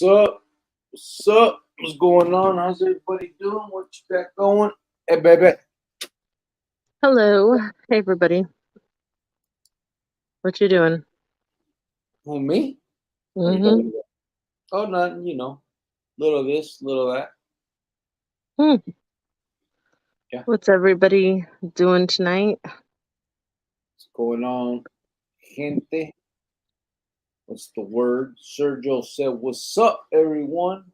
What's up? What's up? What's going on? How's everybody doing? What you got going? Hey, baby. Hello. Hey, everybody. What you doing? Who, me? What are you Mm-hmm. talking about? Oh, nothing, Little of this, little of that. Hmm. Yeah. What's everybody doing tonight? What's going on? Gente. What's the word? Sergio said, what's up, everyone?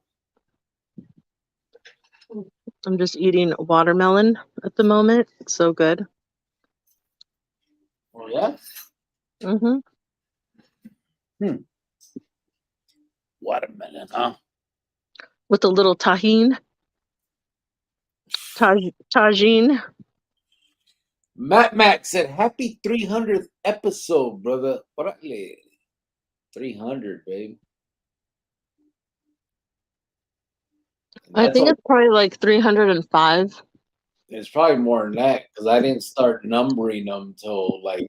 I'm just eating watermelon at the moment. It's so good. Oh, yeah? Mm-hmm. Hmm. Watermelon, huh? With a little tahine. Tagine. Matt said, happy 300th episode, brother. Órale. 300, babe. And I that's think all. it's probably like 305. It's probably more than that because I didn't start numbering them till like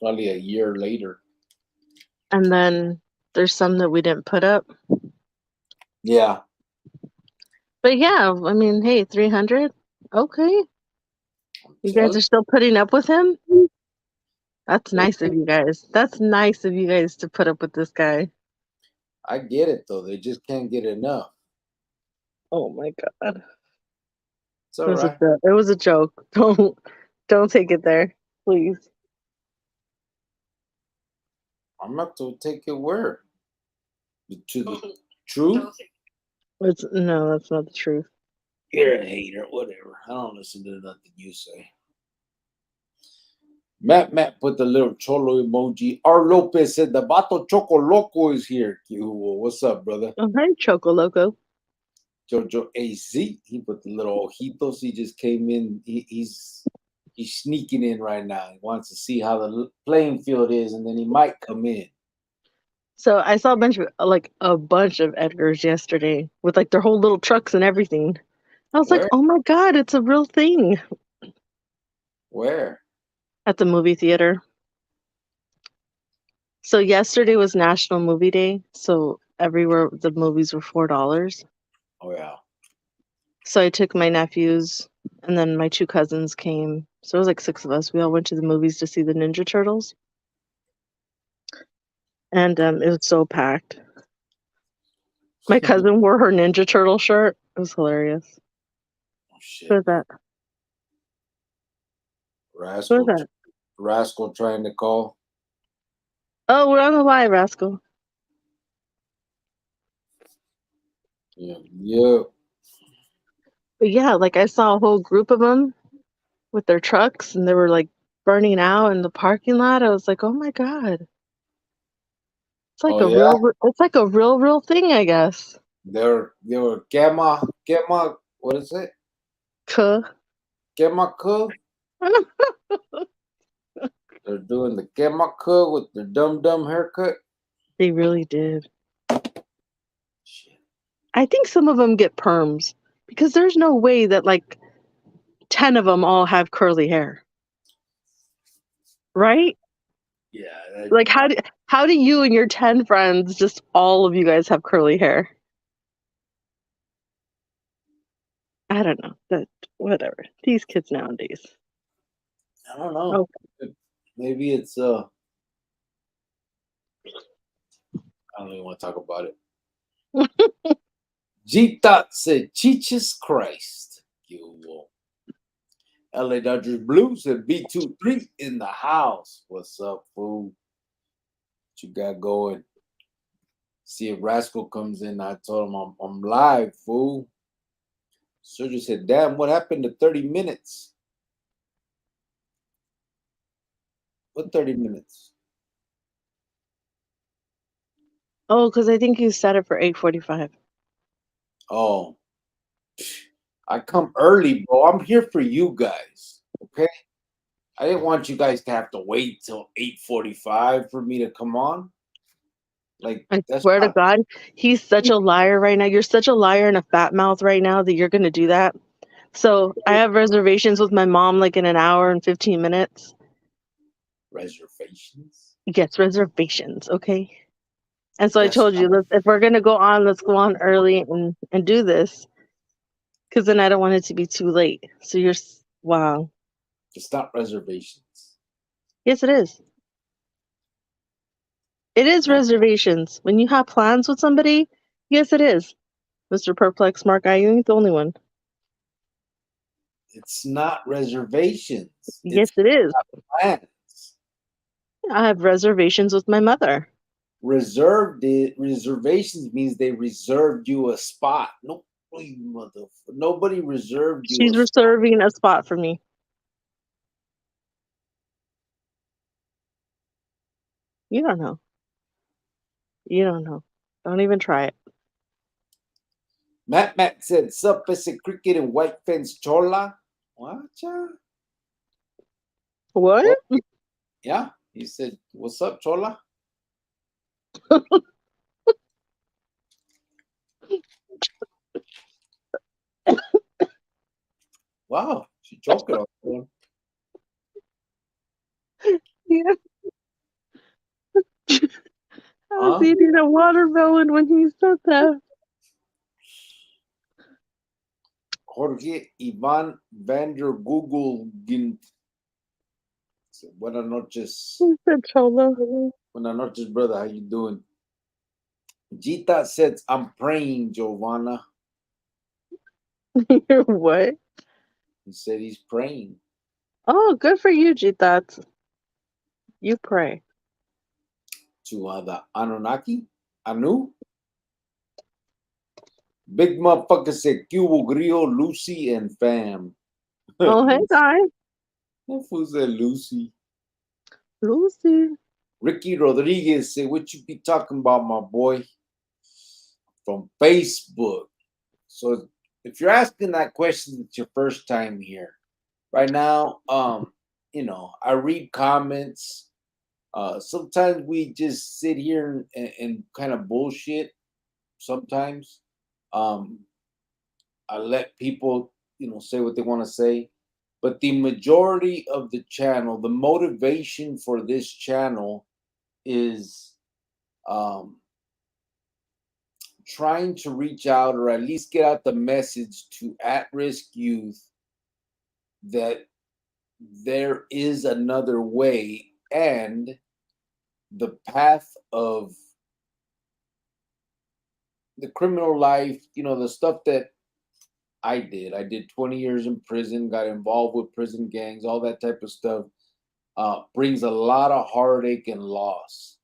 probably a year later. And then there's some that we didn't put up. Yeah. But yeah, I mean, hey, 300? Okay. You guys Tell are still putting up with him? That's you, nice of you guys. That's nice of you guys to put up with this guy. I get it though. They just can't get enough. Oh my God. It's all right. It was a joke. Don't take it there, please. I'm not to take it where to the truth. It's no, that's not the truth. You're a hater, whatever. I don't listen to nothing you say. Matt put the little cholo emoji. R. Lopez said the Vato Choco Loco is here. What's up, brother? Oh, hi, Choco Loco. Jojo AZ. He put the little ojitos. He just came in. He's sneaking in right now. He wants to see how the playing field is, and then he might come in. So I saw a bunch of Edgars yesterday with like their whole little trucks and everything. I was like, Where? oh my God, it's a real thing Where? at the movie theater. So yesterday was National Movie Day, so everywhere the movies were $4. Oh yeah. So I took my nephews and then my two cousins came. So it was like six of us. We all went to the movies to see the Ninja Turtles. And it was so packed. My cousin wore her Ninja Turtle shirt. It was hilarious. Oh Who shit. is that? Who is Rascal. that? Rascal trying to call. Oh, we're on the live, Rascal. Yeah. Yeah. But yeah, like I saw a whole group of them with their trucks, and they were like burning out in the parking lot. I was like, oh my God, Oh yeah. it's like a real thing, I guess. They were Gemma. What is it? Kuh. Gemma They're doing the Gemma with their dumb haircut. They really did. Shit. I think some of them get perms because there's no way that like 10 of them all have curly hair, right? Yeah. Like how do you and your 10 friends just all of you guys have curly hair? I don't know. That whatever. These kids nowadays. I don't know. Oh, Maybe it's I don't even want to talk about it. G Dot said, Jesus Christ. You will. LA Dodgers Blues said B23 in the house. What's up, fool? What you got going? See if Rascal comes in. I told him I'm live, fool. Sergio said, damn, what happened to 30 minutes? What 30 minutes? oh, because I think you set it for 8:45. Oh, I come early, bro. I'm here for you guys. Okay. I didn't want you guys to have to wait till 8:45 for me to come on. Like I that's swear to not God, he's such a liar right now. You're such a liar and a fat mouth right now that you're gonna do that. So I have reservations with my mom like in an hour and 15 minutes. reservations. Yes, reservations, okay? And so I That's told you, if we're gonna go on, let's go on early and do this, because then I don't want it to be too late. So wow. it's not reservations. Yes, it is. It is No, reservations. When you have plans with somebody, yes, it is. Mr. Perplex Mark, you ain't the only one. it's not reservations. Yes, It's it is. plans. I have reservations with my mother. Reservations means they reserved you a spot. Nobody reserved you a She's spot. reserving a spot for me. You don't know. You don't know. Don't even try it. Matt said, sup, ese cricket and white fence chola. Watcha? What? Well, yeah. He said, what's up, chola? Wow, she choked it on. Yeah. I was Huh? eating a watermelon when he said that. Jorge Ivan Vander Google Gint. Buenas noches. He said cholo. Buenas noches, brother. How you doing? Gita says, I'm praying, Giovanna. What? He said he's praying. Oh, good for you, Jitat. You pray. To the Anunnaki, Anu. Big motherfucker said, Cubo Grio, Lucy, and fam. Oh, hey, Lucy. guys. That fool said Lucy. Lucy. Ricky Rodriguez said, what you be talking about, my boy? From Facebook. So if you're asking that question, it's your first time here. Right now, I read comments. Sometimes we just sit here and kind of bullshit. Sometimes, um, I let people, say what they want to say. But the majority of the channel, the motivation for this channel is um, trying to reach out or at least get out the message to at-risk youth that there is another way, and the path of the criminal life, the stuff that I did 20 years in prison, got involved with prison gangs, all that type of stuff, brings a lot of heartache and loss.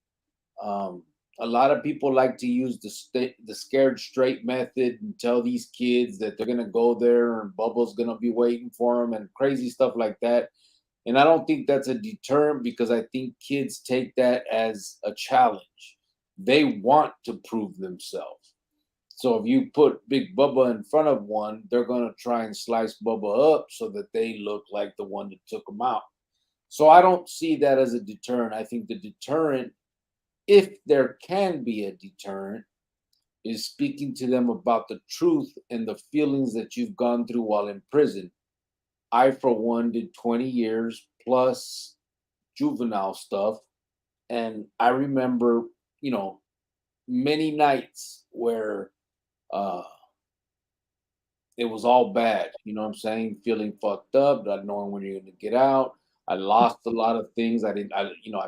Um, a lot of people like to use the scared straight method and tell these kids that they're gonna go there and Bubba's gonna be waiting for them and crazy stuff like that. And I don't think that's a deterrent because I think kids take that as a challenge. They want to prove themselves. So if you put Big Bubba in front of one, they're gonna try and slice Bubba up so that they look like the one that took him out. So I don't see that as a deterrent. I think the deterrent, if there can be a deterrent, is speaking to them about the truth and the feelings that you've gone through while in prison. I, for one, did 20 years plus juvenile stuff. And I remember, many nights where uh, it was all bad. You know what I'm saying? Feeling fucked up, not knowing when you're going to get out. I lost a lot of things. I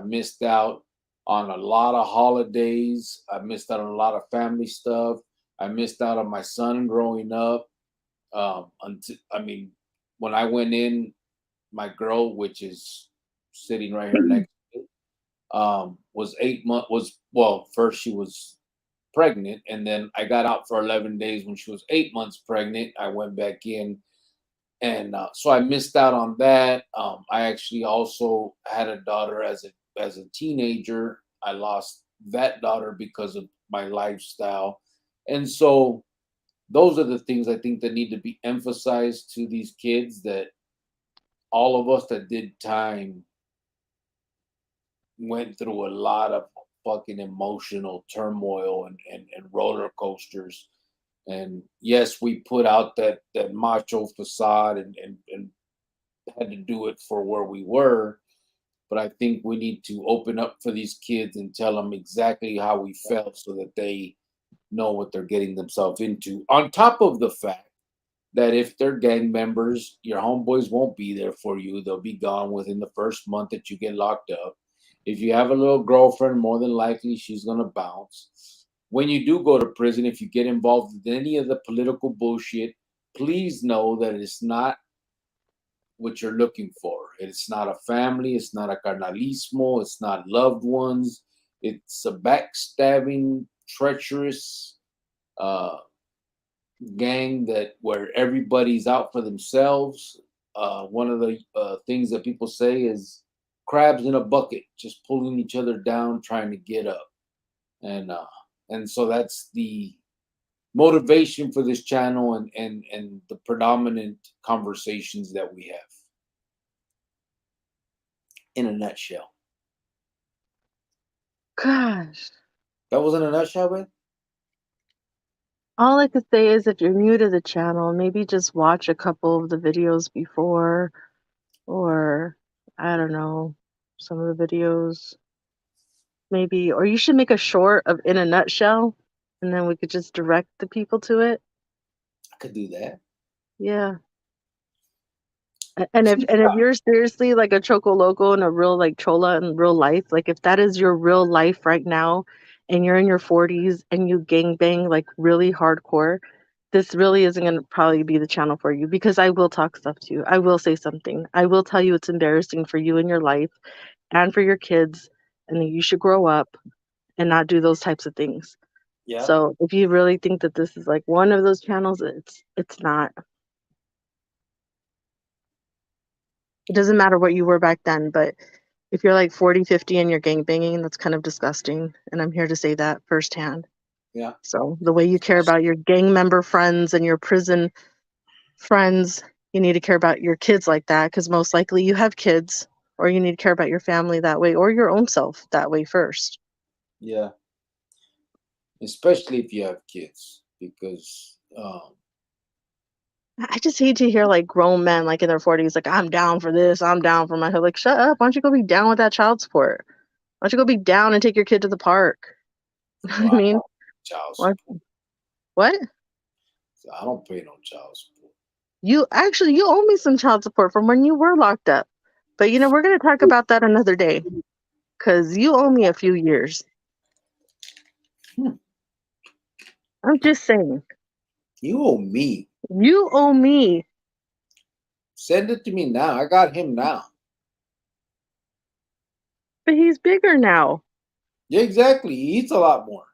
missed out on a lot of holidays. I missed out on a lot of family stuff. I missed out on my son growing up. When I went in, my girl, which is sitting right here next to me, was 8 months. First she was pregnant, and then I got out for 11 days when she was 8 months pregnant. I went back in, and so I missed out on that. I actually also had a daughter as a teenager. I lost that daughter because of my lifestyle, and so those are the things I think that need to be emphasized to these kids, that all of us that did time went through a lot of fucking emotional turmoil and roller coasters. And yes, we put out that macho facade and had to do it for where we were. but I think we need to open up for these kids and tell them exactly how we felt so that they know what they're getting themselves into. On top of the fact that if they're gang members, your homeboys won't be there for you. They'll be gone within the first month that you get locked up. If you have a little girlfriend, more than likely she's going to bounce. When you do go to prison, if you get involved in any of the political bullshit, please know that it's not what you're looking for. It's not a family, it's not a carnalismo, it's not loved ones. It's a backstabbing, treacherous, uh, gang that where everybody's out for themselves. One of the things that people say is crabs in a bucket, just pulling each other down, trying to get up, and uh, and so that's the motivation for this channel and the predominant conversations that we have. In a nutshell, Gosh. that was in a nutshell, man. All I could say is if you're new to the channel, maybe just watch a couple of the videos before, or I don't know, some of the videos, maybe, or you should make a short of in a nutshell, and then we could just direct the people to it. I could do that. Yeah. And if you're seriously like a choco loco and a real like chola in real life, like if that is your real life right now, and you're in your 40s and you gangbang like really hardcore, this really isn't going to probably be the channel for you, because I will talk stuff to you. I will say something. I will tell you it's embarrassing for you in your life and for your kids, and that you should grow up and not do those types of things. Yeah. So if you really think that this is like one of those channels, it's not. It doesn't matter what you were back then, but if you're like 40, 50 and you're gangbanging, that's kind of disgusting. And I'm here to say that firsthand. Yeah. So the way you care about your gang member friends and your prison friends, you need to care about your kids like that, because most likely you have kids, or you need to care about your family that way, or your own self that way first. Yeah. Especially if you have kids, because I just hate to hear like grown men like in their 40s, like, I'm down for this, I'm down for my hood. Like, shut up. Why don't you go be down with that child support? Why don't you go be down and take your kid to the park? You know well, what I I mean? don't child What? support. What? So I don't pay no child support. You owe me some child support from when you were locked up. But we're gonna talk about that another day, because you owe me a few years. Hmm. I'm just saying. You owe me. You owe me. Send it to me now. I got him now. But he's bigger now. Yeah, exactly. He eats a lot more.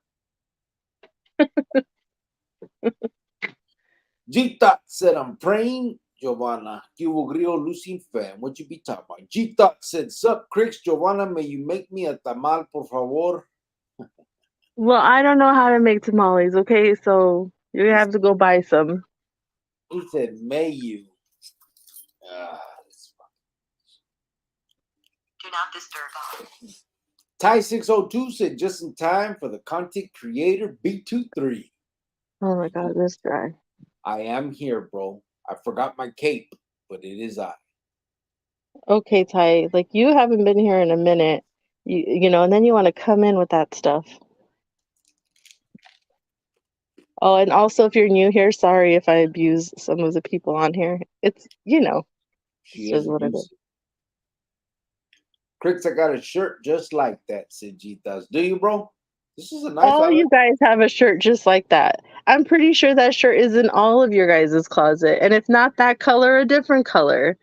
G-Thought said, I'm praying. Giovanna, Cubo Grillo losing fan. What you be talking about? G-Thought said, sup, Cricks. Giovanna, may you make me a tamal, por favor? Well, I don't know how to make tamales, okay? So you have to go buy some. He said, may you. Ah, Do not disturb. Ty 602 said, just in time for the content creator B23. Oh my God, this guy. I am here, bro. I forgot my cape, but it is I. Okay, Ty, like you haven't been here in a minute. And then you want to come in with that stuff. Oh, and also if you're new here, sorry if I abuse some of the people on here. It's, She it's is just what it is. abusive. Cricks, I got a shirt just like that, said G Thas. Do you, bro? This is a nice All outfit. you guys have a shirt just like that. I'm pretty sure that shirt is in all of your guys' closet. And if not that color, a different color.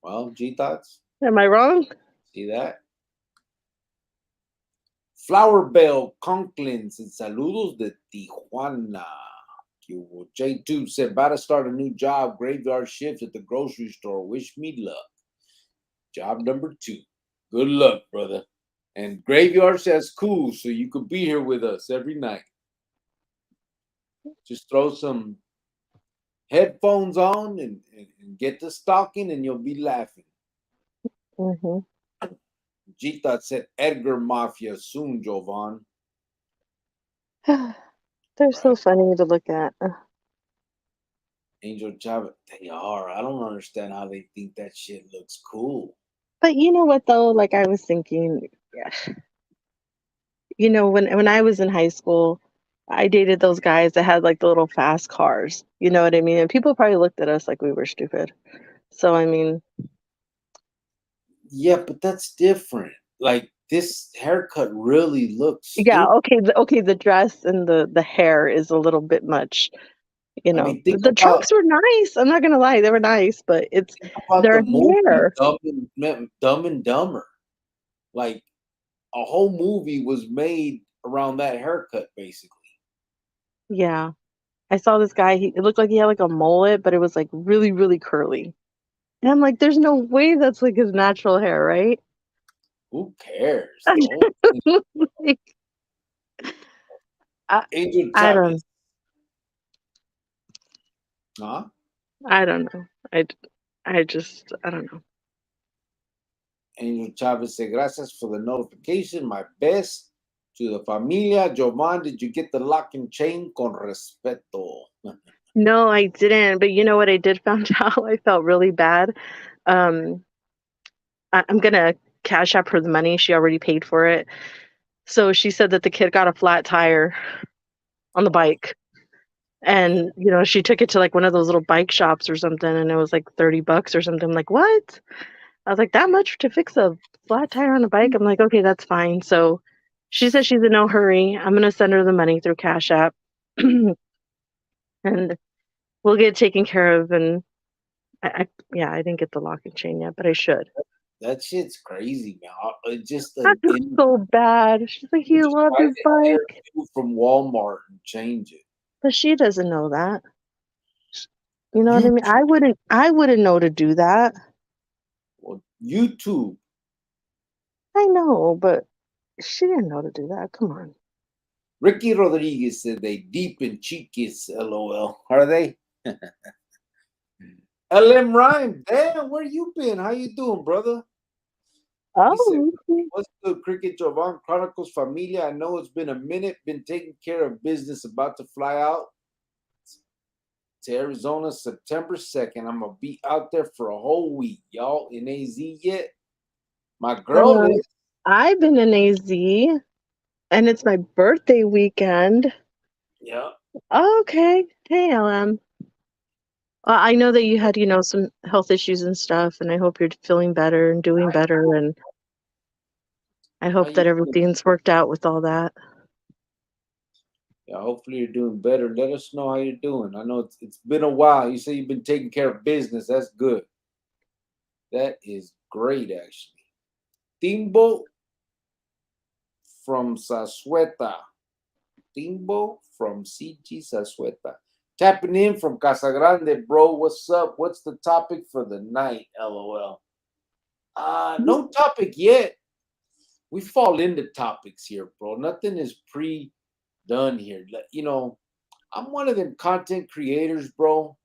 Well, G Thoughts, Am I wrong? see that? Flower Bell Conklin said, saludos de Tijuana. J2 said, about to start a new job, graveyard shift at the grocery store. Wish me luck. Job number 2. Good luck, brother. And graveyard says cool, so you could be here with us every night. Just throw some headphones on and get to stalking, and you'll be laughing. Mm-hmm. Gita said Edgar Mafia soon, Jovan. They're so funny to look at. Angel Chavez, they are. I don't understand how they think that shit looks cool. But you know what though? Like I was thinking, yeah, when I was in high school, I dated those guys that had like the little fast cars. You know what I mean? And people probably looked at us like we were stupid. So I mean, Yeah, but that's different. Like this haircut really looks yeah, stupid. okay, the dress and the hair is a little bit much. You I know, mean, the trucks were nice. I'm not gonna lie, they were nice, but it's think about the their movie hair. Dumb and Dumber. Like a whole movie was made around that haircut, basically. Yeah. I saw this guy, it looked like he had like a mullet, but it was like really, really curly. And I'm like, there's no way that's like his natural hair, right? Who cares? The whole thing. Like, I, Angel I don't, Chavez. Huh? I don't know. I don't know. Angel Chavez said, gracias for the notification. My best to the familia. Jovan, did you get the lock and chain con respeto? No, I didn't. But you know what I did found out? I felt really bad. Um, I'm gonna cash up her the money. She already paid for it. So she said that the kid got a flat tire on the bike. Yeah. And she took it to like one of those little bike shops or something, and it was like $30 or something. I'm like, what? I was like, that much to fix a flat tire on a bike? I'm like, okay, that's fine. So she said she's in no hurry. I'm gonna send her the money through Cash App, and we'll get it taken care of. And yeah, I didn't get the lock and chain yet, but I should. That shit's crazy, man. Just I an feel in, so bad. She's like, you he just loved buy his the bike, hairdo from Walmart and change it. but she doesn't know that. You know what I You mean? I wouldn't know to do that. well, YouTube. I know, but she didn't know to do that. Come on. Ricky Rodriguez said they deep in chiquis, LOL. Are they? LM Rhyme, damn, where you been? How you doing, brother? He said, Oh, okay. what's good, Cricket Jovan Chronicles Familia? I know it's been a minute, been taking care of business, about to fly out to Arizona September 2nd. I'm going to be out there for a whole week. Y'all in AZ yet? My girl Um, is. I've been in AZ, and it's my birthday weekend. Yeah. Oh, okay. Hey, LM. I know that you had, some health issues and stuff, and I hope you're feeling better and doing better, and I How hope you that doing? everything's worked out with all that. Yeah, hopefully you're doing better. Let us know how you're doing. I know it's been a while. You say you've been taking care of business. That's good. That is great, actually. Timbo from Sasueta. Timbo from CG Sasueta. Tapping in from Casa Grande, bro. What's up? What's the topic for the night? LOL. No topic yet. We fall into topics here, bro. Nothing is pre-done here. I'm one of them content creators, bro,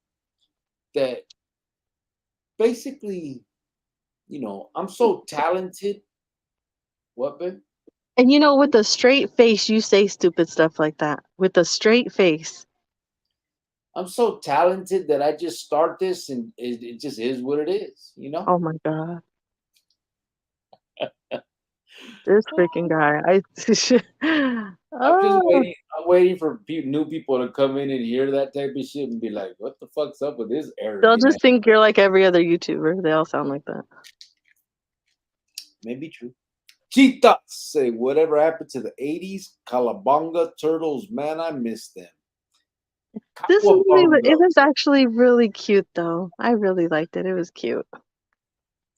that basically, I'm so talented. What, man? And with a straight face, you say stupid stuff like that. With a straight face. I'm so talented that I just start this and it just is what it is. Oh my God. This freaking guy. I'm just Oh, waiting. I'm waiting for new people to come in and hear that type of shit and be like, "What the fuck's up with this they'll arrogant?" just think you're like every other YouTuber. They all sound like that. Maybe true. Cheetahs say, "Whatever happened to the '80s Calabanga Turtles? Man, I miss them." This movie, it Cowabunga. was actually really cute, though. I really liked it. It was cute.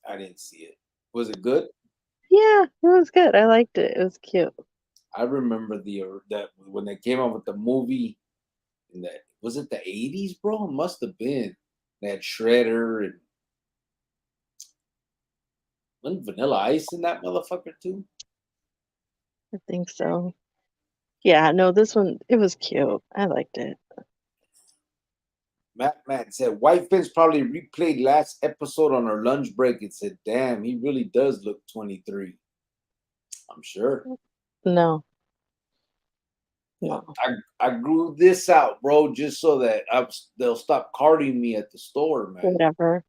I didn't see it. Was it good? Yeah, it was good. I liked it. It was cute. I remember that when they came out with the movie. In that was it the '80s, bro? It must have been. They had Shredder and wasn't Vanilla Ice in that motherfucker too. I think so. Yeah, no, this one, it was cute. I liked it. Matt said, White Fence probably replayed last episode on her lunch break and said, damn, he really does look 23. I'm sure. No. No, I grew this out, bro, just so that they'll stop carding me at the store, man. whatever.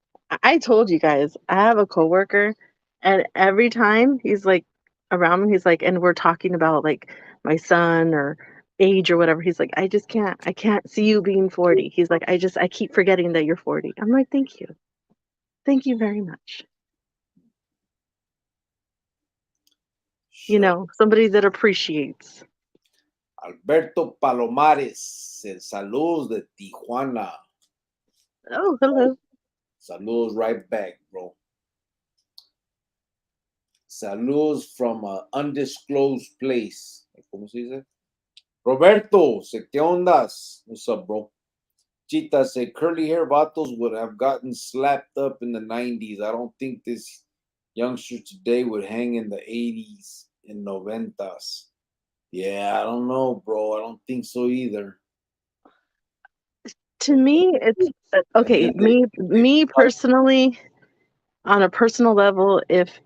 I told you guys, I have a coworker, and every time he's like around me, he's like, and we're talking about like my son or age or whatever. He's like, I can't see you being 40. He's like, I keep forgetting that you're 40. I'm like, thank you very much. You Sure. know, somebody that appreciates. Alberto Palomares, saludos de Tijuana. Oh, hello. Saludos right back, bro. Saludos from an undisclosed place. ¿Cómo se dice? Roberto, ¿qué ondas? What's up, bro? Chita said curly hair vatos would have gotten slapped up in the 90s. I don't think this youngster today would hang in the 80s and 90s. Yeah, I don't know, bro. I don't think so either. To me, it's And okay. then they Me personally, on a personal level, if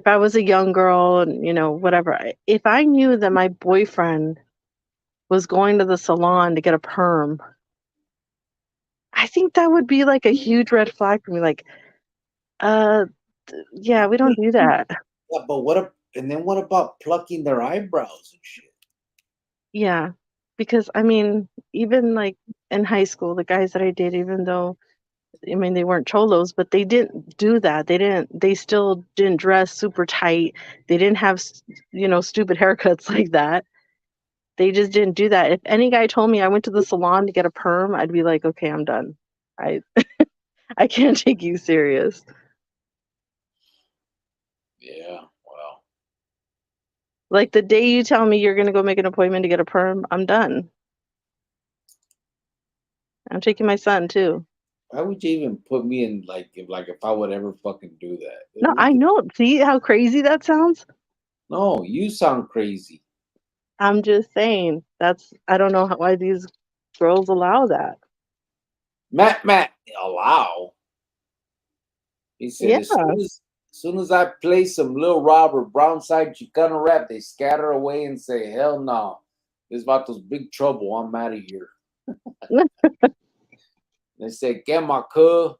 I was a young girl and whatever, if I knew that my boyfriend was going to the salon to get a perm, I think that would be like a huge red flag for me. Like, uh, yeah, we don't do that. yeah, but what about plucking their eyebrows and shit? Yeah, because I mean, even like in high school, the guys that I dated, even though I mean they weren't cholos, but they didn't do that. They still didn't dress super tight. They didn't have, stupid haircuts like that. They just didn't do that. If any guy told me I went to the salon to get a perm, I'd be like, okay, I'm done. I I can't take you serious. Yeah, well, Like the day you tell me you're gonna go make an appointment to get a perm, I'm done. I'm taking my son too. why would you even put me in if I would ever fucking do that? No, I know. See how crazy that sounds? No, you sound crazy. I'm just saying I don't know why these girls allow that. Matt, allow. He said, Yeah. as soon as I play some Lil Robert Brownside Chicano rap, they scatter away and say, hell no. This vato's big trouble. I'm out of here. They say, get my cuh.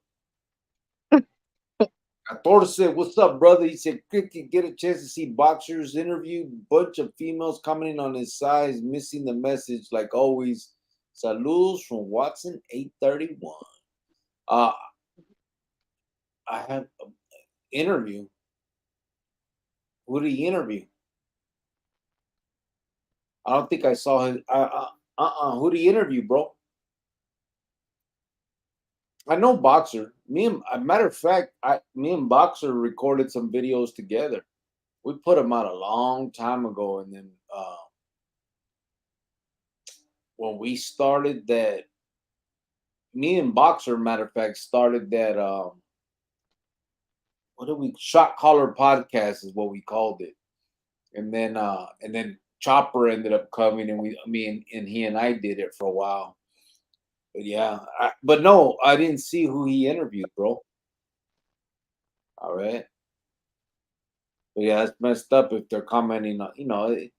Ator said, what's up, brother? He said, Crick could get a chance to see boxers interview. Bunch of females commenting on his size, missing the message like always. Saludos from Watson 831. I have an interview. Who did he interview? I don't think I saw his. Who did he interview, bro? I know Boxer. A matter of fact, me and Boxer recorded some videos together. We put them out a long time ago, and then when we started that, me and Boxer, matter of fact, started that. What did we? Shot Caller Podcast is what we called it, and then Chopper ended up coming, and me and he and I did it for a while. But yeah, but no, I didn't see who he interviewed, bro. All right. But yeah, it's messed up if they're commenting on,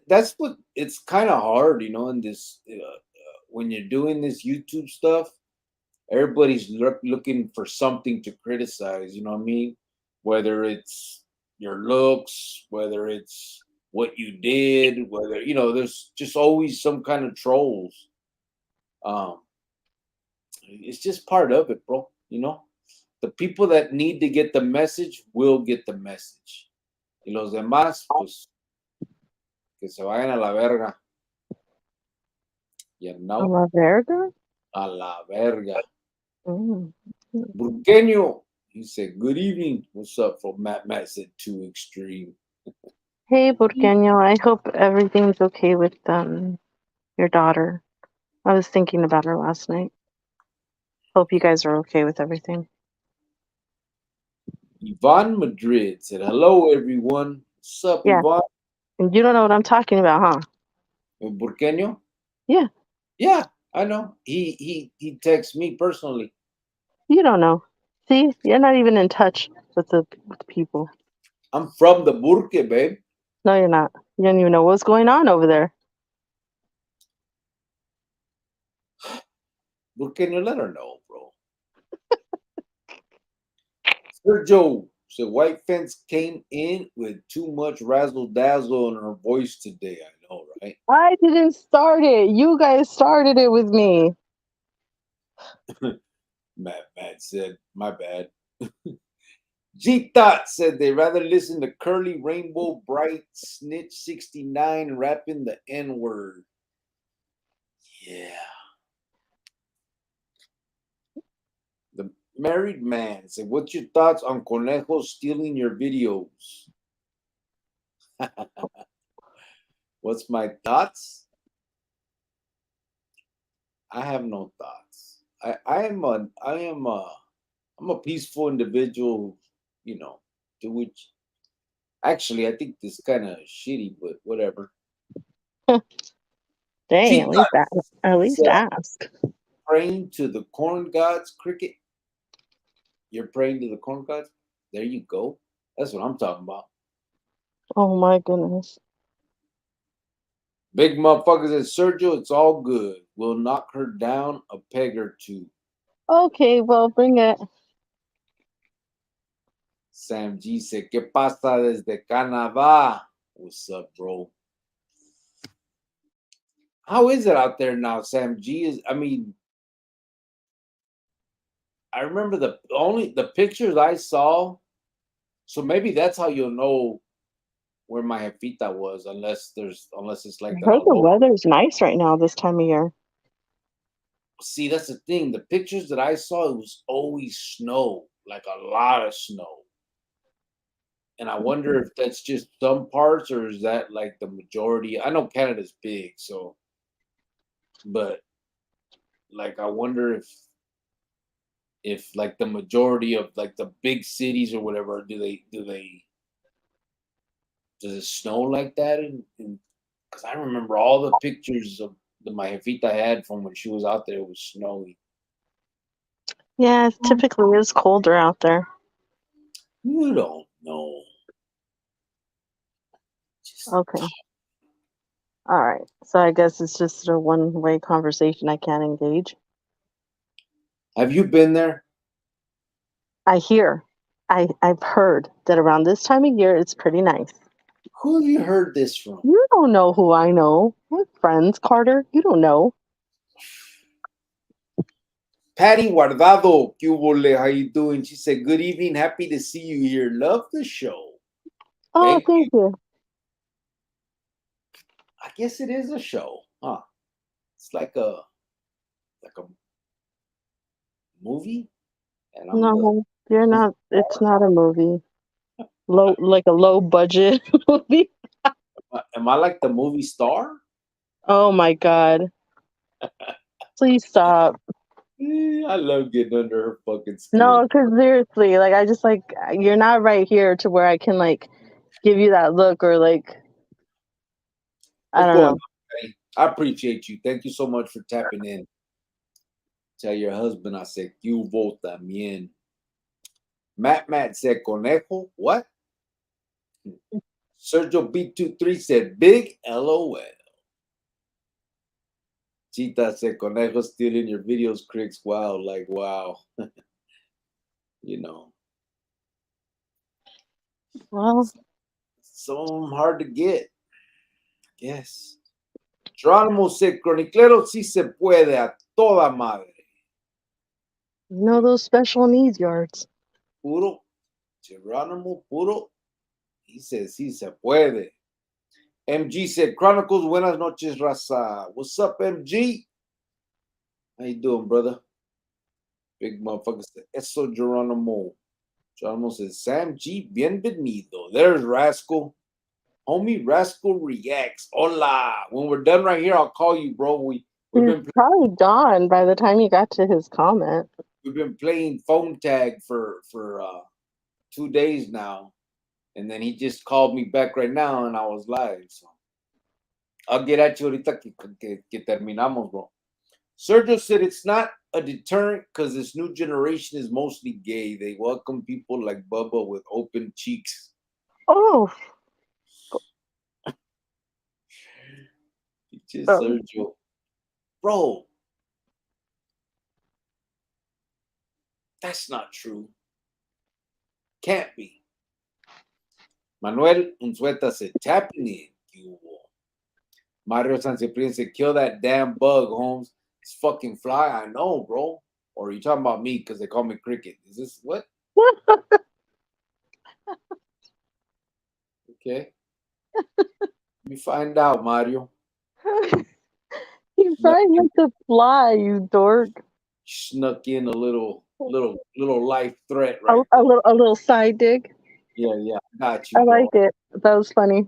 that's what it's kind of hard, in this, when you're doing this YouTube stuff, everybody's looking for something to criticize, you know what I mean? Whether it's your looks, whether it's what you did, whether, there's just always some kind of trolls. Um, it's just part of it, bro. The people that need to get the message will get the message. Y los demás, pues, que se vayan a la verga. You A know? la verga? A la verga. Mm. Burgueño, he said, good evening. What's up? From Matt said, too extreme. Hey, Burgueño, I hope everything's okay with your daughter. I was thinking about her last night. Hope you guys are okay with everything. Yvonne Madrid said, hello, everyone. What's up, Yeah. Yvonne? And you don't know what I'm talking about, huh? Burgueño? Yeah. Yeah, I know. He texts me personally. You don't know. See, you're not even in touch with the people. I'm from the Burke, babe. No, you're not. You don't even know what's going on over there. What can you let her know, bro? Sergio said White Fence came in with too much razzle dazzle in her voice today. I know, right? I didn't start it. You guys started it with me. Matt said, my bad. G Thought said they rather listen to Curly Rainbow Bright Snitch 69 rapping the N word. Yeah. The married man said, what's your thoughts on Conejo stealing your videos? What's my thoughts? I have no thoughts. I'm a peaceful individual, you know, to which actually I think this kind of shitty, but whatever. Dang, She at least that, at least said, ask. praying to the corn gods, cricket. You're praying to the corn gods? There you go. That's what I'm talking about. Oh my goodness. Big motherfuckers at Sergio, it's all good. We'll knock her down a peg or two. Okay, well, bring it. Sam G said, ¿Qué pasa desde Canadá? What's up, bro? How is it out there now, Sam G? I remember the pictures I saw. So maybe that's how you'll know where my jefita was, unless it's I like that heard all the over. weather's nice right now this time of year. See, that's the thing. The pictures that I saw, it was always snow, like a lot of snow. And I wonder if that's just some parts or is that like the majority? I know Canada's big, so but like I wonder if like the majority of like the big cities or whatever, does it snow like that? Because I remember all the pictures of the my jefita had from when she was out there. It was snowy. Yeah, it typically is colder out there. You don't know. Just Okay. All right. So I guess it's just a one-way conversation I can't engage. have you been there? I hear. I've heard that around this time of year it's pretty nice. Who have you heard this from? You don't know who I know. We're friends, Carter. You don't know. Patty Guardado, ¿qué hubole? How you doing? She said, good evening. Happy to see you here. Love the show. Oh, Thank you. thank you. I guess it is a show, huh? It's like a movie. And I'm the No, you're not. It's not a movie. Like a low budget movie. am I like the movie star? Oh my God. Please stop. I love getting under her fucking skin. No, because seriously, like I just like you're not right here to where I can like give you that look or like I What's don't going on, know. Patty? I appreciate you. Thank you so much for tapping in. Tell your husband I said, you vote también. Matt said, Conejo, what? Sergio B23 said, big LOL. Chita said, Conejo stealing your videos, critics. Wow, like, wow. You know, Well, so hard to get. Yes. Geronimo said, Croniclero sí se puede a toda madre. you know those special needs yards. Puro. Geronimo Puro. He says, sí se puede. MG said, Chronicles, buenas noches, raza. What's up, MG? How you doing, brother? Big motherfucker said, eso, Geronimo. Geronimo says, Sam G, bienvenido. There's Rascal. Homie Rascal reacts. Hola. When we're done right here, I'll call you, bro. We've He's been probably gone by the time you got to his comment. we've been playing phone tag for 2 days now, and then he just called me back right now, and I was live. So I'll get at you ahorita que terminamos, bro. Sergio said it's not a deterrent because this new generation is mostly gay. They welcome people like Bubba with open cheeks. Oh, Just oh. Sergio, bro. That's not true. Can't be. Manuel Unzueta said, tapping in. You will. Mario Sanseprien said, kill that damn bug, Holmes. It's fucking fly. I know, bro. Or are you talking about me because they call me Cricket? Is this what? Okay. Let me find out, Mario. You Snuck, probably meant to fly, you dork. snuck in a little life threat A, right a there. little a little side dig. Yeah, got I you, bro. like it. That was funny.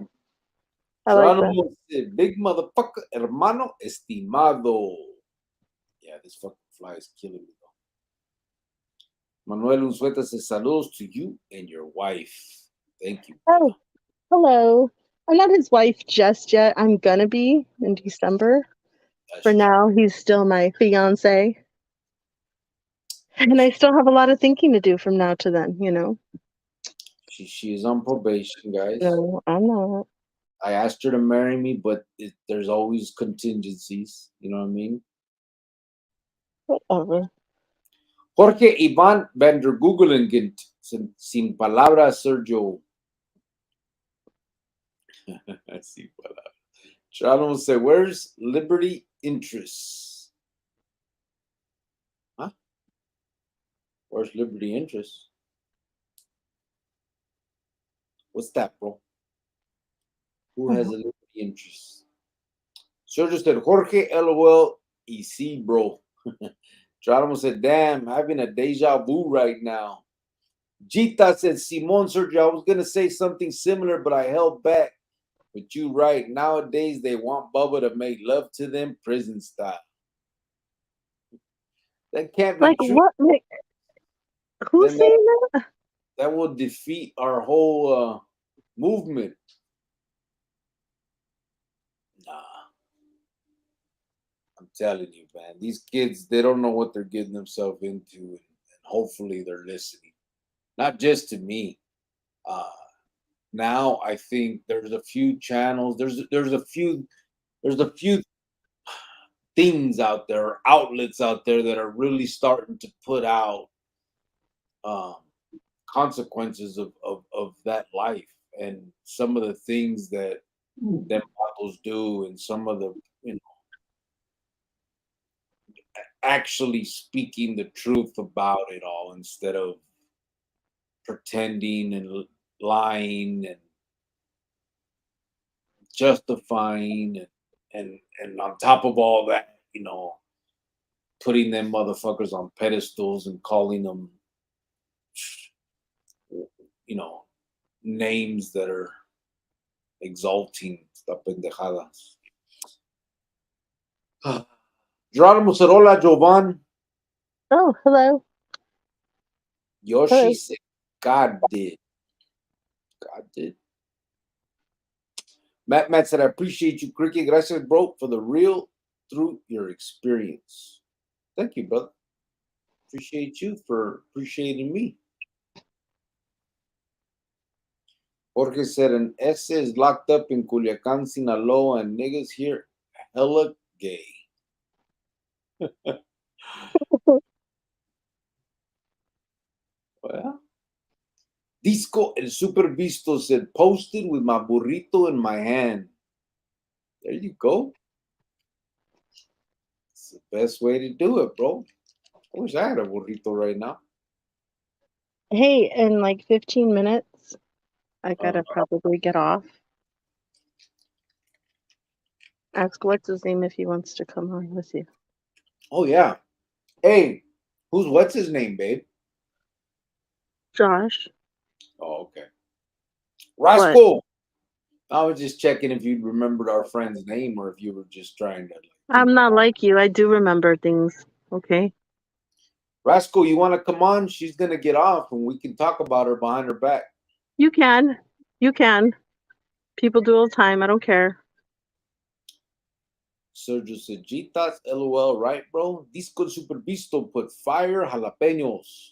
I like that. Geronimo said, big motherfucker, hermano estimado. Yeah, this fucking fly is killing me, though. Manuel Unzueta says, saludos to you and your wife. Thank you, brother. Oh, hello. I'm not his wife just yet. I'm gonna be in December. That's For true. now, he's still my fiance. And I still have a lot of thinking to do from now to then, you know? She is on probation, guys. No, I'm not. I asked her to marry me, but there's always contingencies. You know what I mean? Whatever. Jorge Iván van der Googelen sin palabras, Sergio. Sin palabras. Geronimo said, where's liberty interests? Huh? Where's liberty interests? What's that, bro? Who has a liberty interest? Sergio said, Jorge, LOL, y sí, bro. Geronimo said, damn, having a deja vu right now. Gita said, Simon, Sergio, I was going to say something similar, but I held back. But you right. Nowadays, they want Bubba to make love to them prison style. That can't be Like, true. what? Who's Then saying that? that will defeat our whole movement. Nah. I'm telling you, man. These kids, they don't know what they're getting themselves into. And hopefully they're listening. Not just to me. Now I think there's a few channels, there's a few things out there, outlets out there that are really starting to put out um, consequences of that life and some of the things that them models do and some of the actually speaking the truth about it all instead of pretending and lying and justifying and on top of all that, putting them motherfuckers on pedestals and calling them, names that are exalting esta pendejadas. Geronimo Cerola, Jovan, Oh, hello. Yoshi Hello. said, God did. God did. Matt said, I appreciate you, Cricket. Gracias, bro, for the real through your experience. Thank you, brother. Appreciate you for appreciating me. Jorge said, an S is locked up in Culiacan, Sinaloa, and niggas here hella gay. Well, Disco El Super Visto said, posted with my burrito in my hand. There you go. It's the best way to do it, bro. I wish I had a burrito right now. Hey, in like 15 minutes, I gotta probably get off. Ask what's his name if he wants to come on with you. Oh, yeah. Hey, what's his name, babe? Josh. Oh, okay. What? Rascal. I was just checking if you remembered our friend's name or if you were just trying to. I'm not like you. I do remember things. Okay. Rascal, you want to come on? She's going to get off and we can talk about her behind her back. You can. You can. People do all the time. I don't care. Sergio Sejitas, LOL, right, bro? Disco Super Visto put fire jalapenos.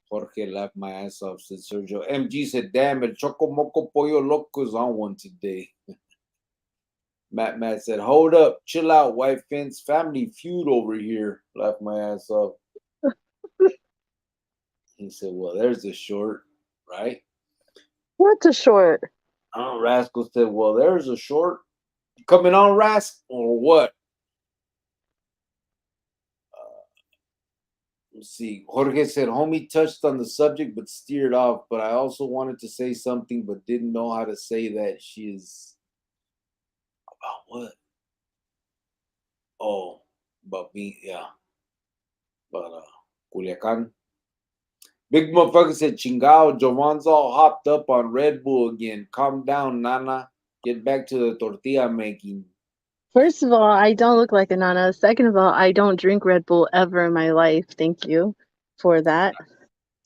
Jorge laughed my ass off, said Sergio. MG said, damn, el Choco Moco Pollo Loco is on one today. Matt said, hold up, chill out, white fence, family feud over here. Laughed my ass off. He said, well, there's a short, right? What's a short? Rascal said, well, there's a short. Coming on, Rascal, or what? Let's see. Jorge said, homie touched on the subject but steered off. But I also wanted to say something but didn't know how to say that. She is about what? Oh, about me, yeah. But Culiacan. Big motherfucker said, chingao, Jovan's all hopped up on Red Bull again. Calm down, Nana. Get back to the tortilla making. First of all, I don't look like a nana. Second of all, I don't drink Red Bull ever in my life. Thank you for that.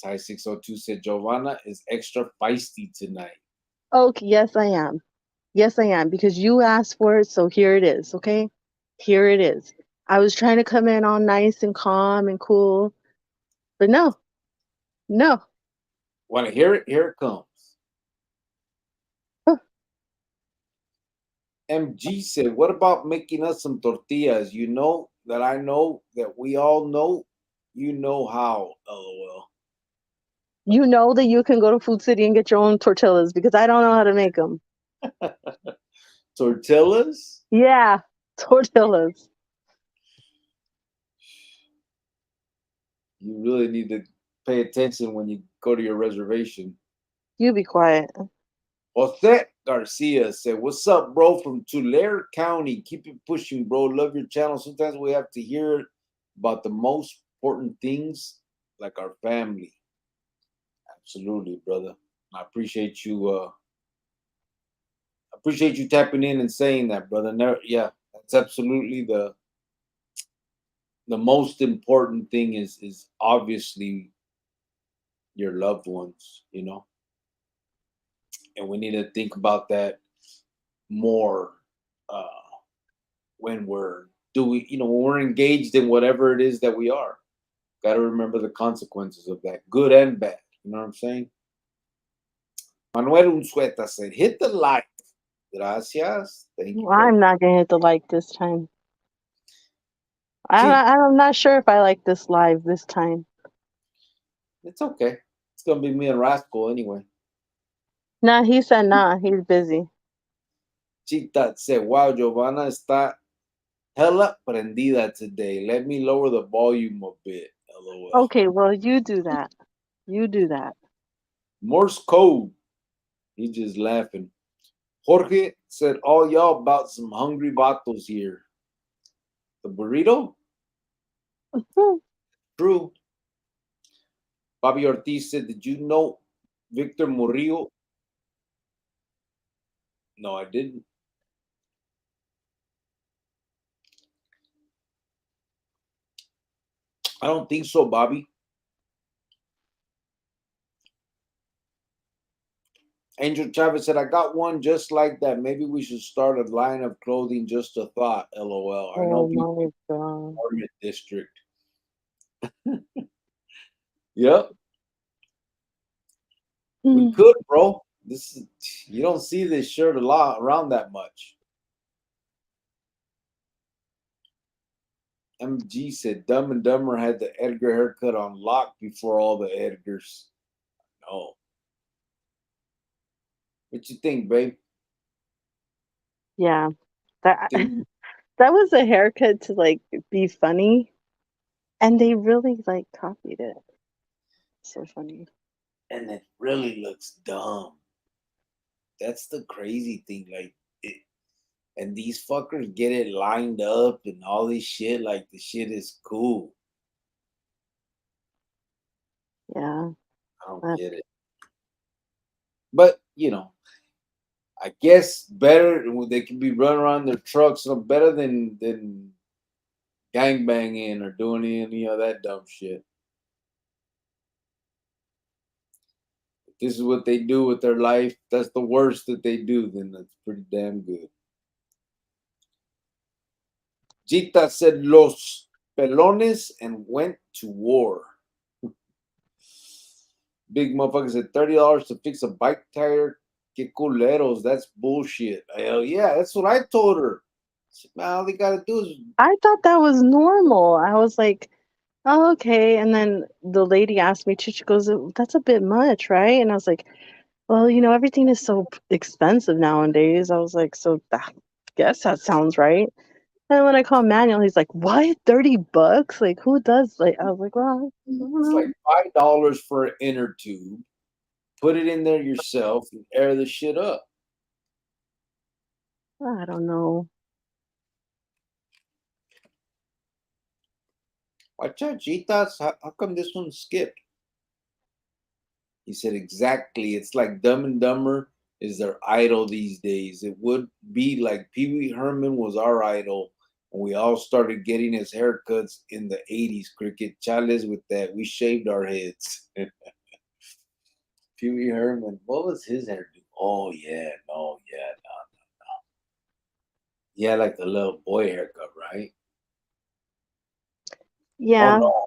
Ty 602 said, Giovanna is extra feisty tonight. Okay, yes, I am. Yes, I am, because you asked for it, so here it is, okay? Here it is. I was trying to come in all nice and calm and cool, but no, no. Want to hear it? Here it comes. Huh. MG said, what about making us some tortillas? You know that I know that we all know you know how, lol. You know that you can go to Food City and get your own tortillas because I don't know how to make them. Tortillas? Yeah, tortillas. You really need to pay attention when you go to your reservation. You be quiet. Jose Garcia said, what's up, bro, from Tulare County? Keep it pushing, bro. Love your channel. Sometimes we have to hear about the most important things like our family. Absolutely, brother. I appreciate you tapping in and saying that, brother. Yeah, that's absolutely the most important thing is obviously your loved ones, and we need to think about that more uh, when we're doing, when we're engaged in whatever it is that we are. Got to remember the consequences of that, good and bad. You know what I'm saying? Manuel Unsueta said, hit the like. Gracias. Thank you, brother. I'm not gonna hit the like this time. See, I'm not sure if I like this live this time. it's okay. It's going to be me and Rascal anyway. Nah, he said nah, he's busy. Chita said, wow, Giovanna está hella prendida today. Let me lower the volume a bit. LOL. Okay, well, you do that. You do that. Morse code. He's just laughing. Jorge said, all y'all about some hungry vatos here. The burrito? True. Bobby Ortiz said, did you know Victor Murillo? No, I didn't. I don't think so, Bobby. Angel Chavez said, I got one just like that. Maybe we should start a line of clothing, just a thought. LOL. I know Oh people my in the god. apartment district. Yep. We could, bro. This is, you don't see this shirt a lot around that much. MG said Dumb and Dumber had the Edgar haircut on lock before all the Edgars. No. What you think, babe? Yeah. That Think- that was a haircut to like be funny, and they really like copied it. So funny. and it really looks dumb. That's the crazy thing. Like, and these fuckers get it lined up and all this shit. Like, the shit is cool. Yeah. I don't But get it. But, I guess better they can be running around their trucks better than gang banging or doing any of that dumb shit. If this is what they do with their life, that's the worst that they do, then that's pretty damn good. Gita said los pelones and went to war. Big motherfucker said $30 to fix a bike tire. Que culeros, that's bullshit. Hell yeah, that's what I told her. I said, man, all they gotta do is I thought that was normal. I was like, oh, okay. And then the lady asked me too, she goes, that's a bit much, right? And I was like, well, everything is so expensive nowadays. I was like, so I guess that sounds right. And when I call Manuel, he's like, what? $30? Like, who does? Like, I was like, well, I don't It's know. like $5 for an inner tube. Put it in there yourself and air the shit up. I don't know. Watch out, Cheetahs. How come this one skipped? He said, exactly. It's like Dumb and Dumber is their idol these days. It would be like Pee Wee Herman was our idol when we all started getting his haircuts in the 80s. Cricket. Chales with that. We shaved our heads. Pee Wee Herman. What was his hairdo? Oh, yeah. No, yeah. No. He had like the little boy haircut, right? Oh, Yeah, no.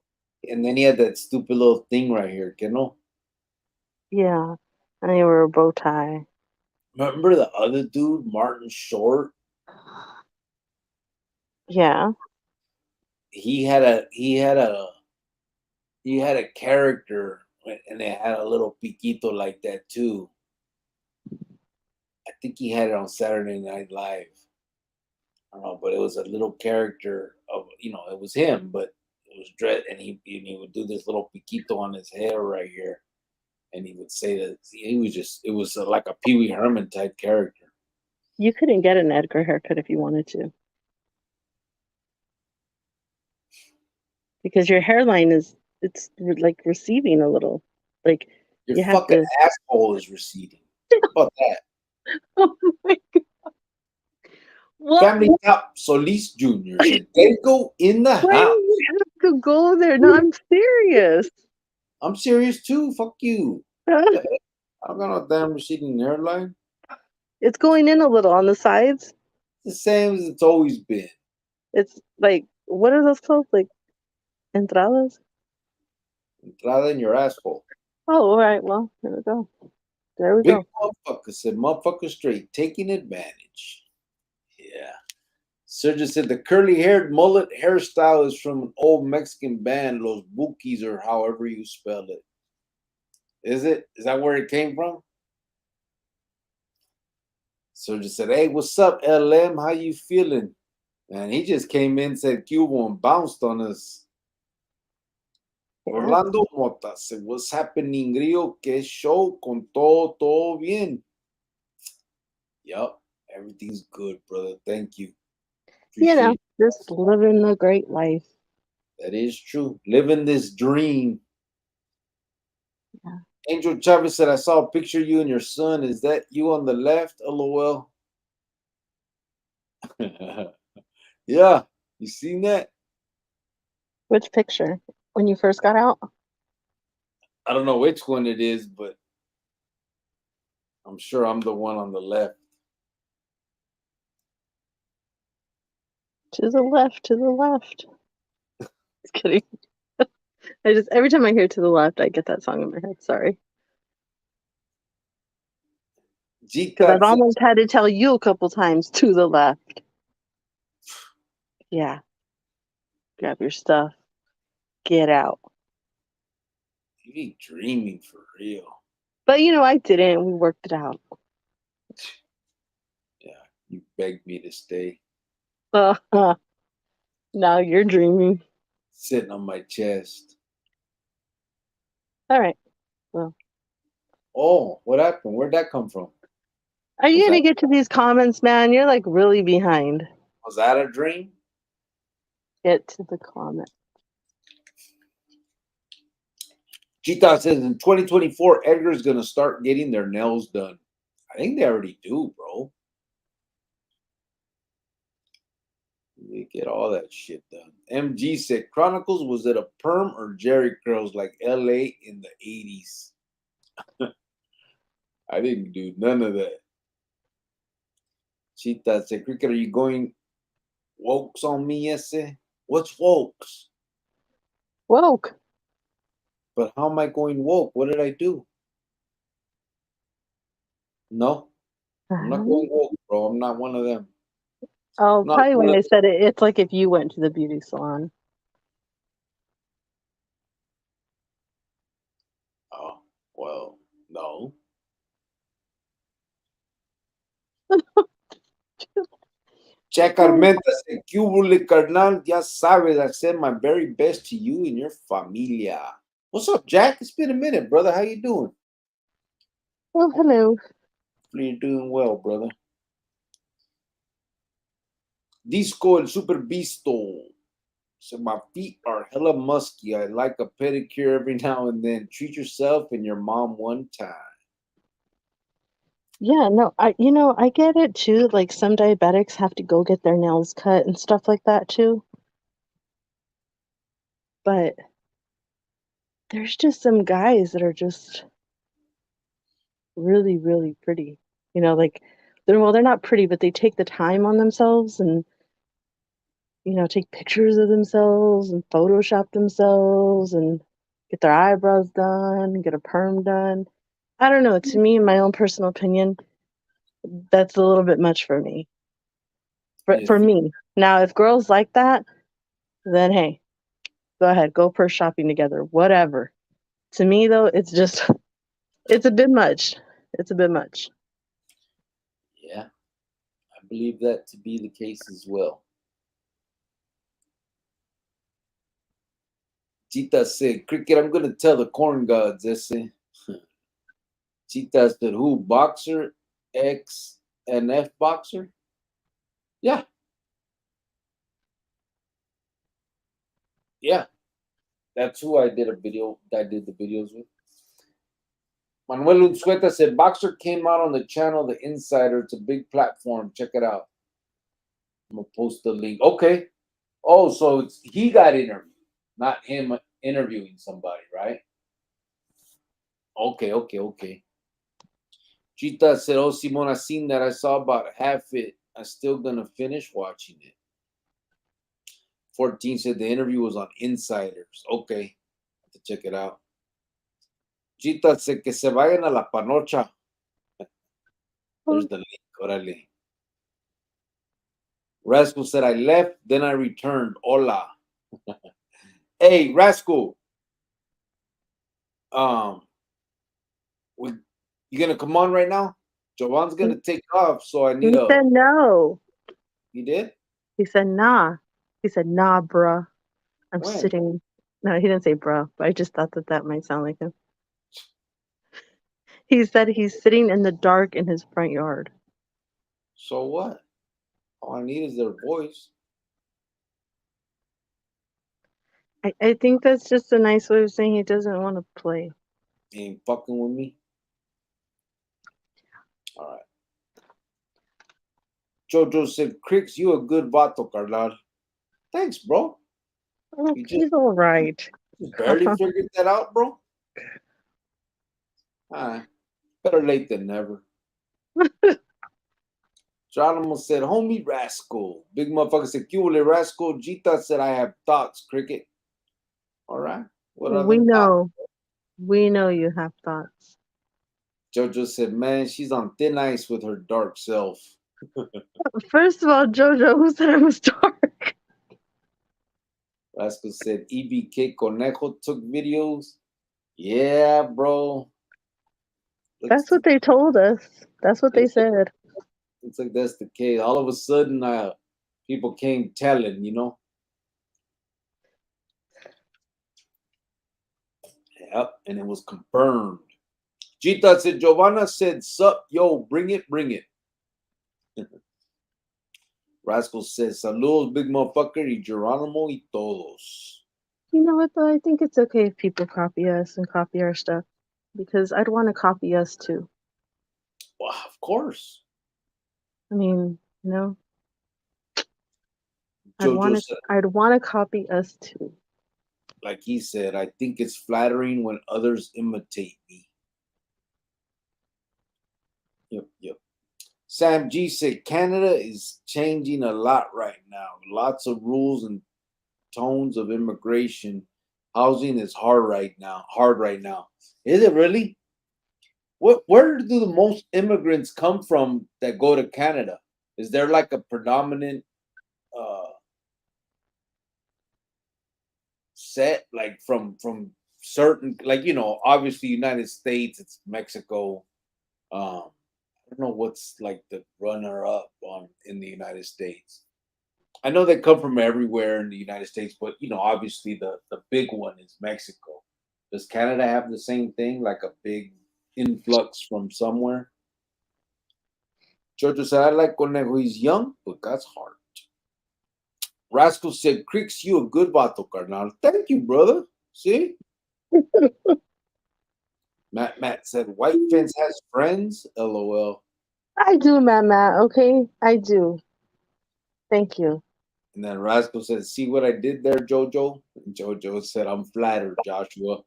And then he had that stupid little thing right here. Que no? yeah. And they were a bow tie. Remember the other dude, Martin Short? Yeah. He had a character and it had a little piquito like that too. I think he had it on Saturday Night Live. I don't know, but it was a little character of it was him, but it was dread, and he would do this little piquito on his hair right here, and he would say that it was like a Pee Wee Herman type character. You couldn't get an Edgar haircut if you wanted to. Because your hairline it's like receding a little. Like Your you have fucking to. asshole is receding. How about that? Oh my God. What? Family Top Solis Jr. said, "Go in the Why do house." you have to go there? No, I'm serious. I'm serious too. Fuck you. The heck? I got no damn receding hairline. It's going in a little on the sides. It's the same as it's always been. It's like, what are those called? Like entradas? Entrada in your asshole. Oh, all right. Well, there we go. There we Big go. motherfucker said, "Motherfucker straight taking advantage." Yeah. Sergio said the curly-haired mullet hairstyle is from an old Mexican band, Los Bukis, or however you spell it. Is it? Is that where it came from? Sergio said, "Hey, what's up, LM? How you feeling?" And he just came in, said Cuba, and bounced on us. Yeah. Orlando Mota said, "What's happening, Grillo? Que show con todo bien." Yup, everything's good, brother. Thank you. Appreciate it. Just living a great life. That is true. Living this dream. Yeah. Angel Chavez said, "I saw a picture of you and your son. Is that you on the left? LOL." Yeah, you seen that? Which picture? When you first got out? I don't know which one it is, but I'm sure I'm the one on the left. To the left, to the left. Just kidding. Every time I hear to the left, I get that song in my head. Sorry. Because I've G-Cut said, almost had to tell you a couple times to the left. Yeah. Grab your stuff. Get out. "You be dreaming for real." But I didn't. We worked it out. Yeah, you begged me to stay. Now you're dreaming. Sitting on my chest. All right. Well, Oh, what happened? Where'd that come from? are you Was going to that get to these comments, man? You're like really behind. was that a dream? Get to the comment. Gita says in 2024, Edgar's gonna start getting their nails done. I think they already do, bro. They get all that shit done. MG said Chronicles, was it a perm or Jerry curls like LA in the 80s? I didn't do none of that. Chita said, Cricket, are you going wokes on me, yes? What's wokes? Woke. But how am I going woke? What did I do? No, I'm not going woke, bro. I'm not one of them. Oh, I'm not probably one when of they said it, it's like if you went to the beauty salon. No. Jack Armenta said, Cubule carnal, ya sabes, I send my very best to you and your familia. What's up, Jack? It's been a minute, brother. How you doing? Well, hello. Hopefully you're doing well, brother. Disco el Super Visto. So my feet are hella musky. I like a pedicure every now and then. Treat yourself and your mom one time. Yeah, no, I get it too. Like some diabetics have to go get their nails cut and stuff like that too. But there's just some guys that are just really, really pretty. Like they're not pretty, but they take the time on themselves and take pictures of themselves and Photoshop themselves and get their eyebrows done, get a perm done. I don't know. To me, in my own personal opinion, that's a little bit much for me. For me. Now, if girls like that, then hey, go ahead, go purse shopping together, whatever. To me, though, it's a bit much. It's a bit much. Yeah, I believe that to be the case as well. Chita said, Cricket, I'm going to tell the corn gods, ese. Chita said, who? Boxer? X and F boxer? Yeah. Yeah. That's who I did the videos with. Manuel Unzueta said, Boxer came out on the channel The Insider. It's a big platform. Check it out. I'm going to post the link. Okay. Oh, so he got interviewed, not him interviewing somebody, right? Okay. Chita said, oh, Simon, I seen that. I saw about half it. I'm still going to finish watching it. 14 said the interview was on Insiders. Okay. Have to check it out. Chita said que se vayan a la panocha. There's the link. Orale. Rascal said, I left, then I returned. Hola. Hey, Rascal. You gonna come on right now? Jovan's gonna take off, so I need He said no. You did? He said nah. He said nah, bruh. I'm When? sitting. No, he didn't say bruh, but I just thought that might sound like him. He said he's sitting in the dark in his front yard. So what? All I need is their voice. I think that's just a nice way of saying he doesn't want to play. He ain't fucking with me. All right. Jojo said, Cricks, you a good vato, carnal. Thanks, bro. Oh, You he's all right. just barely figured that out, bro. All right. Better late than never. Geronimo said, homie Rascal. Big motherfucker said, Cubole Rascal. Jita said, I have thoughts, Cricket. All right. What other We know. thoughts? We know you have thoughts. Jojo said, man, she's on thin ice with her dark self. First of all, Jojo, who said I was dark? Rascal said, EBK Conejo took videos. Yeah, bro. That's what they told us. That's what they said. Looks like that's the case. All of a sudden, people came telling, Yep, and it was confirmed. Gita said, Giovanna said, sup, yo, bring it. Rascal says, saludos, big motherfucker, y Geronimo y todos. You know what, though? I think it's okay if people copy us and copy our stuff. Because I'd want to copy us, too. Well, of course. I mean, I'd Jojo said, want to copy us, too. like he said, I think it's flattering when others imitate me. Yep. Sam G said Canada is changing a lot right now. Lots of rules and tones of immigration. Housing is hard right now. Is it really? Where do the most immigrants come from that go to Canada? Is there like a predominant set, like from certain, like, obviously United States, it's Mexico. I don't know what's like the runner up on in the United States. I know they come from everywhere in the United States, but obviously the big one is Mexico. Does Canada have the same thing, like a big influx from somewhere? Jojo said, I like Conejo. He's young, but God's heart. Rascal said, Cricks, you a good vato, carnal. Thank you, brother. See? Matt said, White Fence has friends? LOL. I do, Matt. Okay, I do. Thank you. And then Rascal said, See what I did there, Jojo? And Jojo said, I'm flattered, Joshua.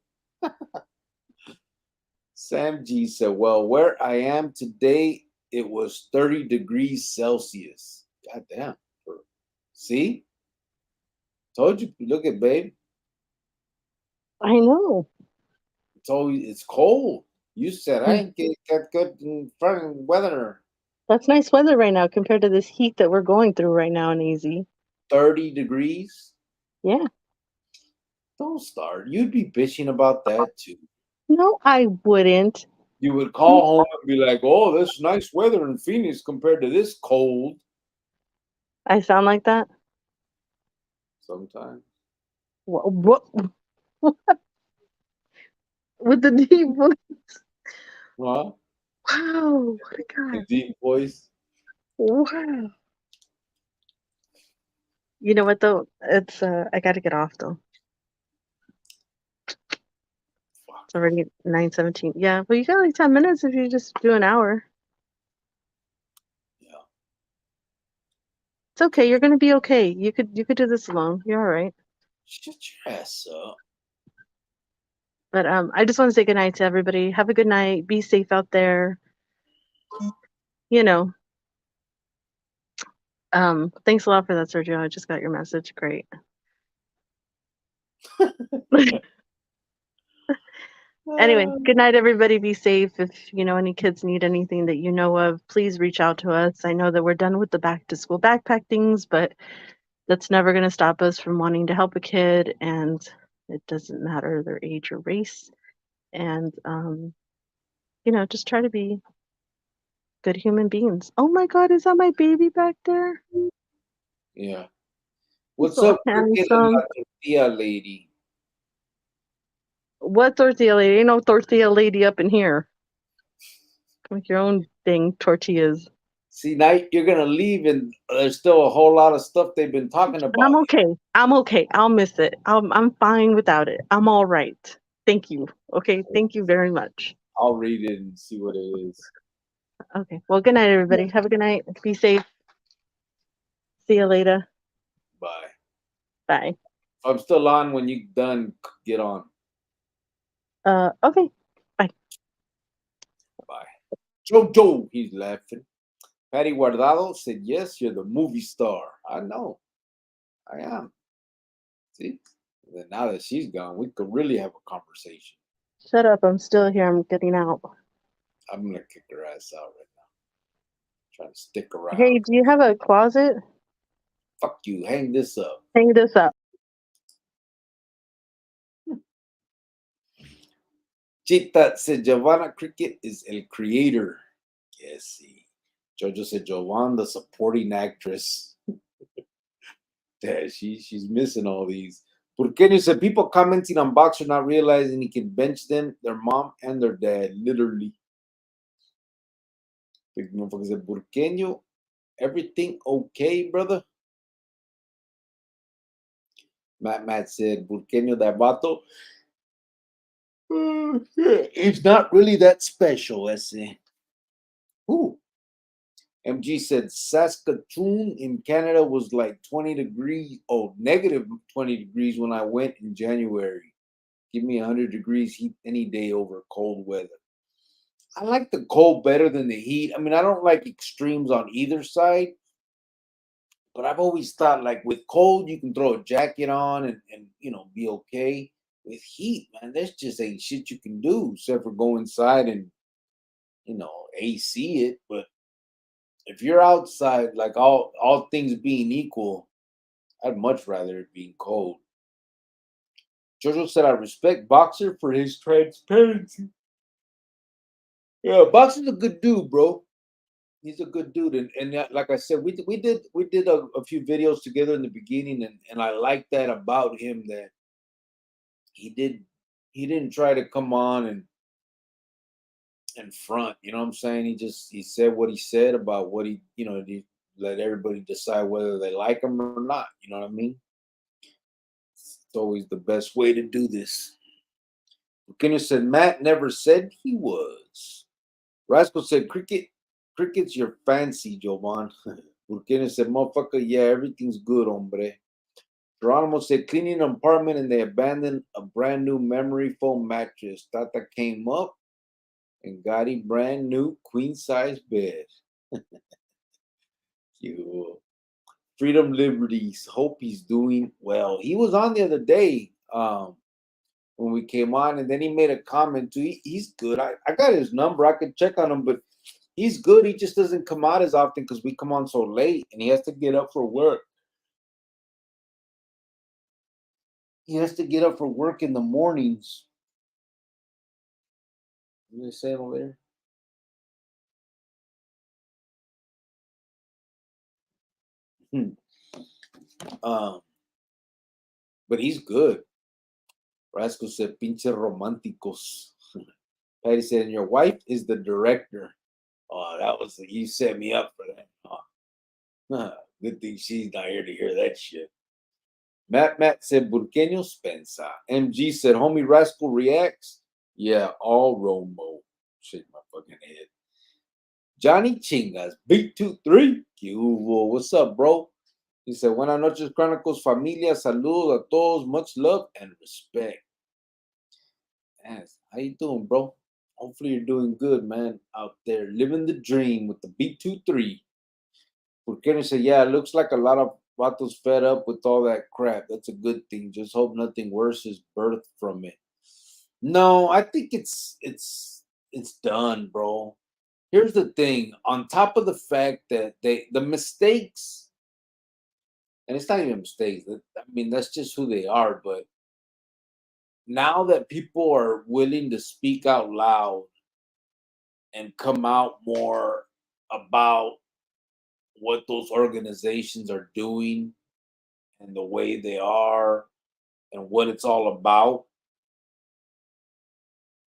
Sam G said, Well, where I am today, it was 30 degrees Celsius. God damn. See? Told you. Look at babe. I know. It's cold. You said I ain't get good in front of weather. That's nice weather right now compared to this heat that we're going through right now in AZ. 30 degrees? Yeah. Don't start. You'd be bitching about that too. No, I wouldn't. You would call home and be like, oh, this nice weather in Phoenix compared to this cold. I sound like that? Sometimes. What? With the deep voice. Huh? Wow, what a guy. The deep voice. Wow. You know what though? It's I gotta get off though. Fuck. It's already 9:17. Yeah, well you got like 10 minutes if you just do an hour. Yeah. It's okay, you're gonna be okay. You could do this alone. You're all right. Shut your ass up. But I just want to say good night to everybody. Have a good night. Be safe out there. You know. Thanks a lot for that, Sergio. I just got your message. Great. Anyway, good night, everybody. Be safe. If any kids need anything that you know of, please reach out to us. I know that we're done with the back to school backpack things, but that's never going to stop us from wanting to help a kid, and it doesn't matter their age or race. And just try to be good human beings. Oh my God, is that my baby back there? Yeah. What's So up, Cricket and handsome. La Tortilla lady? What tortilla lady? Ain't no tortilla lady up in here. Make your own dang tortillas. See, now you're gonna leave, and there's still a whole lot of stuff they've been talking And about. I'm okay. I'll miss it. I'm fine without it. I'm all right. Thank you. Okay. Thank you very much. I'll read it and see what it is. Okay. Well, good night, everybody. Have a good night. Be safe. See you later. Bye. Bye. If I'm still on when you're done, get on. Okay. Bye. Bye. Jojo, he's laughing. Patty Guardado said, Yes, you're the movie star. I know. I am. See? And then now that she's gone, we could really have a conversation. Shut up. I'm still here. I'm getting out. I'm gonna kick her ass out right now. Trying to stick around. Hey, do you have a closet? Fuck you. Hang this up. Hang this up. Chita said Giovanna Cricket is el creator. Yes, see. Jojo said Jovan, the supporting actress. Yeah, she's missing all these. Burqueño said people commenting on Boxer not realizing he can bench them, their mom and their dad, literally. Big motherfucker said Burqueño, everything okay, brother? Matt said Burqueño that vato. It's not really that special, ese. Ooh. MG said Saskatoon in Canada was like 20 degrees, negative 20 degrees when I went in January. Give me 100 degrees heat any day over cold weather. I like the cold better than the heat. I mean, I don't like extremes on either side, but I've always thought like with cold, you can throw a jacket on and be okay. With heat, man, there's just ain't shit you can do except for go inside and, AC it. But if you're outside, like all things being equal, I'd much rather it being cold. Jojo said, I respect Boxer for his transparency. Yeah, Boxer's a good dude, bro. He's a good dude, and like I said, we did a few videos together in the beginning, and I like that about him, that he did he didn't try to come on and front. You know what I'm saying? He said what he said about what he let everybody decide whether they like him or not. You know what I mean? It's always the best way to do this. Buchanan said Matt never said he was. Rascal said cricket's your fancy, Jovan. Buchanan said, motherfucker, yeah, everything's good, hombre. Geronimo said cleaning an apartment and they abandoned a brand new memory foam mattress. Tata came up and got a brand new queen size bed. You Freedom Liberties. Hope he's doing well. He was on the other day when we came on, and then he made a comment too. He's good. I got his number. I could check on him, but he's good. He just doesn't come out as often because we come on so late and he has to get up for work. He has to get up for work in the mornings. What are they saying over there? But he's good. Rascal said, pinche románticos. Patty said, and your wife is the director. Oh, you set me up for that. Oh, good thing she's not here to hear that shit. Matt said, Burqueños pensa. MG said, homie Rascal reacts. Yeah, all Romo. Shake my fucking head. Johnny Chingas, Big 23. What's up, bro? He said, Buenas noches, Chronicles familia. Saludos a todos. Much love and respect. Yes. How you doing, bro? Hopefully you're doing good, man, out there. Living the dream with the B23. Burkini said, yeah, it looks like a lot of vatos fed up with all that crap. That's a good thing. Just hope nothing worse is birthed from it. No, I think it's done, bro. Here's the thing. On top of the fact that the mistakes, and it's not even mistakes. I mean, that's just who they are. But now that people are willing to speak out loud and come out more about what those organizations are doing and the way they are and what it's all about,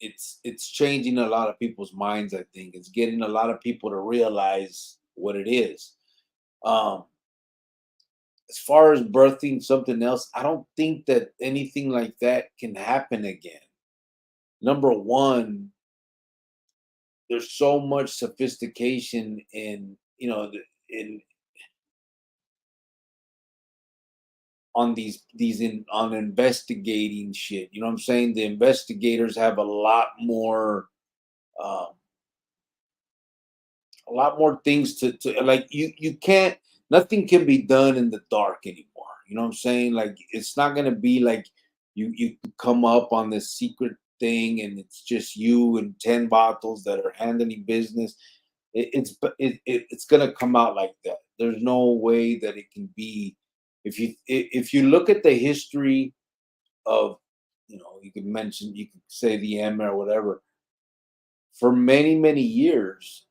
it's changing a lot of people's minds. I think it's getting a lot of people to realize what it is. As far as birthing something else, I don't think that anything like that can happen again. Number one, there's so much sophistication in in on on investigating shit. You know what I'm saying? The investigators have um, a lot more things to like. You can't. Nothing can be done in the dark anymore. You know what I'm saying? Like it's not gonna be like you come up on this secret thing and it's just you and 10 bottles that are handling business. It's gonna come out like that. There's no way that it can be. If you look at the history of, you could say the M or whatever. For many years,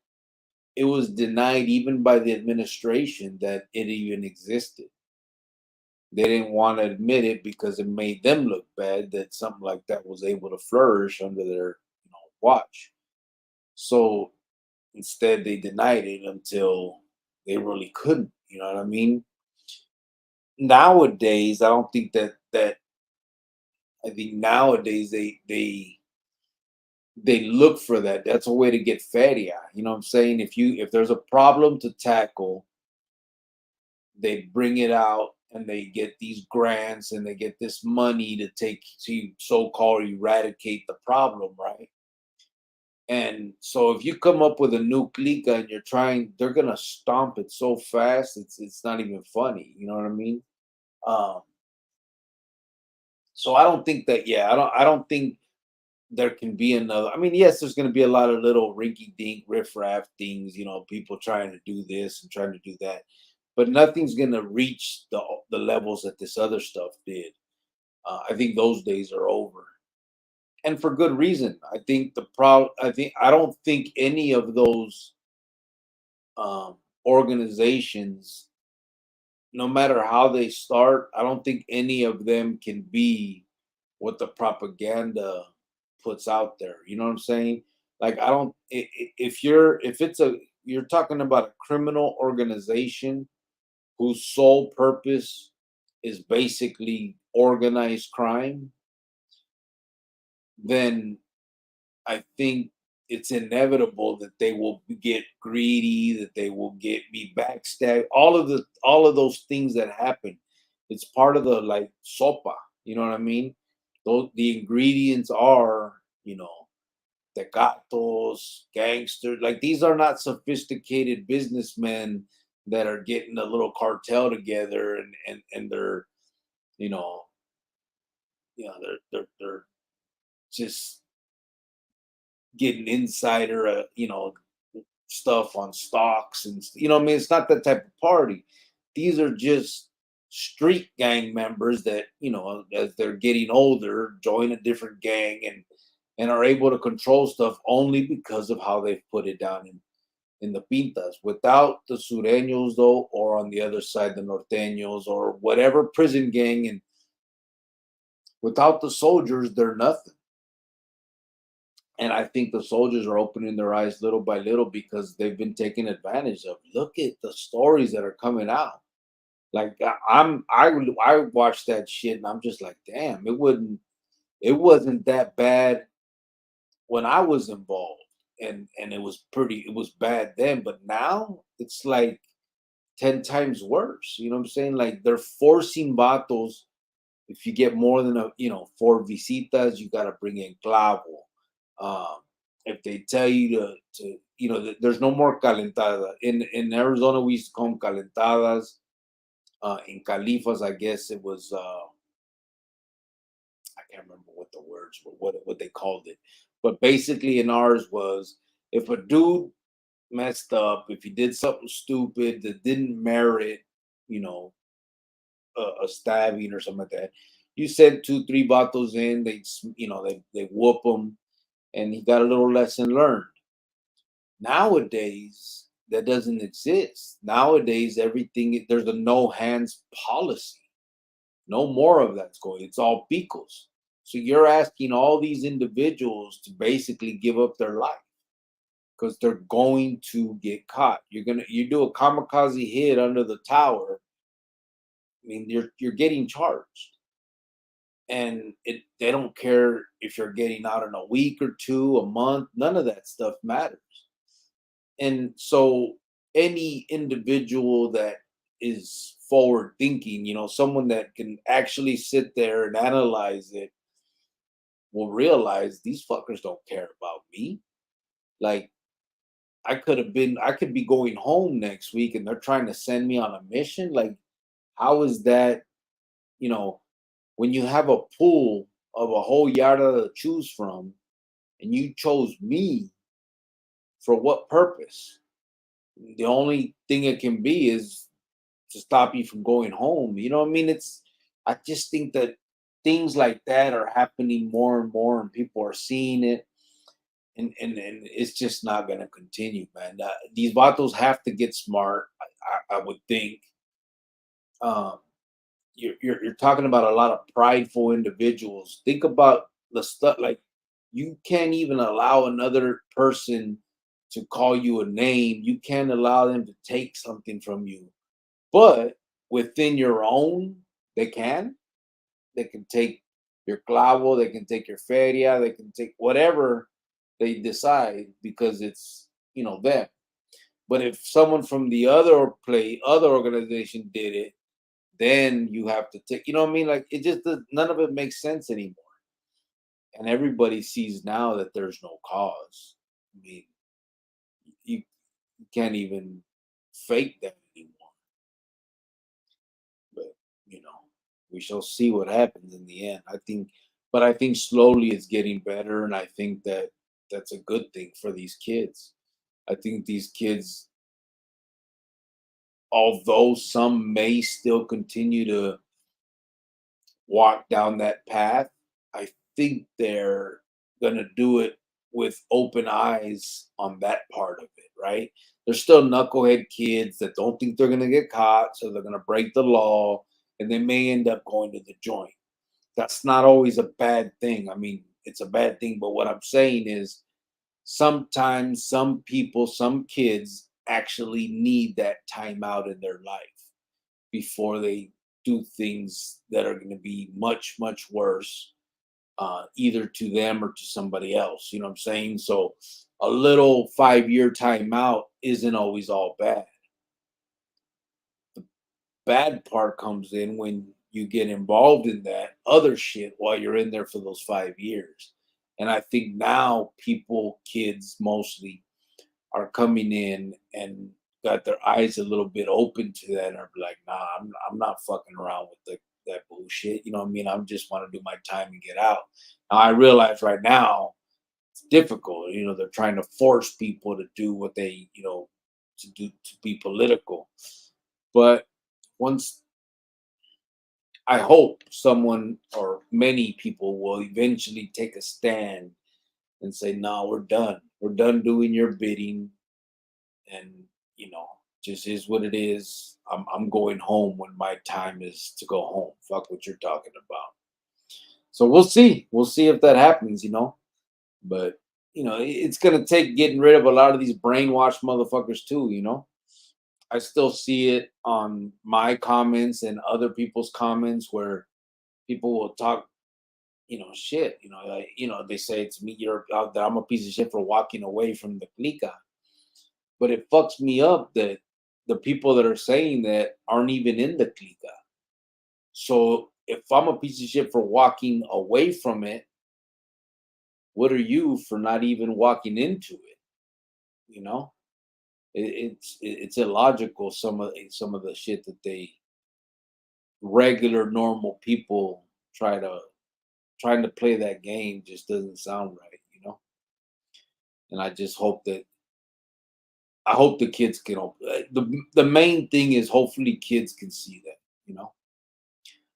it was denied even by the administration that it even existed. They didn't want to admit it because it made them look bad that something like that was able to flourish under their watch. So instead, they denied it until they really couldn't. You know what I mean? Nowadays, I don't think that. I think nowadays they look for that. That's a way to get fatty. You know what I'm saying? If there's a problem to tackle, they bring it out and they get these grants and they get this money to so-called eradicate the problem, right? And so if you come up with a new clica and they're gonna stomp it so fast, it's not even funny. You know what I mean? Um, so I don't think that. Yeah, I don't think there can be another. I mean, yes, there's going to be a lot of little rinky-dink riff-raff things. People trying to do this and trying to do that, but nothing's going to reach the levels that this other stuff did. I think those days are over, and for good reason. I think I don't think any of those organizations, no matter how they start, I don't think any of them can be what the propaganda puts out there. You know what I'm saying? Like I don't if it's a you're talking about a criminal organization whose sole purpose is basically organized crime, then I think it's inevitable that they will get greedy, that they will be backstab, all of those things that happen. It's part of the like sopa, you know what I mean? Those the ingredients are, tecatos, gangsters. Like these are not sophisticated businessmen that are getting a little cartel together and they're, you know, they're just getting insider, stuff on stocks and what I mean. It's not that type of party. These are just street gang members that as they're getting older, join a different gang and are able to control stuff only because of how they've put it down in the pintas. Without the sureños though, or on the other side the norteños or whatever prison gang, and without the soldiers, they're nothing. And I think the soldiers are opening their eyes little by little because they've been taken advantage of. Look at the stories that are coming out. Like I watched that shit and I'm just like, damn, it wasn't that bad when I was involved. And it was bad then, but now it's like 10 times worse. You know what I'm saying? Like they're forcing vatos. If you get more than four visitas, you got to bring in clavo. Um, if they tell you there's no more calentada. In Arizona, we used to call them calentadas. In Califas, I guess it was, I can't remember what the words were, what they called it. But basically, in ours was if a dude messed up, if he did something stupid that didn't merit, you know, a stabbing or something like that, you send two, three vatos in. They whoop him, and he got a little lesson learned. Nowadays, that doesn't exist. Nowadays, there's a no hands policy. No more of that's going. It's all picos. So you're asking all these individuals to basically give up their life because they're going to get caught. You do a kamikaze hit under the tower. I mean, you're getting charged, and they don't care if you're getting out in a week or two, a month. None of that stuff matters. And so any individual that is forward thinking, someone that can actually sit there and analyze it will realize these fuckers don't care about me. Like I could be going home next week and they're trying to send me on a mission. Like, how is that, when you have a pool of a whole yard to choose from and you chose me for what purpose? The only thing it can be is to stop you from going home. You know what I mean? I just think that things like that are happening more and more, and people are seeing it, and it's just not going to continue, man. These vatos have to get smart. I would think. Um, you're talking about a lot of prideful individuals. Think about the stuff like you can't even allow another person to call you a name. You can't allow them to take something from you. But within your own, they can. They can take your clavo, they can take your feria, they can take whatever they decide because it's them. But if someone from the other organization did it, then you have to take. You know what I mean? Like none of it makes sense anymore. And everybody sees now that there's no cause. I mean, you can't even fake that anymore. But we shall see what happens in the end. I think slowly it's getting better, and I think that that's a good thing for these kids. I think these kids, although some may still continue to walk down that path, I think they're gonna do it with open eyes on that part of it, right? They're still knucklehead kids that don't think they're gonna get caught, so they're gonna break the law, and they may end up going to the joint. That's not always a bad thing. I mean, it's a bad thing, but what I'm saying is sometimes some people, some kids actually need that time out in their life before they do things that are going to be much, much worse, either to them or to somebody else. You know what I'm saying? So a little 5 year timeout isn't always all bad. Bad part comes in when you get involved in that other shit while you're in there for those 5 years. And I think now people, kids mostly, are coming in and got their eyes a little bit open to that and are like, nah, I'm not fucking around with that bullshit. You know what I mean? I just want to do my time and get out. Now I realize right now it's difficult. You know, they're trying to force people to do what they, to be political. But once I hope someone or many people will eventually take a stand and say, no, we're done. We're done doing your bidding. And, you know, just is what it is. I'm going home when my time is to go home. Fuck what you're talking about. So we'll see. We'll see if that happens. But, it's going to take getting rid of a lot of these brainwashed motherfuckers too. I still see it on my comments and other people's comments where people will talk, shit. They say it's me, that I'm a piece of shit for walking away from the clica. But it fucks me up that the people that are saying that aren't even in the clica. So if I'm a piece of shit for walking away from it, what are you for not even walking into it? You know, it's illogical. Some of the shit that they regular normal people trying to play that game just doesn't sound right. And I hope the kids can. The main thing is hopefully kids can see that.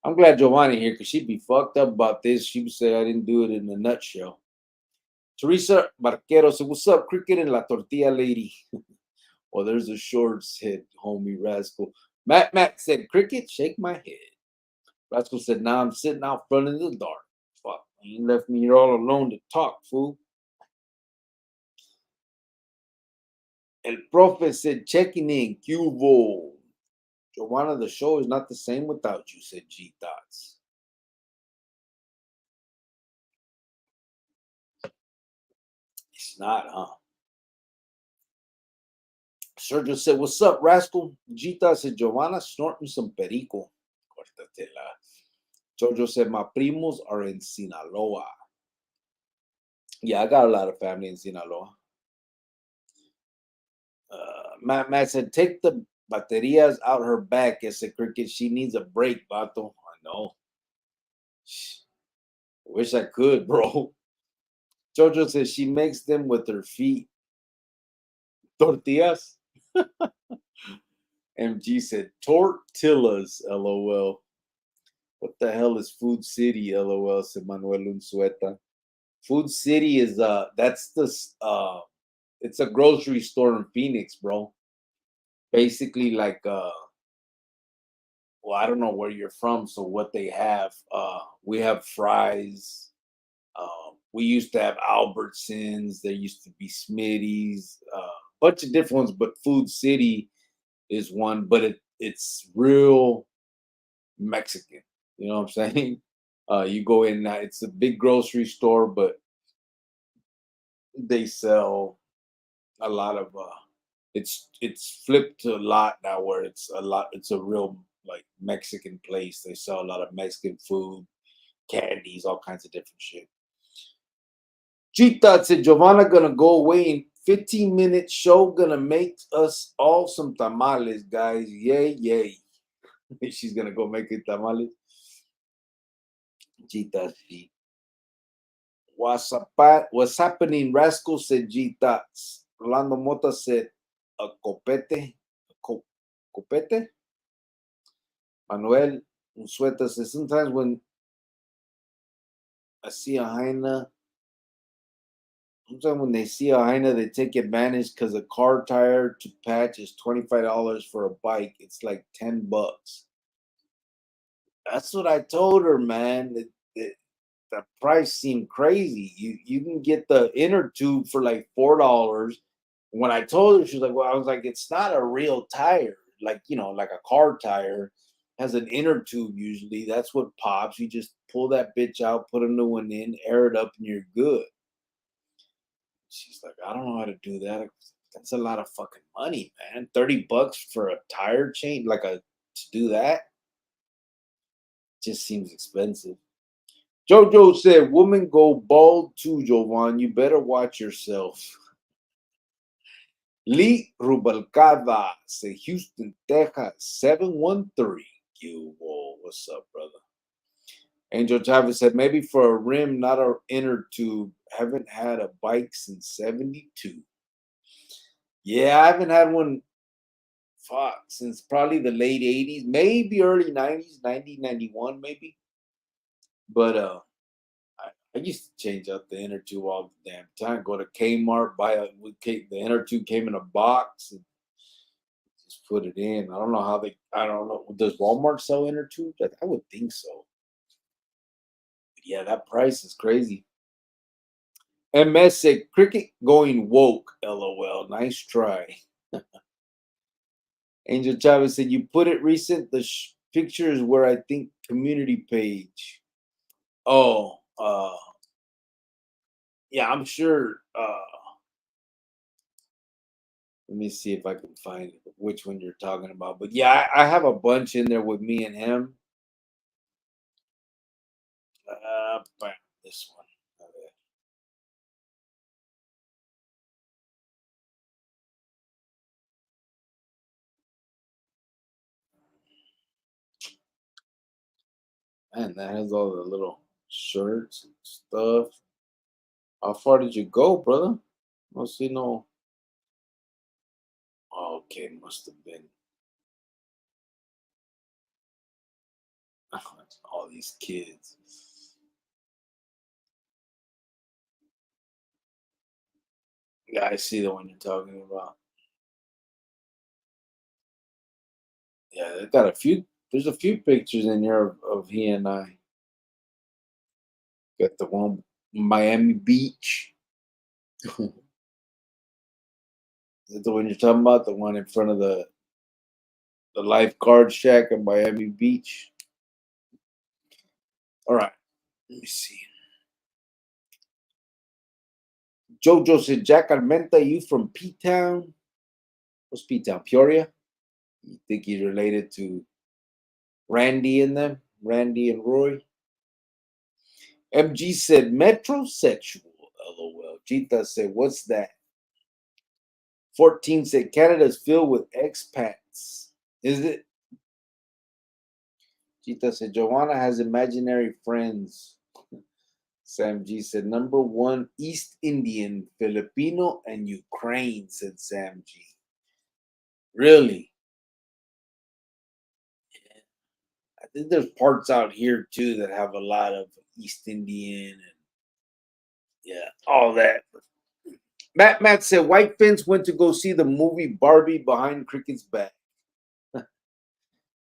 I'm glad Giovanni here because she'd be fucked up about this. She would say I didn't do it in a nutshell. Teresa Barquero said, "What's up, cricket and la tortilla lady?" Well, there's a short said, homie Rascal. Matt said, "Cricket, shake my head." Rascal said, "Now I'm sitting out front in the dark. Fuck, you left me here all alone to talk, fool." El Profe said, "Checking in, Cubo." Joanna, the show is not the same without you, said G Dots. It's not, huh? Sergio said, "What's up, Rascal?" Gita said, "Giovanna snorting some perico." Cortatela. Jojo said, "My primos are in Sinaloa." Yeah, I got a lot of family in Sinaloa. Matt said, "Take the baterias out her back." Ese cricket, she needs a break, vato. I know. I wish I could, bro. Jojo says she makes them with her feet. Tortillas? MG said, "Tortillas, LOL." What the hell is Food City, LOL, said Manuel Unzueta. Food City is that's the it's a grocery store in Phoenix, bro. Basically like well, I don't know where you're from, so what they have, we have fries. We used to have Albertsons, there used to be Smitty's, bunch of different ones, but Food City is one, but it's real Mexican. You know what I'm saying? You go in, it's a big grocery store, but they sell a lot of it's flipped to a lot now where it's a real like Mexican place. They sell a lot of Mexican food, candies, all kinds of different shit. Chita said Giovanna gonna go away in 15-minute show, gonna make us all some tamales, guys. Yay, yay. She's gonna go make it tamales. Chita, she. What's happening, Rascal, said Gita. Rolando Mota said, a copete. Copete? Manuel Unzueta says, sometimes when I see a hyena. Sometimes when they see a hyena, they take advantage because a car tire to patch is $25 for a bike. It's like $10. That's what I told her, man. The price seemed crazy. You can get the inner tube for like $4. When I told her, she was like, "Well," I was like, "It's not a real tire, like like a car tire has an inner tube usually. That's what pops. You just pull that bitch out, put a new one in, air it up, and you're good." She's like, "I don't know how to do that. That's a lot of fucking money, man. $30 for a tire change, to do that, just seems expensive." Jojo said, "Woman go bald too, Jovan. You better watch yourself." Lee Rubalcaba said, "Houston, Texas, 713. What's up, brother?" Angel Chavez said, "Maybe for a rim, not a inner tube. Haven't had a bike since 72. Yeah, I haven't had one, fuck, since probably the late 80s, maybe early 90s, 1991, maybe. But I used to change out the inner tube all the damn time. Go to Kmart, the inner tube came in a box and just put it in. I don't know. Does Walmart sell inner tubes? I would think so. But yeah, that price is crazy. MS said, "Cricket going woke, LOL. Nice try." Angel Chavez said, "You put it recent. The picture is where I think community page." Oh, yeah, I'm sure. Let me see if I can find which one you're talking about. But yeah, I have a bunch in there with me and him. Bam, this one. Okay. Man, that has all the little shirts and stuff. How far did you go, brother? Don't see no. Oh, okay, must have been all these kids. Yeah, I see the one you're talking about. Yeah, they got a few. There's a few pictures in here of he and I. Got the one Miami Beach. Is that the one you're talking about? The one in front of the lifeguard shack at Miami Beach. All right, let me see. Jojo said, "Jack Armenta, you from P Town? What's P Town? Peoria? You think he's related to Randy and them? Randy and Roy?" MG said, "Metrosexual. LOL." Gita said, "What's that?" 14 said, "Canada's filled with expats. Is it?" Gita said, "Joanna has imaginary friends." Sam G said, "Number one, East Indian, Filipino, and Ukraine," said Sam G. Really? I think there's parts out here too that have a lot of East Indian and yeah, all that. Matt said, "White Fence went to go see the movie Barbie behind Cricket's back."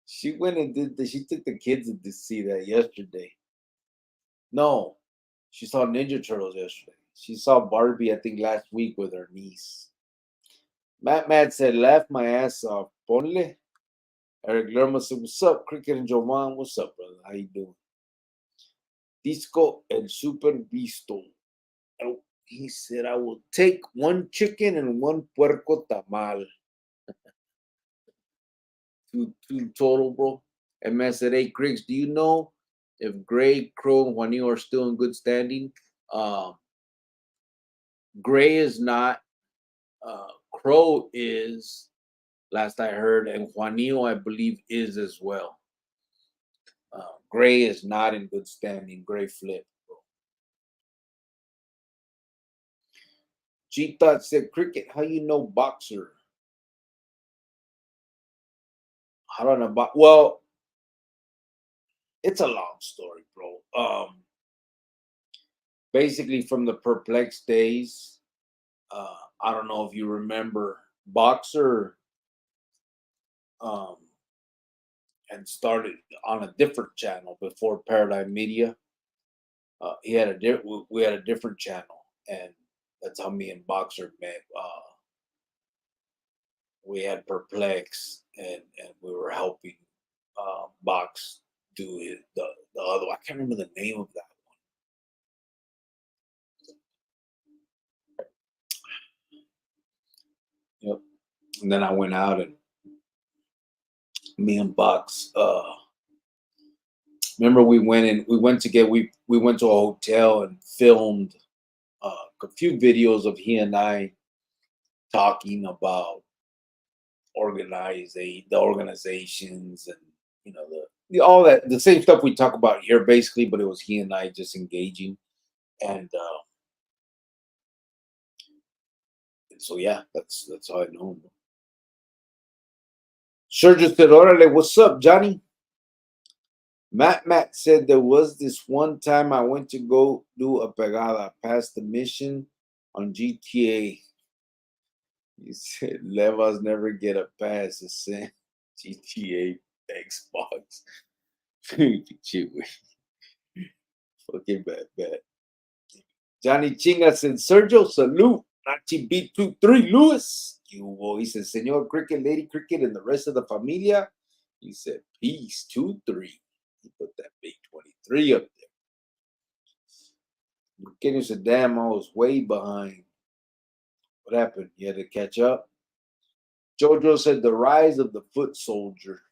She went and she took the kids to see that yesterday. No, she saw Ninja Turtles yesterday. She saw Barbie, I think, last week with her niece. Matt said, "Laugh my ass off. Ponle." Eric Lerma said, "What's up, Cricket and Jovan? What's up, brother? How you doing?" Disco El Super Visto. Oh, he said, "I will take one chicken and one puerco tamal." Two total, bro. And man said, "Hey, Griggs, do you know if Gray, Crow, and Juanito are still in good standing?" Um, Gray is not. Crow is, last I heard, and Juanito, I believe, is as well. Gray is not in good standing. Gray flip, bro. G Thought said, "Cricket, how you know boxer?" How do I know Well, it's a long story, bro. basically from the perplexed days. I don't know if you remember Boxer, um, and started on a different channel before Paradigm Media. He had we had a different channel, and that's how me and Boxer met. We had Perplex, and we were helping Box do the other. I can't remember the name of that one. Yep. And then I went out, and me and Box. Remember, we went to get we went to a hotel and filmed a few videos of he and I talking about the organizations, and all that, the same stuff we talk about here basically, but it was he and I just engaging. And so yeah, that's how I know him. Sergio said, "Orale, what's up, Johnny?" Matt said, "There was this one time I went to go do a pegada past the mission on GTA." He said, "Levas never get a pass to send GTA Xbox." Shit, fucking bad. Johnny Chinga said, "Sergio, salute. Nachi B23 Lewis." He said, "Señor Cricket, Lady Cricket, and the rest of the familia." He said, "Peace, 2-3. He put that big 23 up there. Kenny said, "Damn, I was way behind. What happened? You had to catch up?" Jojo said, "The rise of the foot soldier."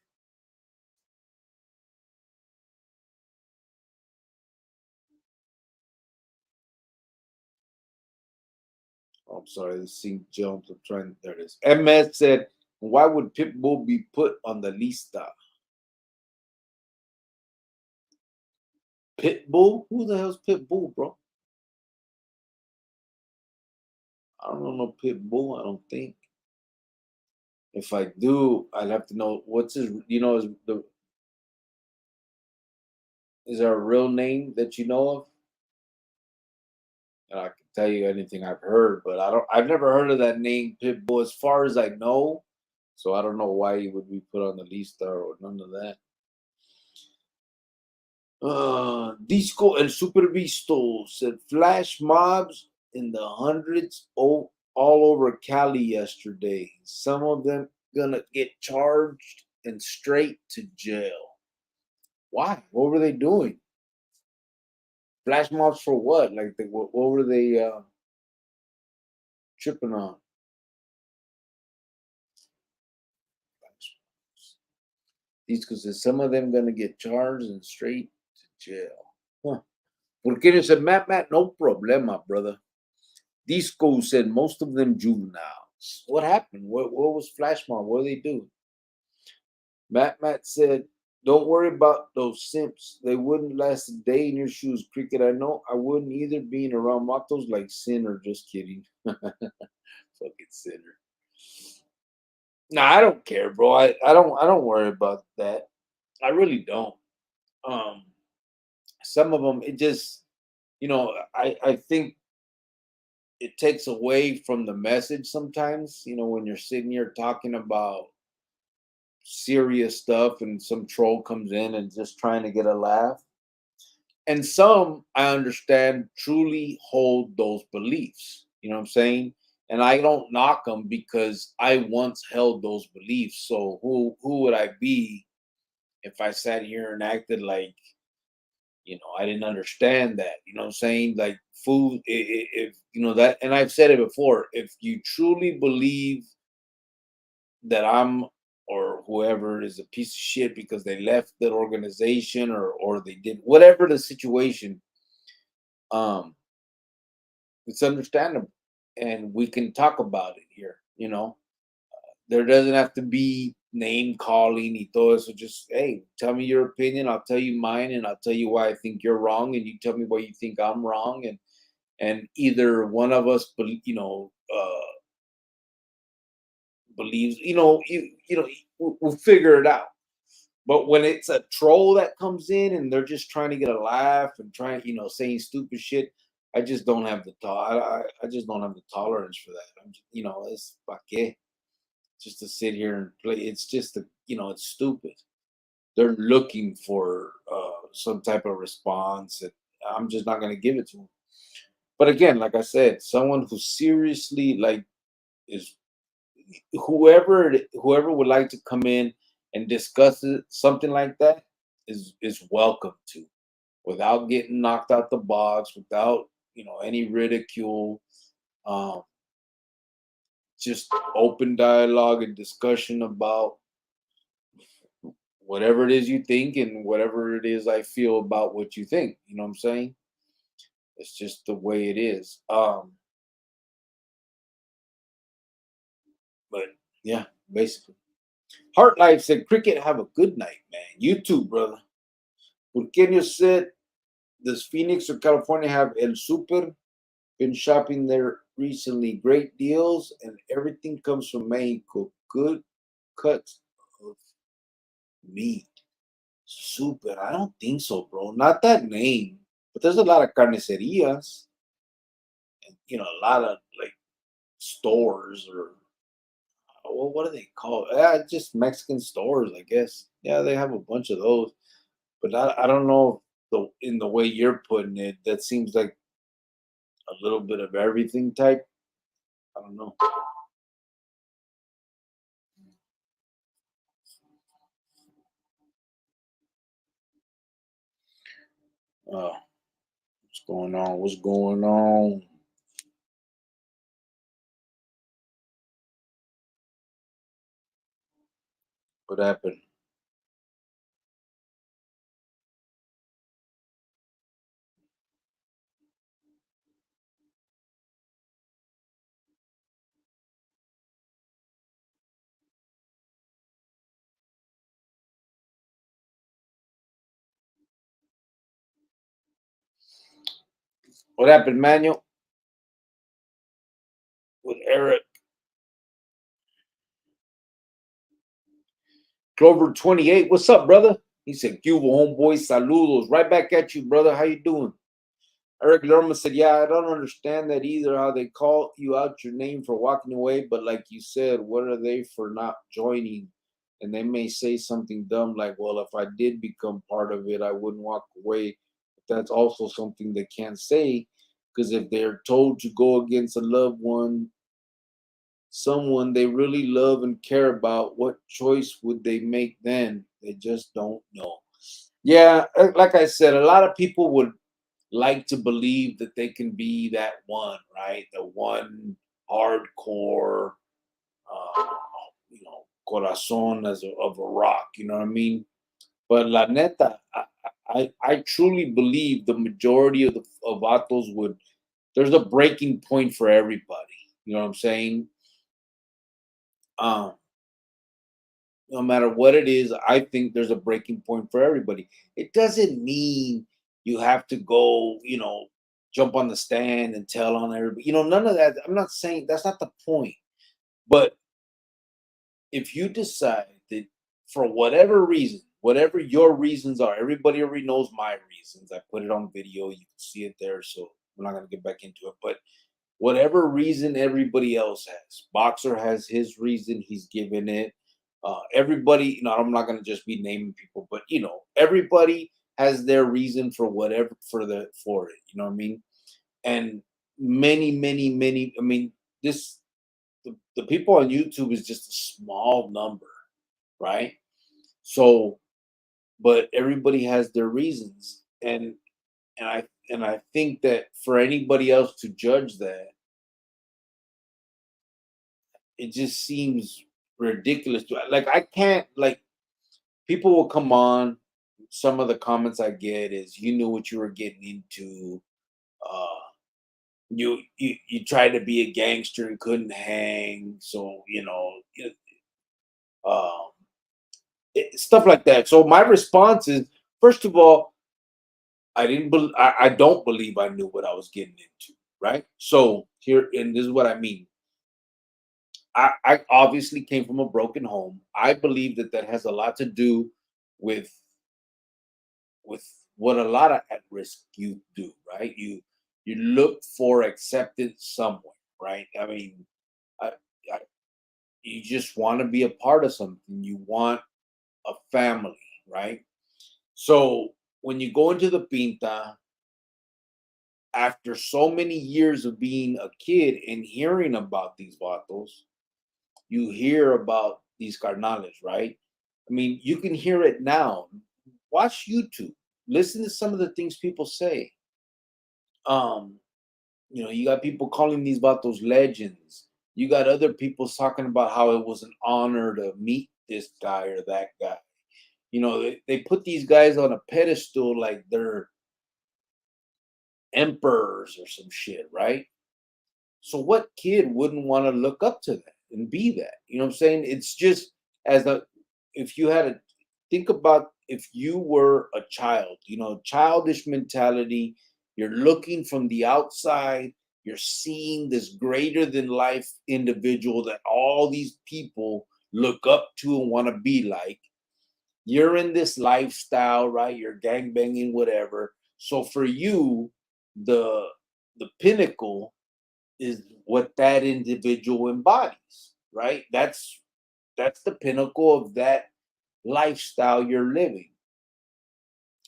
Oh, I'm sorry, the scene jumped. I'm trying. There it is. MS said, "Why would Pitbull be put on the lista?" Pitbull? Who the hell's Pitbull, bro? I don't know no Pitbull. I don't think. If I do, I'd have to know what's his. Is there a real name that you know of? And I can tell you anything I've heard, but I've never heard of that name Pitbull as far as I know. So I don't know why he would be put on the lista or none of that. Disco El Supervisto said flash mobs in the hundreds all over Cali yesterday. Some of them gonna get charged and straight to jail. Why? What were they doing? Flash mobs for what? Like, what were they tripping on? Disco says some of them gonna get charged and straight to jail. Huh. Porque said, Matt, no problema, brother. Disco said most of them juveniles. What happened? What was Flash Mob? What did they do? Matt said, "Don't worry about those simps. They wouldn't last a day in your shoes, Cricket. I know I wouldn't either, being around mottos like Sinner." Just kidding. Fucking Sinner. Nah, I don't care, bro. I don't worry about that. I really don't. Um some of them, it just, I think it takes away from the message sometimes, when you're sitting here talking about serious stuff and some troll comes in and just trying to get a laugh. And some, I understand, truly hold those beliefs. You know what I'm saying? And I don't knock them because I once held those beliefs. So who would I be if I sat here and acted like, I didn't understand that? You know what I'm saying? Like food, if that, and I've said it before, if you truly believe that I'm or whoever is a piece of shit because they left that organization or they did whatever the situation, um it's understandable, and we can talk about it here. There doesn't have to be name calling y todo eso. Just, hey, tell me your opinion, I'll tell you mine, and I'll tell you why I think you're wrong, and you tell me why you think I'm wrong, and either one of us believes, we'll figure it out. But when it's a troll that comes in and they're just trying to get a laugh and trying, saying stupid shit, I just don't have the I just don't have the tolerance for that. It's pa qué? Just to sit here and play. It's just it's stupid. They're looking for some type of response, and I'm just not going to give it to them. But again, like I said, someone who seriously like is whoever would like to come in and discuss something like that is welcome to, without getting knocked out the box, without any ridicule. Um, just open dialogue and discussion about whatever it is you think and whatever it is I feel about what you think. You know what I'm saying? It's just the way it is. But yeah, basically. Heart Life said, Cricket, have a good night, man. You too, brother. Burqueño said, does Phoenix or California have El Super? Been shopping there recently. Great deals, and everything comes from Mexico. Good cuts of meat. Super. I don't think so, bro. Not that name. But there's a lot of carnicerias. And, a lot of like stores or well, what do they call it? Yeah, just Mexican stores, I guess. Yeah, they have a bunch of those. But I don't know in the way you're putting it, that seems like a little bit of everything type. I don't know. What's going on? What's going on? What happened? What happened, Manuel? With Eric. Clover 28. What's up, brother? He said, Cuba homeboy, saludos. Right back at you, brother. How you doing? Eric Lerma said, yeah, I don't understand that either, how they call you out your name for walking away, but like you said, what are they for not joining? And they may say something dumb like, well, if I did become part of it, I wouldn't walk away. But that's also something they can't say, because if they're told to go against a loved one, someone they really love and care about, what choice would they make then? They just don't know. Yeah, like I said, a lot of people would like to believe that they can be that one, right? The one hardcore, uh, corazon of a rock. You know what I mean? But la neta, I truly believe the majority of vatos would. There's a breaking point for everybody. You know what I'm saying? Um, no matter what it is, I think there's a breaking point for everybody. It doesn't mean you have to go, jump on the stand and tell on everybody. None of that. I'm not saying that's not the point. But if you decide that for whatever reason, whatever your reasons are, everybody already knows my reasons. I put it on video. You can see it there. So we're not going to get back into it. But whatever reason everybody else has, Boxer has his reason. He's given it. Everybody, I'm not going to just be naming people, but everybody has their reason for whatever for it. You know what I mean? And many, many, many. I mean, the people on YouTube is just a small number, right? So, but everybody has their reasons, and I think that for anybody else to judge that, it just seems ridiculous. Like I can't like people will come on. Some of the comments I get is, you knew what you were getting into. Uh, you tried to be a gangster and couldn't hang, so um, stuff like that. So my response is, first of all, I don't believe I knew what I was getting into, right? So here, and this is what I mean. I obviously came from a broken home. I believe that has a lot to do with with what a lot of at-risk youth do, right? You look for acceptance somewhere, right? I mean, I, I, you just want to be a part of something. You want a family, right? So when you go into the pinta, after so many years of being a kid and hearing about these vatos, you hear about these carnales, right? I mean, you can hear it now. Watch YouTube. Listen to some of the things people say. Um, you got people calling these vatos legends. You got other people talking about how it was an honor to meet this guy or that guy. They put these guys on a pedestal like they're emperors or some shit, right? So what kid wouldn't want to look up to that and be that? You know what I'm saying? It's just as a if you had to think about if you were a child, childish mentality, you're looking from the outside, you're seeing this greater than life individual that all these people look up to and want to be like. You're in this lifestyle, right? You're gang banging, whatever. So for you, the the pinnacle is what that individual embodies, right? That's the pinnacle of that lifestyle you're living.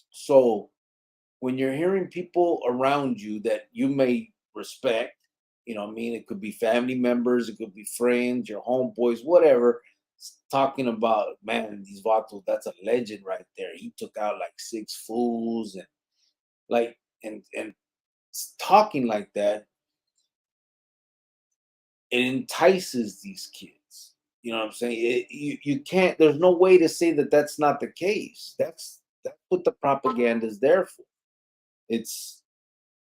So when you're hearing people around you that you may respect, what I mean, it could be family members, it could be friends, your homeboys, whatever, talking about, man, these vatos, that's a legend right there. He took out like 6 fools and like and talking like that, it entices these kids. You know what I'm saying? You can't. There's no way to say that that's not the case. That's what the propaganda is there for. It's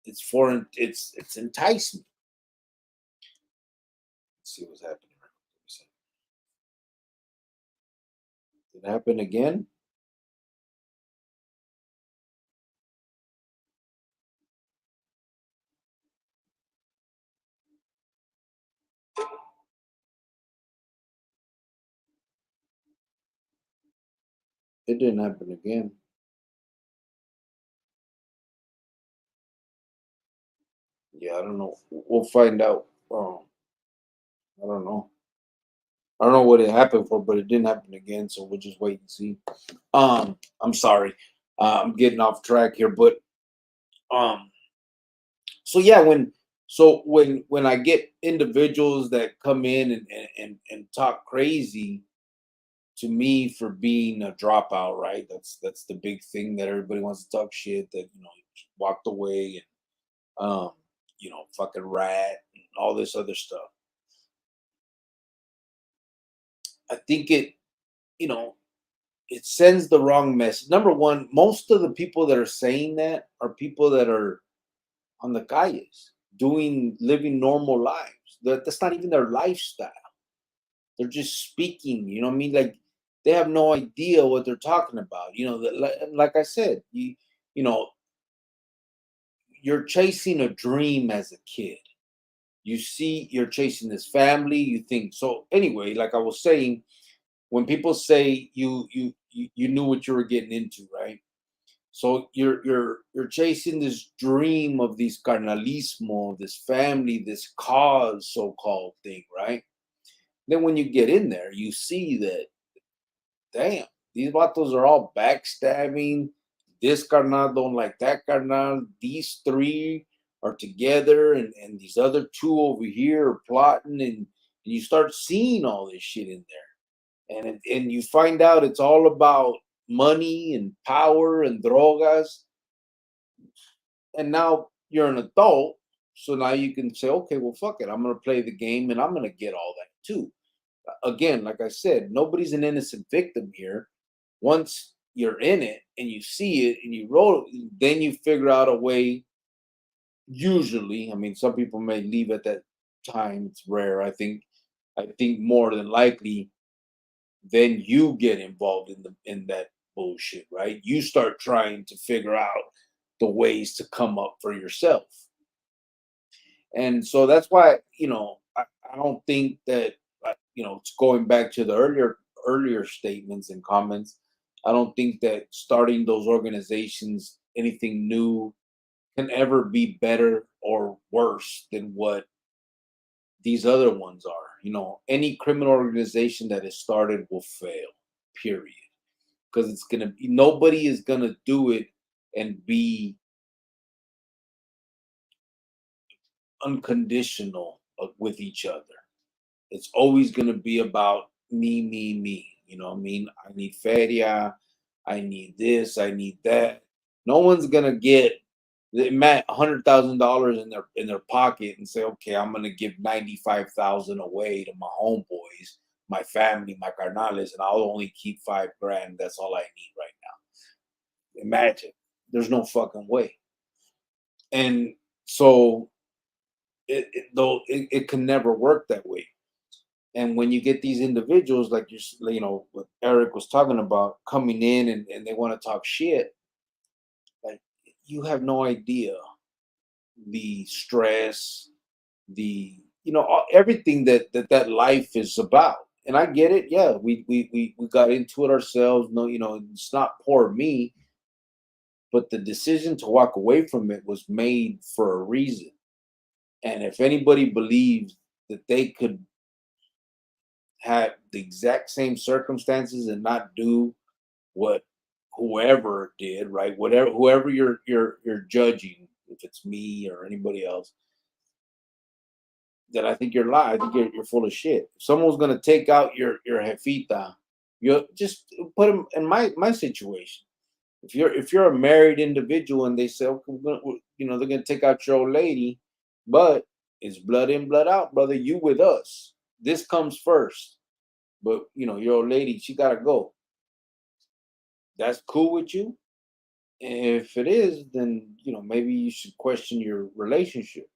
it's enticement. Let's see what's happening. Did it happen again? It didn't happen again. Yeah, I don't know. We'll find out. I don't know. I don't know what it happened for, but it didn't happen again. So we'll just wait and see. I'm sorry. I'm getting off track here, but um, so yeah, when I get individuals that come in and talk crazy to me for being a dropout, right? That's the big thing that everybody wants to talk shit that walked away and fucking rat and all this other stuff. I think you know it sends the wrong message. Number one, most of the people that are saying that are people that are on the calles living normal lives. That's not even their lifestyle. They're just speaking, you know what I mean? Like they have no idea what they're talking about. Like I said, you know, you're chasing a dream as a kid. You're chasing this family, you think. So anyway, like I was saying, when people say you knew what you were getting into, right? So you're chasing this dream of this carnalismo, this family, this cause, so-called thing, right? Then when you get in there, you see that, damn, these vatos are all backstabbing. This carnal don't like that carnal. These three are together, and these other two over here are plotting, and you start seeing all this shit in there, and you find out it's all about money and power and drogas. And now you're an adult, so now you can say, okay, well, fuck it, I'm gonna play the game, and I'm gonna get all that too. Again, like I said, nobody's an innocent victim here. Once you're in it and you see it and you roll it, then you figure out a way. Usually, I mean, some people may leave at that time. It's rare. I think more than likely, then you get involved in that bullshit, right? You start trying to figure out the ways to come up for yourself. And so that's why, I don't think that, it's going back to the earlier statements and comments. I don't think that starting those organizations anything new. can ever be better or worse than what these other ones are. Any criminal organization that is started will fail, period. Because it's gonna be nobody is gonna do it and be unconditional with each other. It's always gonna be about me, me, me. You know what I mean? I need feria, I need this, I need that. No one's gonna get $100,000 in their pocket and say, okay, I'm gonna give 95,000 away to my homeboys, my family, my carnales, and I'll only keep $5,000. That's all I need right now. Imagine. There's no fucking way. And so it can never work that way. And when you get these individuals like what Eric was talking about coming in and they want to talk shit, like you have no idea the stress, the everything that life is about. And I get it. Yeah, we got into it ourselves. No, it's not poor me, but the decision to walk away from it was made for a reason. And if anybody believes that they could have the exact same circumstances and not do what whoever did, right? Whatever whoever you're judging, if it's me or anybody else, then I think you're lying. I think you're full of shit. If someone's gonna take out your jefita, you just put them in my situation. If you're a married individual and they say, okay, they're gonna take out your old lady, but it's blood in, blood out, brother. You with us. This comes first. But your old lady, she gotta go. That's cool with you? If it is, then maybe you should question your relationship.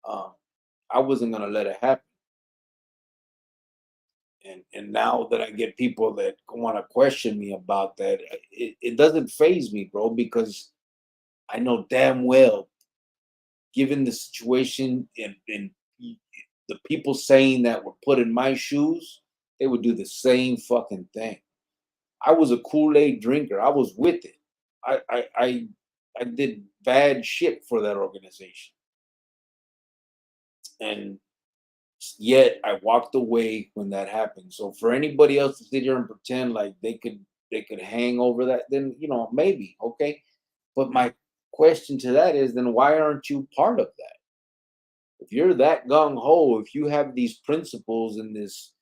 Um, I wasn't gonna let it happen. And now that I get people that want to question me about that, it doesn't phase me, bro, because I know damn well, given the situation and the people saying that were put in my shoes, they would do the same fucking thing. I was a Kool-Aid drinker. I was with it. I did bad shit for that organization. And yet I walked away when that happened. So for anybody else to sit here and pretend like they could hang over that, then maybe okay. But my question to that is, then why aren't you part of that? If you're that gung ho, if you have these principles and this,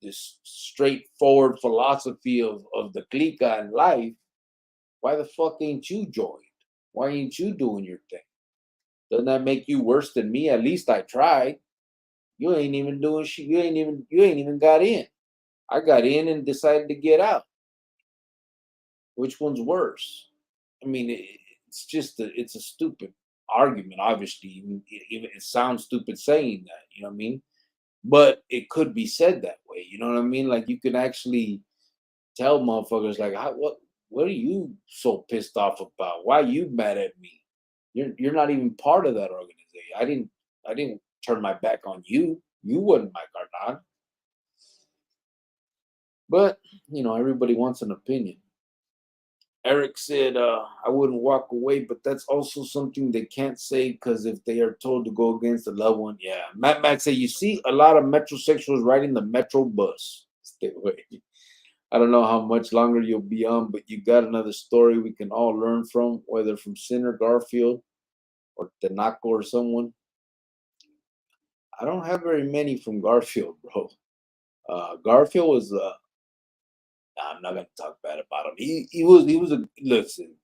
this straightforward philosophy of the clica and life, why the fuck ain't you joined? Why ain't you doing your thing? Doesn't that make you worse than me? At least I tried. You ain't even doing shit. You ain't even got in. I got in and decided to get out. Which one's worse? I mean, it's a stupid argument. Obviously, even it sounds stupid saying that. You know what I mean? But it could be said that way. You know what I mean? Like you can actually tell motherfuckers like, what are you so pissed off about? Why are you mad at me? You're not even part of that organization. I didn't turn my back on you. You wasn't my carnal. But everybody wants an opinion. Eric said, I wouldn't walk away, but that's also something they can't say because if they are told to go against the loved one, yeah. Matt said, you see a lot of metrosexuals riding the metro bus. Stay away. I don't know how much longer you'll be on, but you got another story we can all learn from, whether from Sinner Garfield or Tenaco or someone. I don't have very many from Garfield, bro. Garfield was I'm not gonna talk bad about him. He was a listen.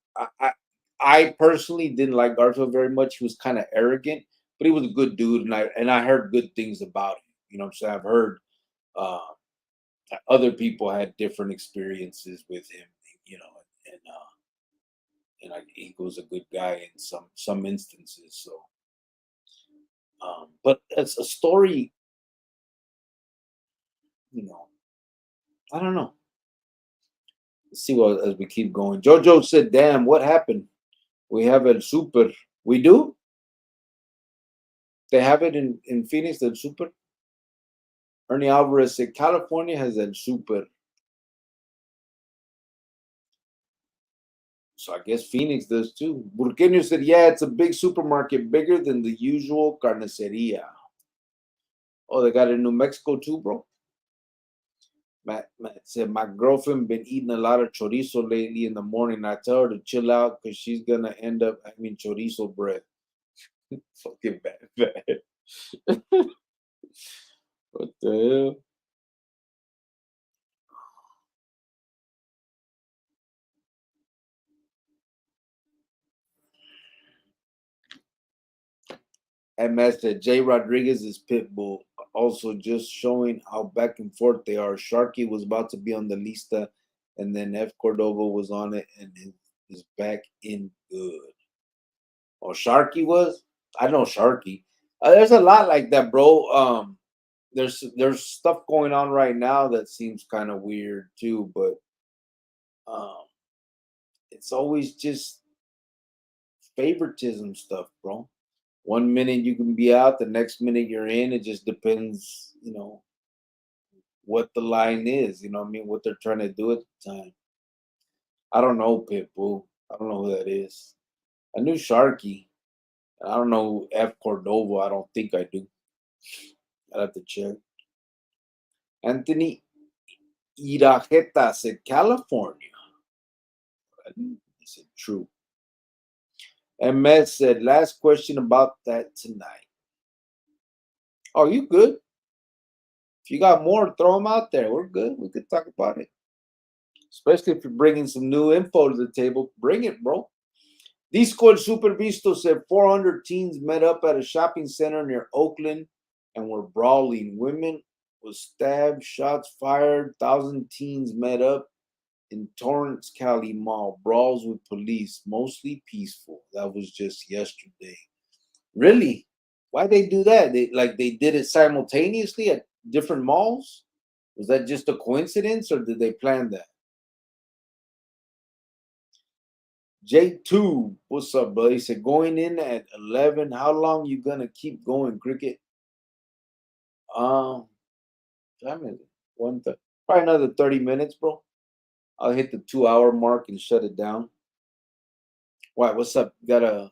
I personally didn't like Garfield very much. He was kind of arrogant, but he was a good dude, and I heard good things about him. You know what I'm saying? I've heard uh, other people had different experiences with him. You know, he was a good guy in some instances. So, but as a story, I don't know. Let's see what as we keep going. Jojo said, "Damn, what happened? We have El Super. We do? They have it in Phoenix, El Super." Ernie Alvarez said, "California has El Super." So I guess Phoenix does too. Burqueño said, yeah, it's a big supermarket, bigger than the usual carniceria. Oh, they got it in New Mexico too, bro? Matt said, my girlfriend been eating a lot of chorizo lately in the morning. I tell her to chill out because she's going to end up having chorizo bread. Fucking bad. What the hell? And Master Jay Rodriguez is Pitbull. Also, just showing how back and forth they are. Sharky was about to be on the lista, and then F. Cordova was on it, and is back in good. Oh, Sharky was? I know Sharky. There's a lot like that, bro. There's stuff going on right now that seems kind of weird too, but um, it's always just favoritism stuff, bro. One minute you can be out, the next minute you're in. It just depends, what the line is. You know what I mean? What they're trying to do at the time. I don't know Pitbull. I don't know who that is. I knew Sharky. I don't know F. Cordova. I don't think I do. I'll have to check. Anthony Irajeta said California. He said true. And Matt said, last question about that tonight. Oh, you good? If you got more, throw them out there. We're good. We could talk about it. Especially if you're bringing some new info to the table. Bring it, bro. Disco El Super Visto said 400 teens met up at a shopping center near Oakland and were brawling. Women was stabbed, shots fired. 1,000 teens met up in Torrance Cali Mall. Brawls with police, mostly peaceful. That was just yesterday. Really? Why they do that? They did it simultaneously at different malls? Was that just a coincidence or did they plan that? J2, what's up, bro? He said going in at 11. How long you gonna keep going, cricket? Um, time is it? Probably another 30 minutes, bro. I'll hit the 2 hour mark and shut it down. Why? What's up? You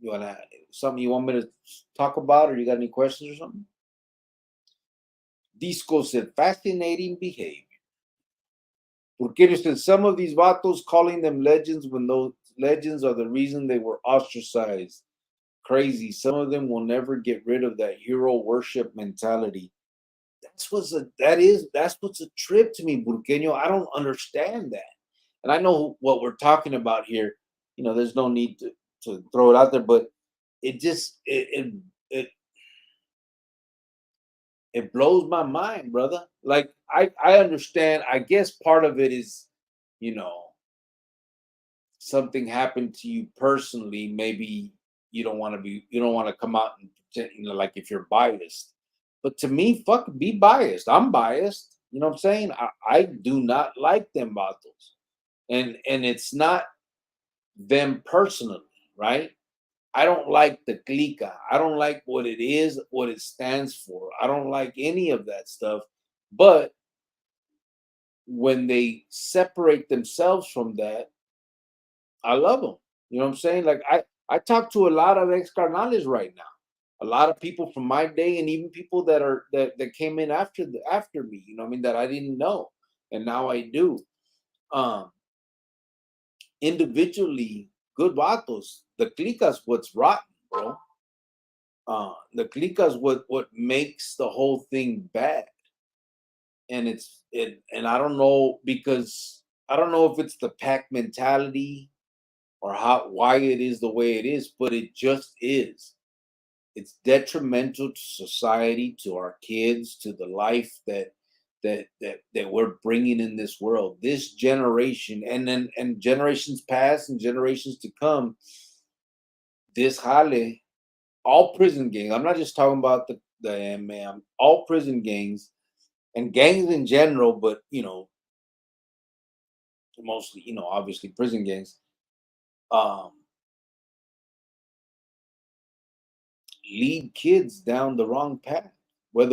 wanna something you want me to talk about, or you got any questions or something? Disco said fascinating behavior. Porque said some of these vatos calling them legends when those legends are the reason they were ostracized. Crazy. Some of them will never get rid of that hero worship mentality. That's what's a trip to me, Burqueño. I don't understand that. And I know what we're talking about here. There's no need to throw it out there, but it just it blows my mind, brother. Like I understand. I guess part of it is, you know, something happened to you personally. Maybe you don't want to come out and pretend, like if you're biased. But to me, fuck, be biased. I'm biased. You know what I'm saying? I do not like them battles. And it's not them personally, right? I don't like the clica. I don't like what it is, what it stands for. I don't like any of that stuff. But when they separate themselves from that, I love them. You know what I'm saying? Like I talk to a lot of ex-carnales right now. A lot of people from my day, and even people that came in after me. You know what I mean? That I didn't know, and now I do. Um, Individually, good vatos. The clica's what's rotten, bro. The clica's what makes the whole thing bad. And and I don't know, because I don't know if it's the pack mentality or why it is the way it is, but it just is. It's detrimental to society, to our kids, to the life that we're bringing in this world. This generation, and generations past and generations to come. This jale, all prison gangs. I'm not just talking about the MMA. All prison gangs and gangs in general, but mostly, obviously prison gangs. Um, Lead kids down the wrong path. I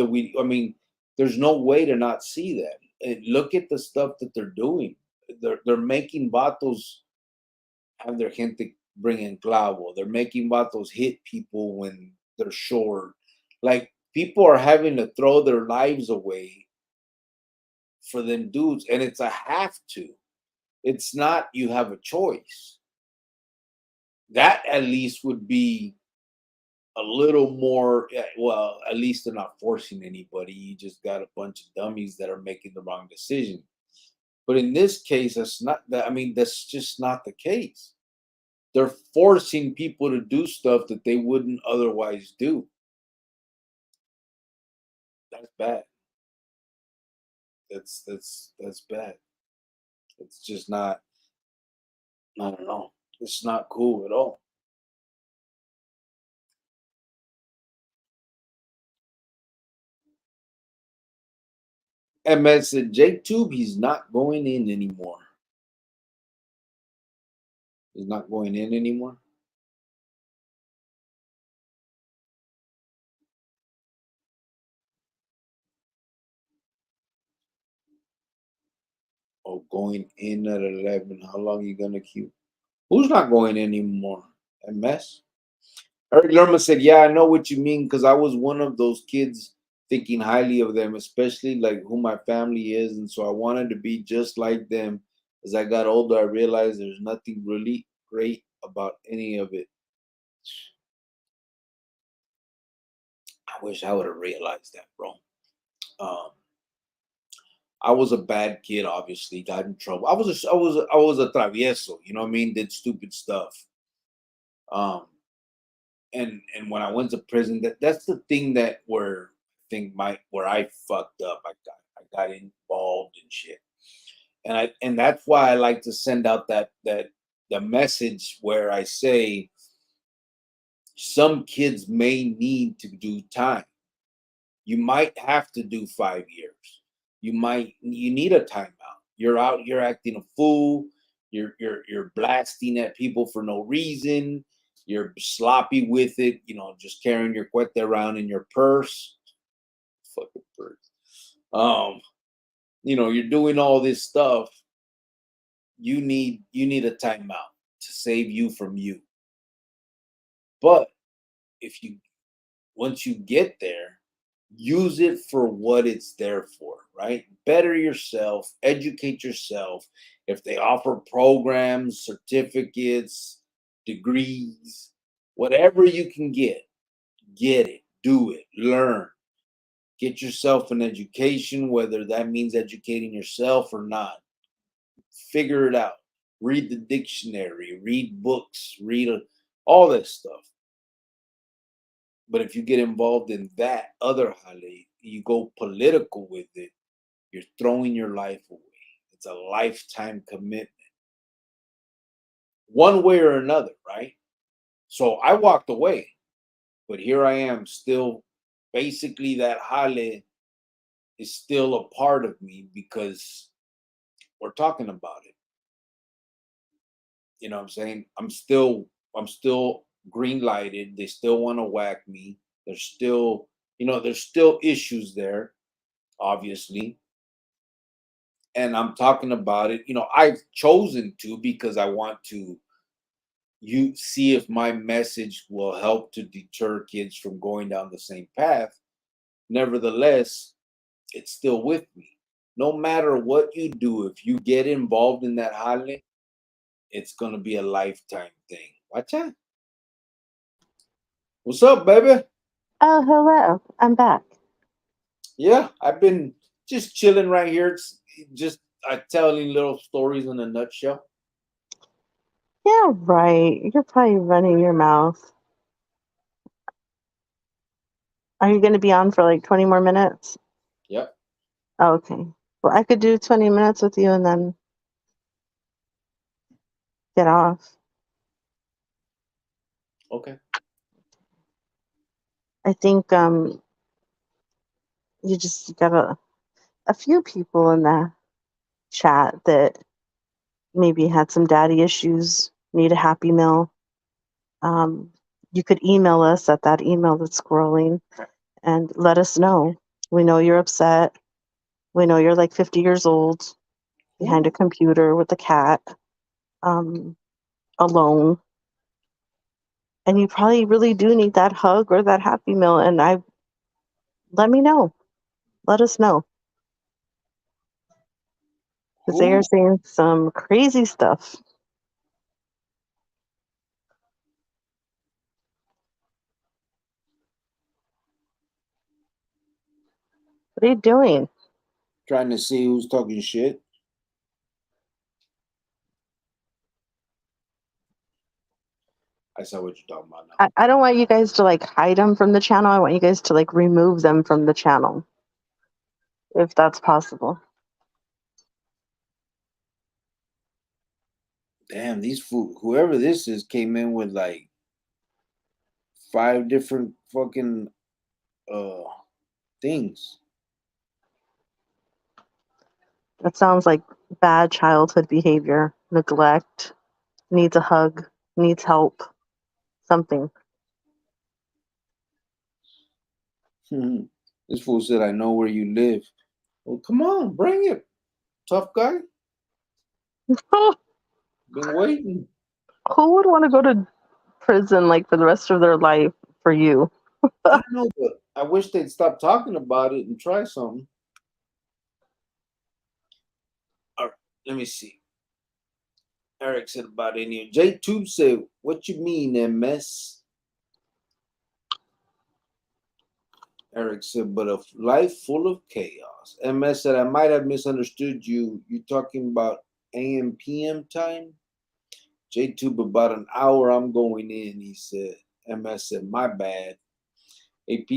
mean, there's no way to not see that. And look at the stuff that they're doing. They're making vatos have their gente bring in clavo. They're making vatos hit people when they're short. Like people are having to throw their lives away for them dudes, and it's a have to. It's not you have a choice. That at least would be a little more. Well, at least they're not forcing anybody. You just got a bunch of dummies that are making the wrong decision. But in this case, that's not that. I mean, that's just not the case. They're forcing people to do stuff that they wouldn't otherwise do. That's bad. That's bad. It's just not. I don't know. It's not cool at all. And man said, J Tube, he's not going in anymore. He's not going in anymore. Oh, going in at 11. How long are you gonna queue? Who's not going in anymore? MS. Eric Lerma said, "Yeah, I know what you mean because I was one of those kids thinking highly of them, especially like who my family is, and so I wanted to be just like them. As I got older, I realized there's nothing really great about any of it. I wish I would have realized that, bro. Um, I was a bad kid, obviously, got in trouble. I was a travieso, you know what I mean? Did stupid stuff. Um, and when I went to prison, that's the thing that where I think where I fucked up. I got involved in shit, and that's why I like to send out that the message where I say some kids may need to do time. You might have to do 5 years. You need a timeout. You're out here acting a fool. You're blasting at people for no reason. You're sloppy with it, just carrying your cuete around in your purse. Fucking purse. You're doing all this stuff. You need a timeout to save you from you. But if you once you get there, use it for what it's there for, right? Better yourself, educate yourself. If they offer programs, certificates, degrees, whatever you can get it, do it, learn. Get yourself an education, whether that means educating yourself or not. Figure it out. Read the dictionary, read books, all this stuff. But if you get involved in that other jale, you go political with it, you're throwing your life away. It's a lifetime commitment, one way or another, right? So I walked away, but here I am still. Basically, that jale is still a part of me because we're talking about it. You know what I'm saying? I'm still green lighted. They still want to whack me. There's still issues there, obviously. And I'm talking about it. I've chosen to because I want to you see if my message will help to deter kids from going down the same path. Nevertheless, it's still with me. No matter what you do, if you get involved in that jale, it's gonna be a lifetime thing. Watch out. What's up, baby? Oh, hello. I'm back. Yeah, I've been just chilling right here. It's just telling little stories in a nutshell. Yeah, right. You're probably running your mouth. Are you going to be on for like 20 more minutes? Yep. Oh, okay. Well, I could do 20 minutes with you and then get off. Okay. I think you just got a few people in the chat that maybe had some daddy issues, need a happy meal. You could email us at that email that's scrolling and let us know. We know you're upset. We know you're like 50 years old. behind a computer with a cat, um, alone. And you probably really do need that hug or that happy meal. And let me know. Let us know. Because they are Who saying some crazy stuff. What are you doing? trying to see who's talking shit? I saw what you're talking about now. I don't want you guys to like hide them from the channel. I want you guys to like remove them from the channel, if that's possible. Damn, these fool whoever this is came in with like 5 different fucking uh things. That sounds like bad childhood behavior, neglect, needs a hug, needs help, something. This fool said, "I know where you live." Well, come on, bring it, tough guy. Been waiting. Who would want to go to prison like for the rest of their life for you? I know, but I wish they'd stop talking about it and try something. All right, let me see. Eric said about any. J2 said, "What you mean, MS?" Eric said, "But a life full of chaos." MS said, "I might have misunderstood you. You talking about AM PM time?" J2, about an hour I'm going in, he said. MS said, "My bad." AP,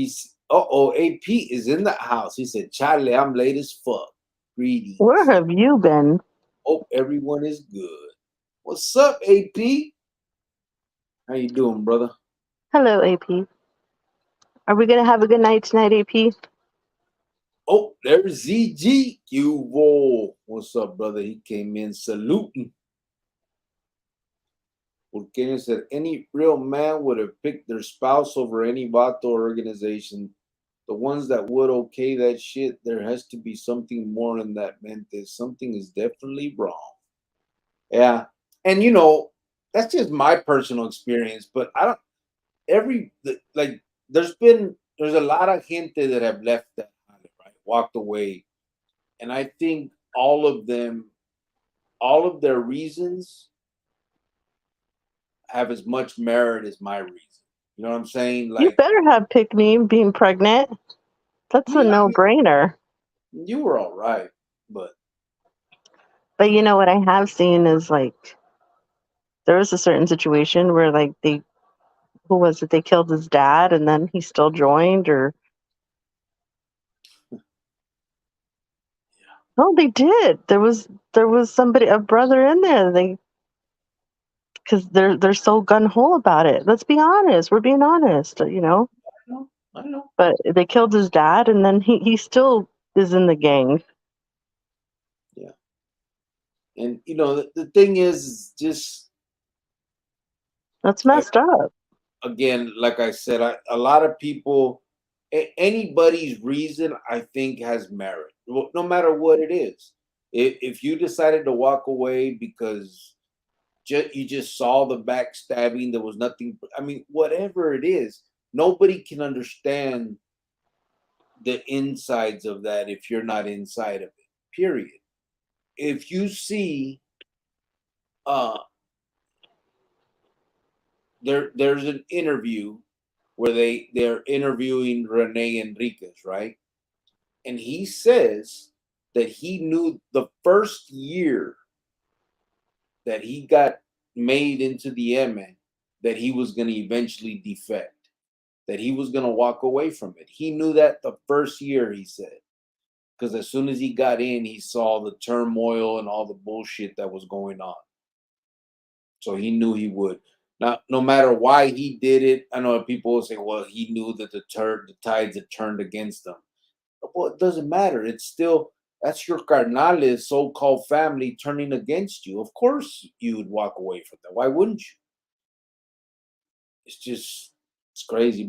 AP is in the house. He said, "Charlie, I'm late as fuck. Where Greetings. have you been? Hope everyone is good." What's up, AP? How you doing, brother? Hello, AP. Are we gonna have a good night tonight, AP? Oh, there's ZG. Whoa. What's up, brother? He came in saluting. Porque said any real man would have picked their spouse over any vato organization. The ones that would okay that shit, there has to be something more in that mente. Something is definitely wrong. Yeah. And that's just my personal experience, but I don't like there's a lot of gente that have left that right, walked away. And I think all of their reasons have as much merit as my reason. You know what I'm saying? You Like, better have picked me being pregnant. That's a yeah, I no-brainer. mean, you were all right, but But you know what I have seen is like there was a certain situation where like who was it? They killed his dad and then he still joined or no, they did. There was somebody a brother in there. They because they're so gun ho about it. Let's be honest. We're being honest. I know, I know. But they killed his dad and then he still is in the gang. Yeah. And the thing is just That's messed up. again, like I said, a lot of people, anybody's reason, I think, has merit, no matter what it is. If you decided to walk away because you just saw the backstabbing, there was nothing. I mean, whatever it is, nobody can understand the insides of that if you're not inside of it. Period. If you see, uh, there's an interview where they're interviewing Rene Enriquez, right? And he says that he knew the first year that he got made into the MN that he was going to eventually defect, that he was going to walk away from it. He knew that the first year, he said, because as soon as he got in, he saw the turmoil and all the bullshit that was going on. So he knew he would. Now, no matter why he did it, I know people will say, well, he knew that the tides had turned against him. Well, it doesn't matter. It's still, that's your carnales, so-called family, turning against you. Of course you would walk away from that. Why wouldn't you? It's crazy.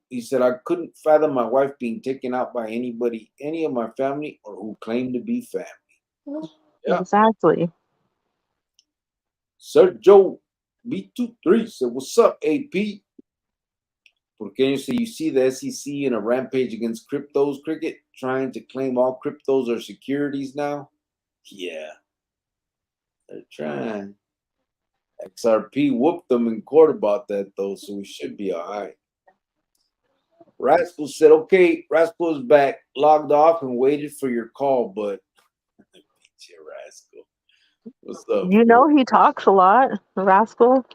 He said, I couldn't fathom my wife being taken out by anybody, any of my family, or who claimed to be family. Yeah. Exactly. Sergio B23 said, "What's up, AP?" Porqueño said, "You see the SEC in a rampage against cryptos, Cricket, trying to claim all cryptos are securities now." Yeah, they're trying. XRP whooped them in court about that, though, so we should be all right. Rascal said, "Okay, Rascal is back, logged off, and waited for your call, but..." Rascal. What's up, You fool? know he talks a lot, Rascal.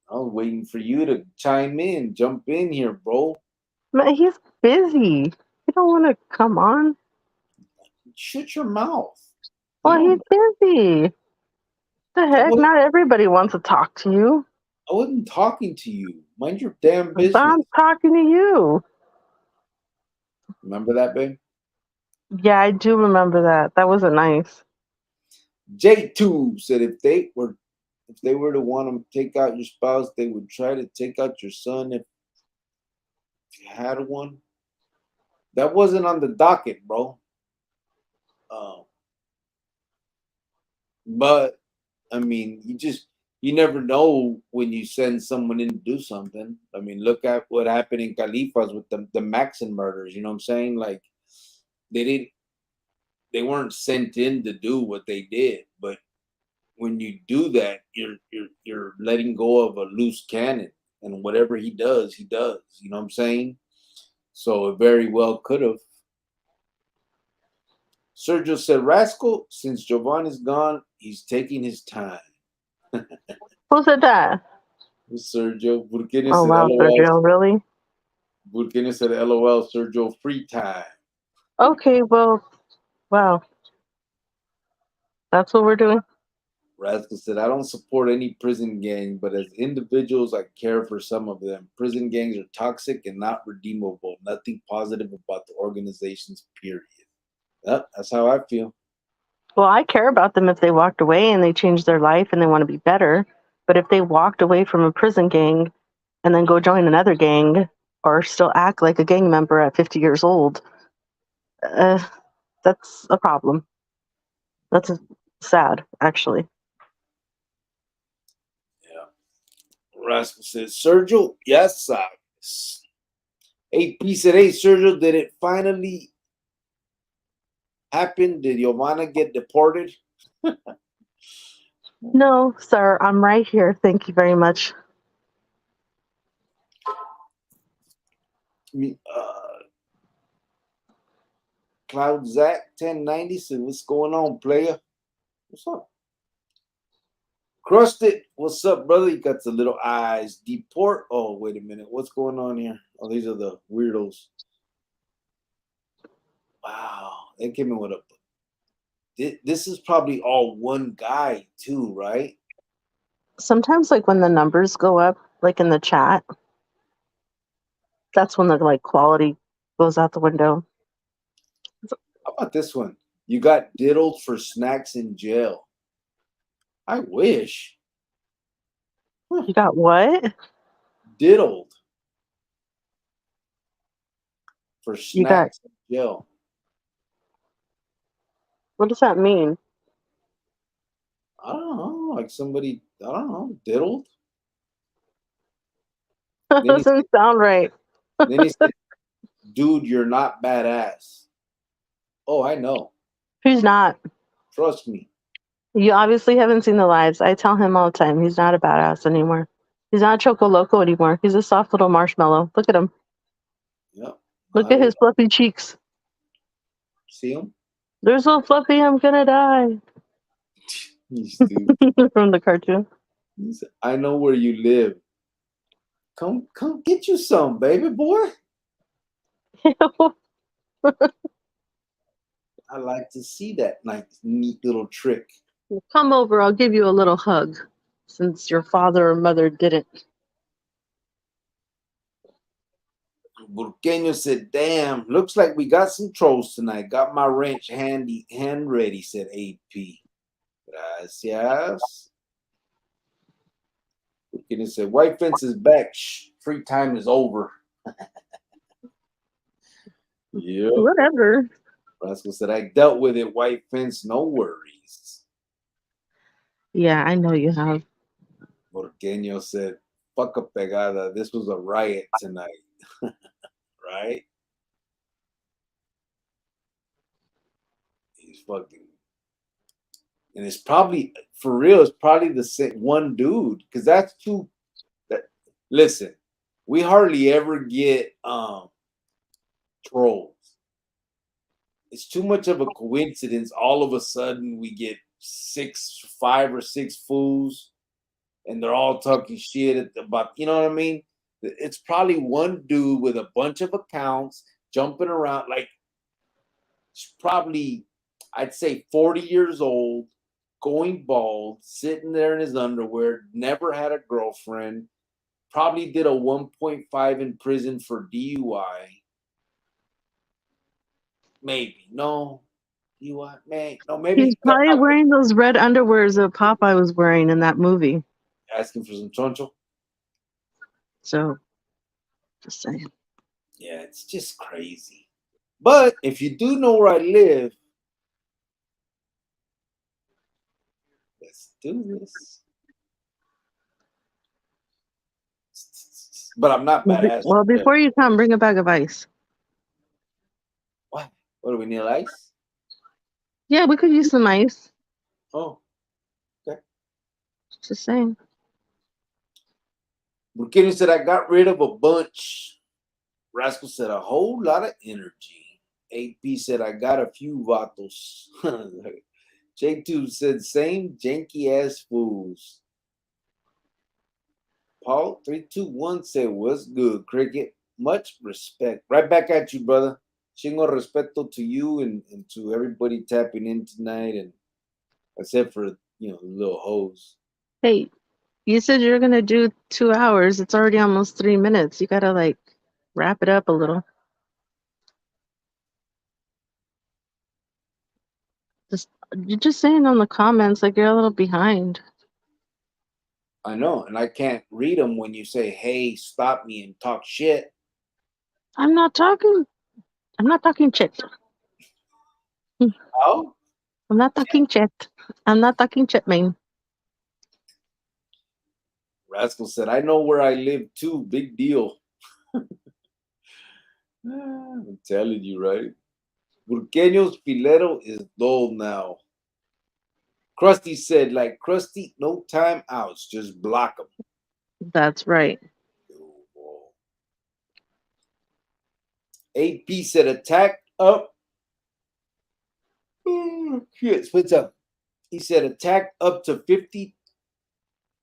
I was waiting for you to chime in, jump in here, bro. Man, he's busy. You don't want to come on. Shut your mouth. You Well, don't. he's busy. The I heck? wasn't, Not everybody wants to talk to you. I wasn't talking to you. Mind your damn But business. I'm talking to you. Remember that, babe? Yeah, I do remember that. That wasn't nice. J2 said if they were to want to take out your spouse, they would try to take out your son if you had one. That wasn't on the docket, bro. Um, but I mean, you never know when you send someone in to do something. I mean, look at what happened in Califas with the Maxon murders. You know what I'm saying? Like they didn't, they weren't sent in to do what they did. But when you do that, you're letting go of a loose cannon, and whatever he does, he does. You know what I'm saying? So it very well could have. Sergio said, "Rascal, since Jovan is gone, he's taking his time." Who said that? Sergio Burkina Oh, said, wow, "LOL." Sergio, really? Burkina said, "LOL, Sergio, free time." Okay, well, wow. That's what we're doing. Rascal said, "I don't support any prison gang, but as individuals, I care for some of them. Prison gangs are toxic and not redeemable. Nothing positive about the organizations, period." Yep, that's how I feel. Well, I care about them if they walked away and they changed their life and they want to be better. But if they walked away from a prison gang and then go join another gang or still act like a gang member at 50 years old, uh, that's a problem. That's sad, actually. Yeah. Rascal said, "Sergio, yes, sabes." AP said, "Hey, Sergio, did it finally happen? Did Giovanna get deported?" No, sir, I'm right here. Thank you very much. Cloud Zach 1090 said, "What's going on, player? What's up?" Crusted, what's up, brother? You got the little eyes. Deport. Oh, wait a minute. What's going on here? Oh, these are the weirdos. Wow. They came in with a. This is probably all one guy, too, right? Sometimes, like when the numbers go up, like in the chat, that's when the like quality goes out the window. How about this one? You got diddled for snacks in jail. I wish. You got what? Diddled for You got, snacks in jail. what does that mean? I don't know. Like somebody, I don't know, diddled. That Then he said, doesn't sound right. then he said, "Dude, you're not badass." Oh, I know. Who's not? Trust me. You obviously haven't seen the lives. I tell him all the time, he's not a badass anymore. He's not Choco Loco anymore. He's a soft little marshmallow. Look at him. Yep. Look at his fluffy cheeks. See him? They're so fluffy, I'm gonna die. He's stupid. From the cartoon. He said, "I know where you live. Come get you some, baby boy." I like to see that nice, neat little trick. Come over, I'll give you a little hug, since your father or mother didn't. Burqueño said, "Damn, looks like we got some trolls tonight. Got my wrench hand ready," said AP. Gracias. Burqueño said, "White fence is back. Shh, free time is over." Yeah. Whatever. Rascal said, I dealt with it, white fence, no worries. Yeah, I know you have. Porqueño said, fuck a pegada. This was a riot tonight. Right? He's fucking. And it's probably, for real, it's probably the same one dude. Because that's too. That, listen, we hardly ever get trolls. It's too much of a coincidence. All of a sudden, we get 5 or 6 fools, and they're all talking shit about, you know what I mean? It's probably one dude with a bunch of accounts jumping around. Like, it's probably, I'd say, 40 years old, going bald, sitting there in his underwear, never had a girlfriend, probably did a 1.5 in prison for DUI. Maybe. No. DUI? No, maybe He's he got probably out wearing those red underwears that Popeye was wearing in that movie. asking for some choncho. So, just saying. Yeah, it's just crazy. But if you do know where I live, let's do this. But I'm not badass. Well, before you come, bring a bag of ice. What? What do we need, ice? Yeah, we could use some ice. Oh, okay. Just saying. Burkini said, I got rid of a bunch. Rascal said, a whole lot of energy. AP said, I got a few vatos. J2 said, same janky ass fools. Paul 321 said, what's good, Cricket? Much respect. Right back at you, brother. Chingo respeto to you and to everybody tapping in tonight, and except for the little hoes. Hey, you said you're gonna do 2 hours. It's already almost 3 minutes. You gotta wrap it up a little. You're just saying on the comments you're a little behind. I know, and I can't read them when you say, hey, stop me and talk shit. I'm not talking shit. Oh? I'm not talking shit. I'm not talking shit, man. Rascal said, I know where I live too. Big deal. I'm telling you, right? Burqueño's filero is dull now. Krusty said, like Krusty, no time outs. Just block them. That's right. AP said, attack up. Oh, shit, spits up. He said, attack up to 50,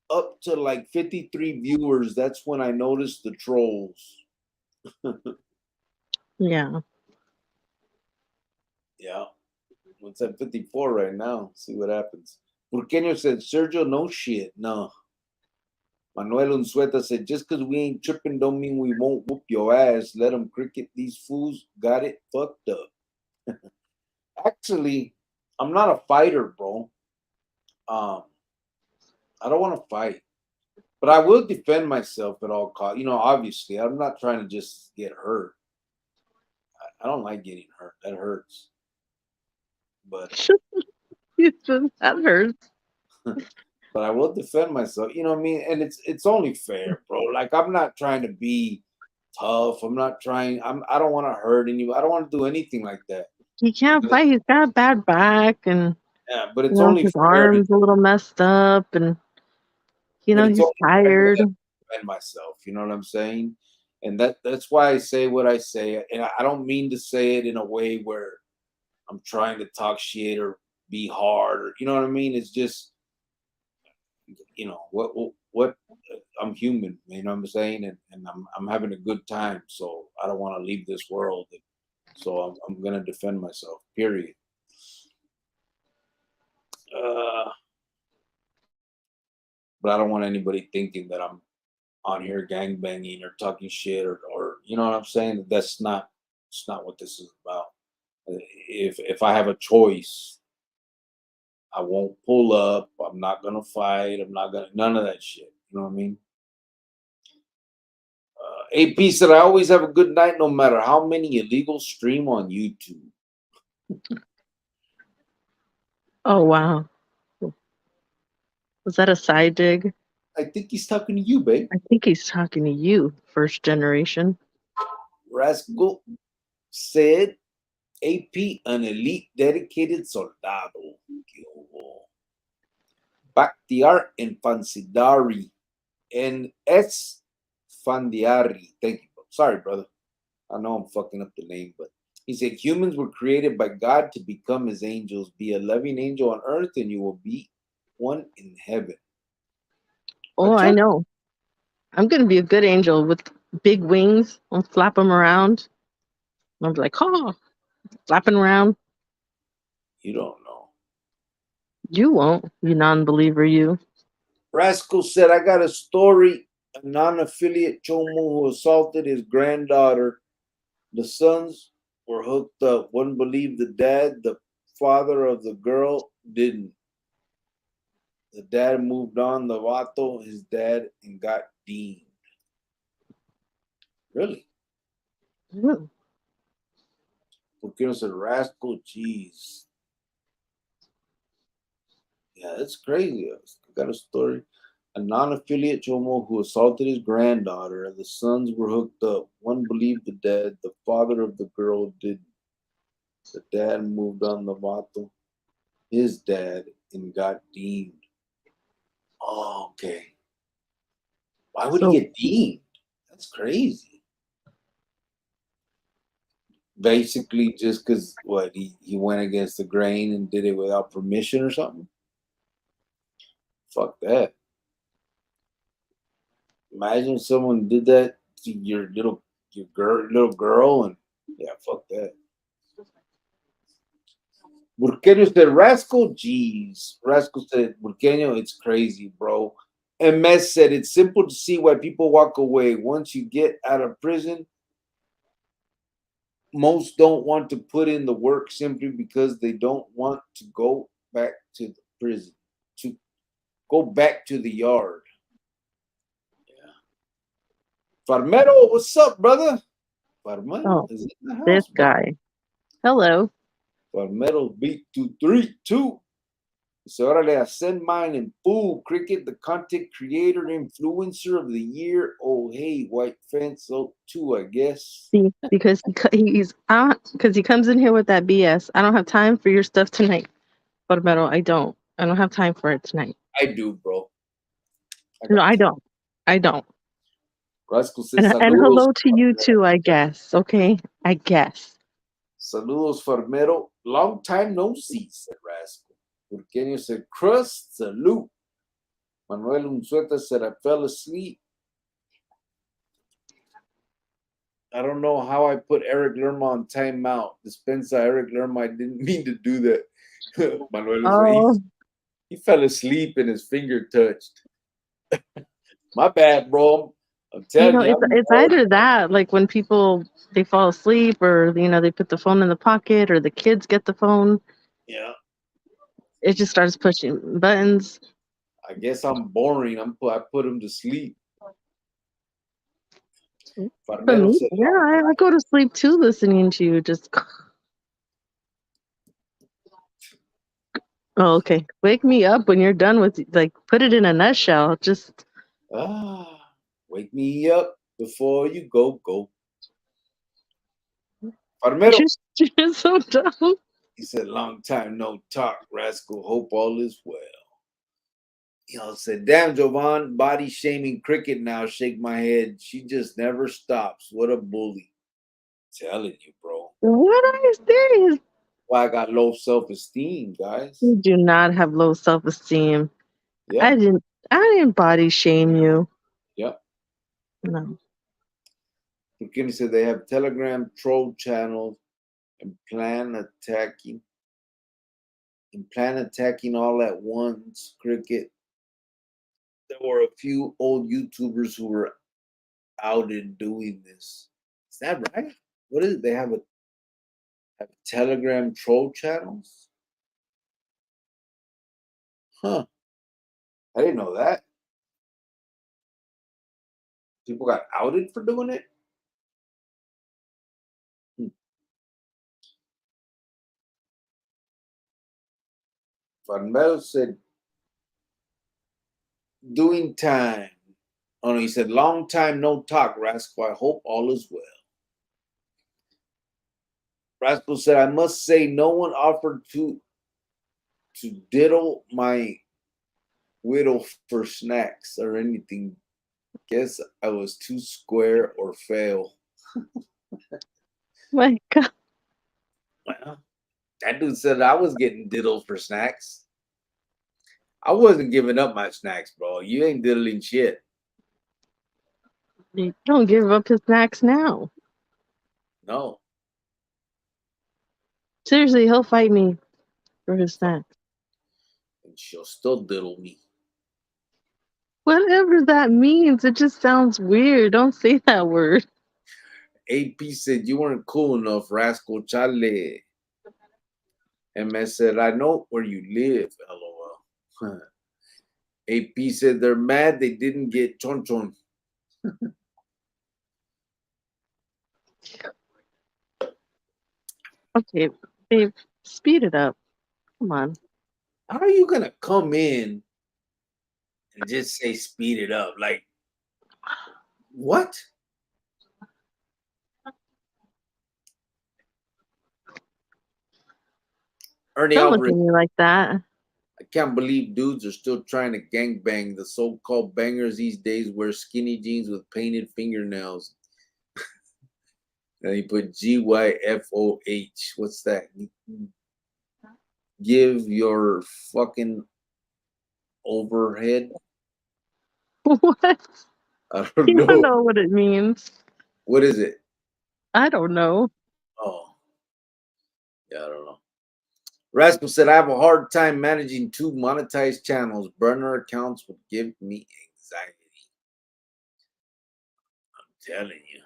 up to like 53 viewers. That's when I noticed the trolls. Yeah. Yeah. It's at 54 right now. See what happens. Burqueño said, Sergio, no shit. No. Manuel Unsueta said, just because we ain't tripping don't mean we won't whoop your ass. Let them cricket. These fools got it fucked up. Actually, I'm not a fighter, bro. I don't want to fight. But I will defend myself at all costs. Obviously, I'm not trying to just get hurt. I don't like getting hurt. That hurts. But that hurts. but I will defend myself. You know what I mean? And it's only fair, bro. Like, I'm not trying to be tough. I'm not trying. I don't want to hurt anyone. I don't want to do anything like that. He can't But, fight. He's got a bad back, and yeah, but it's only his fair. arm's a little messed up, and But it's he's only tired. fair to defend myself. You know what I'm saying? And that's why I say what I say. And I don't mean to say it in a way where I'm trying to talk shit or be hard, or you know what I mean. It's just what I'm human. You know what I'm saying, and I'm having a good time. So I don't want to leave this world. So I'm gonna defend myself. Period. But I don't want anybody thinking that I'm on here gang banging or talking shit or you know what I'm saying. It's not what this is about. If I have a choice, I won't pull up. I'm not gonna fight. I'm not gonna none of that shit. You know what I mean? AP said I always have a good night no matter how many illegals stream on YouTube. Oh wow. Was that a side dig? I think he's talking to you, babe. I think he's talking to you, first generation. Rascal said, AP, an elite dedicated soldado. Que hubo. Bakhtiar and Fansidari and S. Fandiari. Thank you, bro. Sorry, brother. I know I'm fucking up the name, but he said humans were created by God to become his angels. Be a loving angel on earth, and you will be one in heaven. Oh, I Acha? know. I'm gonna be a good angel with big wings. I'll flap them around. I'll be like, oh, flapping around. You don't know. You won't, you non-believer, you. Rascal said, I got a story. A non affiliate Chomo who assaulted his granddaughter. The sons were hooked up. One believed the dad, the father of the girl, didn't. The dad moved on the vato, his dad, and got deemed. Really? Mm. Porque no said Rascal? Jeez. Yeah, that's crazy. I got a story. A non-affiliate Chomo who assaulted his granddaughter. The sons were hooked up. One believed the dad, the father of the girl didn't. The dad moved on the vato, his dad, and got deemed. Oh, okay. Why would he So, get deemed? That's crazy. Basically, just because what he went against the grain and did it without permission or something. Fuck that. Imagine someone did that to little girl, and yeah, fuck that. Burqueño said, Rascal, jeez. Rascal said, Burqueño, it's crazy, bro. And Mess said, it's simple to see why people walk away. Once you get out of prison, most don't want to put in the work simply because they don't want to go back to the prison, to go back to the yard. Yeah. Farmero, what's up, brother? Farmero oh, is in the this house, brother. guy. Hello. Farmero beat 232. So órale, I send mine and fool cricket, the content creator influencer of the year. Oh hey, white fence, oh two, I guess. See, because he's out, because he comes in here with that BS. I don't have time for your stuff tonight. But metal, I don't. I don't have time for it tonight. I do, bro. I No, got I time. don't. I don't. Rascal says And saludos. hello to you too, I guess. Okay, I guess. Saludos, Farmero. Long time no see, said Rascal. Burqueño said, crust, salute. Manuel Unzueta said, I fell asleep. I don't know how I put Eric Lerma on timeout. Dispensa Eric Lerma, I didn't mean to do that. Manuel said, Oh, he fell asleep and his finger touched. My bad, bro. I'm telling you, I'm it's either that, like when people they fall asleep, or they put the phone in the pocket, or the kids get the phone. yeah. It just starts pushing buttons. I guess I'm boring. I put him to sleep. For Farmero me, said, yeah, I go to sleep too listening to you. Just oh, okay. Wake me up when you're done with like put it in a nutshell. Just wake me up before you go. Farmero, you're so dumb. he said, long time no talk, Rascal. Hope all is well. Said, damn, Jovan, body shaming cricket now. Shake my head. She just never stops. What a bully. Telling you, bro. What are you serious? Why I got low self esteem, guys. You do not have low self esteem. Yep, I didn't body shame you. yep. No. McKinney said they have Telegram troll channels and plan attacking all at once. Cricket. There were a few old YouTubers who were out in doing this. Is that right? What is it? They have Telegram troll channels? Huh. I didn't know that. People got outed for doing it? Hmm. Farmel said, doing time. Oh no, he said, long time no talk, Rascal. I hope all is well. Rascal said, I must say no one offered to diddle my widow for snacks or anything. Guess I was too square or fail. My God. Well, that dude said I was getting diddled for snacks. I wasn't giving up my snacks, bro. You ain't diddling shit. He don't give up his snacks now. No. Seriously, he'll fight me for his snacks. And she'll still diddle me. Whatever that means, it just sounds weird. Don't say that word. AP said you weren't cool enough, Rascal Chale. MS said, I know where you live, LOL. AP said they're mad they didn't get chon chon. Okay, babe, speed it up. Come on. How are you gonna come in and just say speed it up? Like, what? Ernie Don't look Alvarez, at me like that. I can't believe dudes are still trying to gangbang. The so-called bangers these days wear skinny jeans with painted fingernails. And he put GYFOH. What's that? Give your fucking overhead. What? I don't You don't know. know what it means. What is it? I don't know. Oh, yeah, I don't know. Rascal said, I have a hard time managing 2 monetized channels. Burner accounts would give me anxiety. I'm telling you.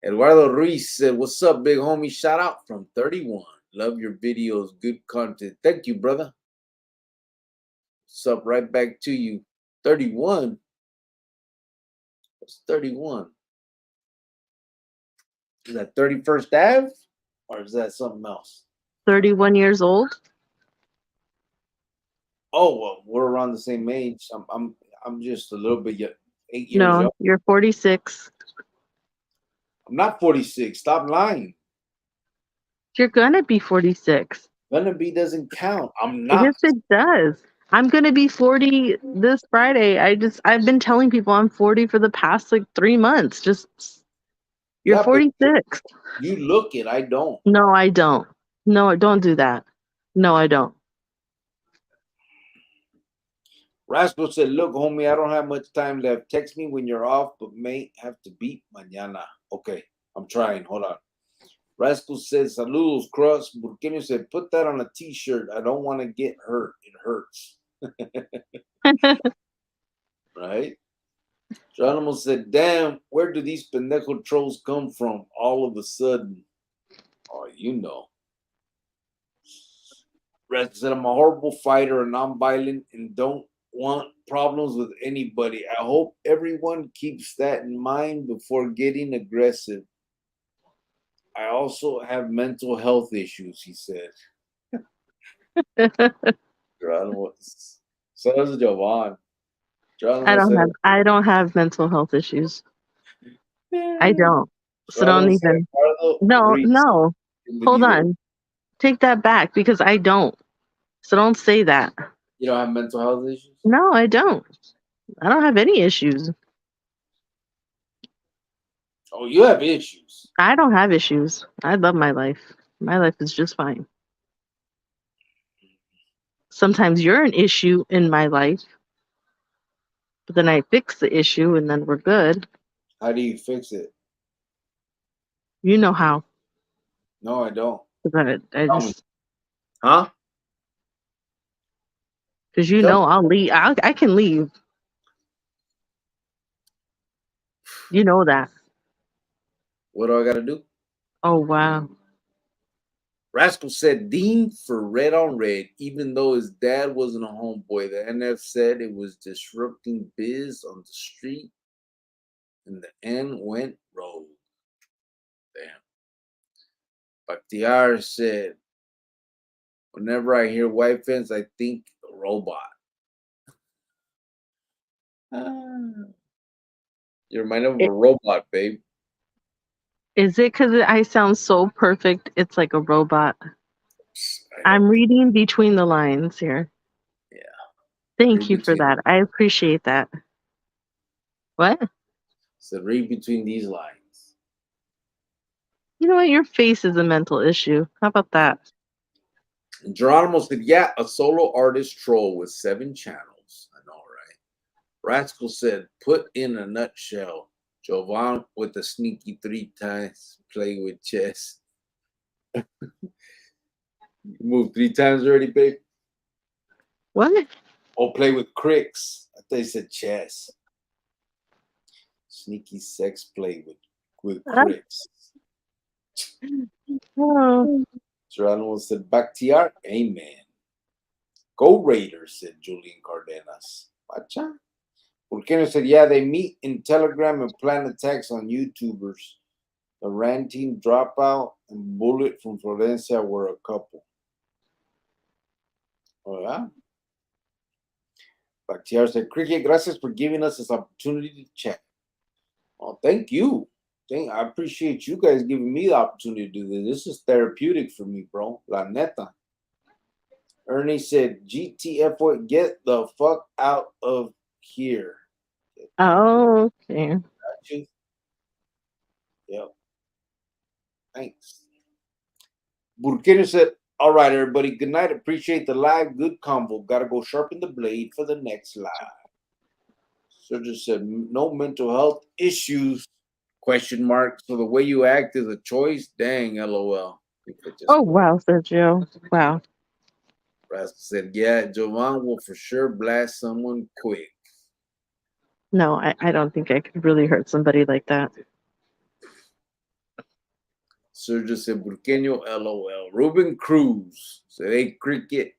Eduardo Ruiz said, what's up, big homie? Shout out from 31. Love your videos. Good content. Thank you, brother. What's up? Right back to you. 31? What's 31? Is that 31st Ave? Or is that something else? 31 years old? Oh, well, we're around the same age. I'm just a little bit 8 years No, young. you're 46. I'm not 46. Stop lying. You're gonna be 46. Gonna be doesn't count. I'm Yes, not. it does. I'm gonna be 40 this Friday. I've been telling people I'm 40 for the past like 3 months. Just you're Yeah, but 46. you look it. I don't. No, I don't. No, don't do that. No, I don't. Rascal said, look, homie, I don't have much time left. Text me when you're off, but may have to beat mañana. Okay, I'm trying. Hold on. Rascal says, saludos, Cross. Burqueño said, put that on a t-shirt. I don't want to get hurt. It hurts. Right? Geronimo said, damn, where do these pendejo trolls come from all of a sudden? Oh, you know. Rascal said, I'm a horrible fighter and non-violent and don't want problems with anybody. I hope everyone keeps that in mind before getting aggressive. I also have mental health issues, he said. Geronimo. So does Jovan. Geronimo said, I don't have mental health issues. I don't. So don't Geronimo said, even. Ricardo No, agrees. no. Hold Bienvenido. on. Take that back because I don't. So don't say that. You don't have mental health issues? No, I don't. I don't have any issues. Oh, you have issues. I don't have issues. I love my life. My life is just fine. Sometimes you're an issue in my life, but then I fix the issue and then we're good. How do you fix it? You know how. No, I don't. But I Tell me. just, Huh? because you Tell know me. I'll leave. I can leave. You know that. What do I got to do? Oh, wow. Rascal said Dean for red on red, even though his dad wasn't a homeboy. The NF said it was disrupting biz on the street, and the N went rogue. Damn. Bakhtiar said Whenever I hear white fence, I think robot. Ah. You remind me of a I- robot, babe. Is it because I sound so perfect? It's like a robot. I I'm don't think. reading between the lines here. Yeah. Thank Read you for between. that. I appreciate that. What? So read between these lines. You know what? Your face is a mental issue. How about that? And Geronimo said, "Yeah, a solo artist troll with 7 channels. I know, right?" Rascal said, "Put in a nutshell. Jovan with the sneaky 3 times. Play with chess. You moved 3 times already, babe. What? Oh, play with cricks. I thought you said chess. Sneaky sex play with cricks." Oh, Geronimo said, "Bakhtiar, amen. Go Raiders," said Julian Cardenas. Pacha. Volcano said, "Yeah, they meet in Telegram and plan attacks on YouTubers. The ranting dropout and bullet from Florencia were a couple." Oh, yeah. Bakhtiar said, "Cricket, gracias for giving us this opportunity to chat." Oh, thank you. I appreciate you guys giving me the opportunity to do this. This is therapeutic for me, bro. La neta. Ernie said, "GTF, get the fuck out of here." oh, okay. Got you. Yep. Thanks. Burkina said, "All right, everybody. Good night. Appreciate the live. Good convo. Gotta go sharpen the blade for the next live." Sergio said, "No mental health issues? Question mark. So the way you act is a choice? Dang, lol. If it just Oh, was." wow, Sergio. Wow. Rascal said, "Yeah, Jovan will for sure blast someone quick." No, I don't think I could really hurt somebody like that. Sergio said, "Burqueño, lol. Ruben Cruz said, "Hey, Cricket,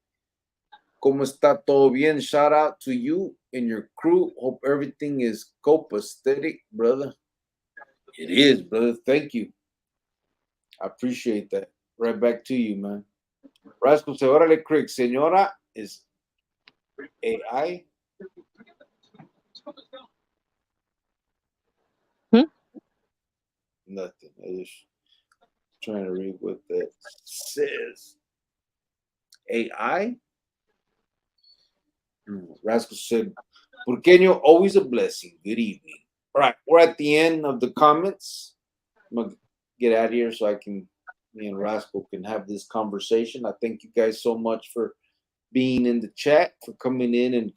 ¿cómo está? Todo bien? Shout out to you and your crew. Hope everything is copacetic, brother." It is, brother. Thank you. I appreciate that. Right back to you, man. Rascal said, "Órale, Crick, señora is AI." Hmm? Nothing. I just trying to read what that says. AI? Rascal said, "Burqueño, always a blessing. Good evening." All right, we're at the end of the comments. I'm gonna get out of here so me and Rascal can have this conversation. I thank you guys so much for being in the chat, for coming in and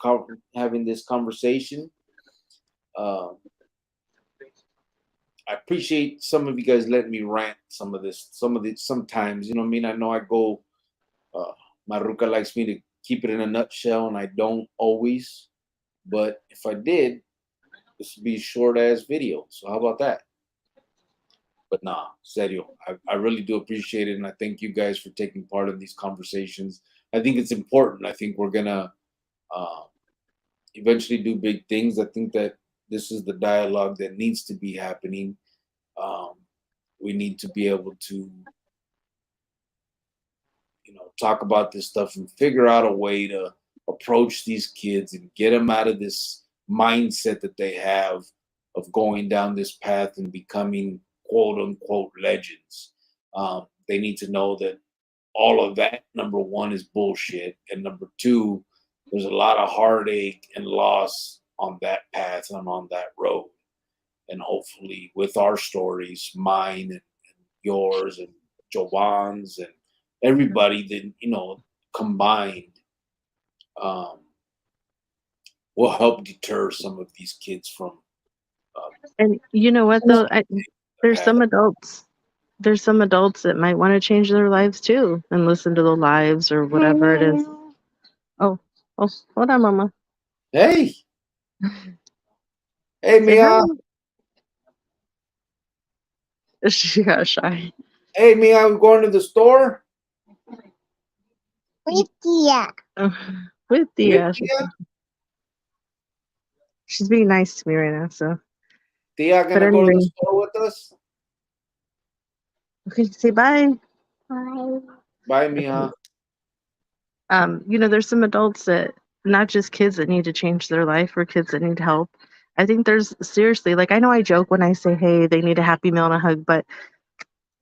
having this conversation. Um, I appreciate some of you guys letting me rant sometimes. You know what I mean? I know I go. Maruka likes me to keep it in a nutshell, and I don't always. But if I did, this would be a short ass video. So how about that? But nah, serio, I really do appreciate it, and I thank you guys for taking part in these conversations. I think it's important. I think we're gonna uh, eventually do big things. I think that this is the dialogue that needs to be happening. Um, we need to be able to, talk about this stuff and figure out a way to approach these kids and get them out of this mindset that they have of going down this path and becoming quote unquote legends. They need to know that all of that, number one, is bullshit. And number two, there's a lot of heartache and loss on that path and on that road. And hopefully, with our stories, mine and yours and Jovan's and everybody that, combined, um, will help deter some of these kids from And you know what though? the There's path. some adults. There's some adults that might want to change their lives too and listen to the lives or whatever it is. Oh, oh, hold on, Mama. Hey, hey, Say hi. Mia. She got shy. Hey, Mia, we going to the store Oh, with the with Tia? she's being nice to me right now. So, Tia but gonna go to the anyway, store with us? okay, say bye. Bye, Okay. Mia. There's some adults that, not just kids that need to change their life or kids that need help. I think there's seriously, like, I know I joke when I say, hey, they need a happy meal and a hug, but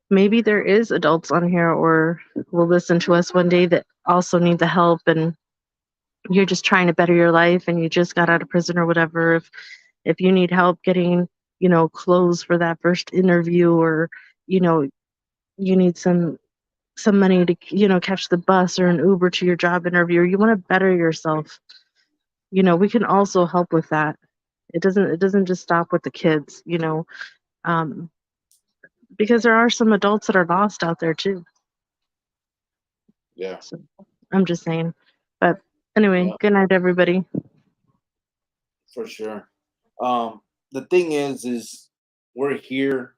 maybe there is adults on here or will listen to us one day that also need the help, and you're just trying to better your life and you just got out of prison or whatever. If you need help getting, clothes for that first interview, or, you know, you need some money to, catch the bus or an Uber to your job interview, or you want to better yourself, we can also help with that. It doesn't just stop with the kids, um, because there are some adults that are lost out there too. Yeah. So I'm just saying. But anyway, Yeah, good night, everybody. for sure. The thing is we're here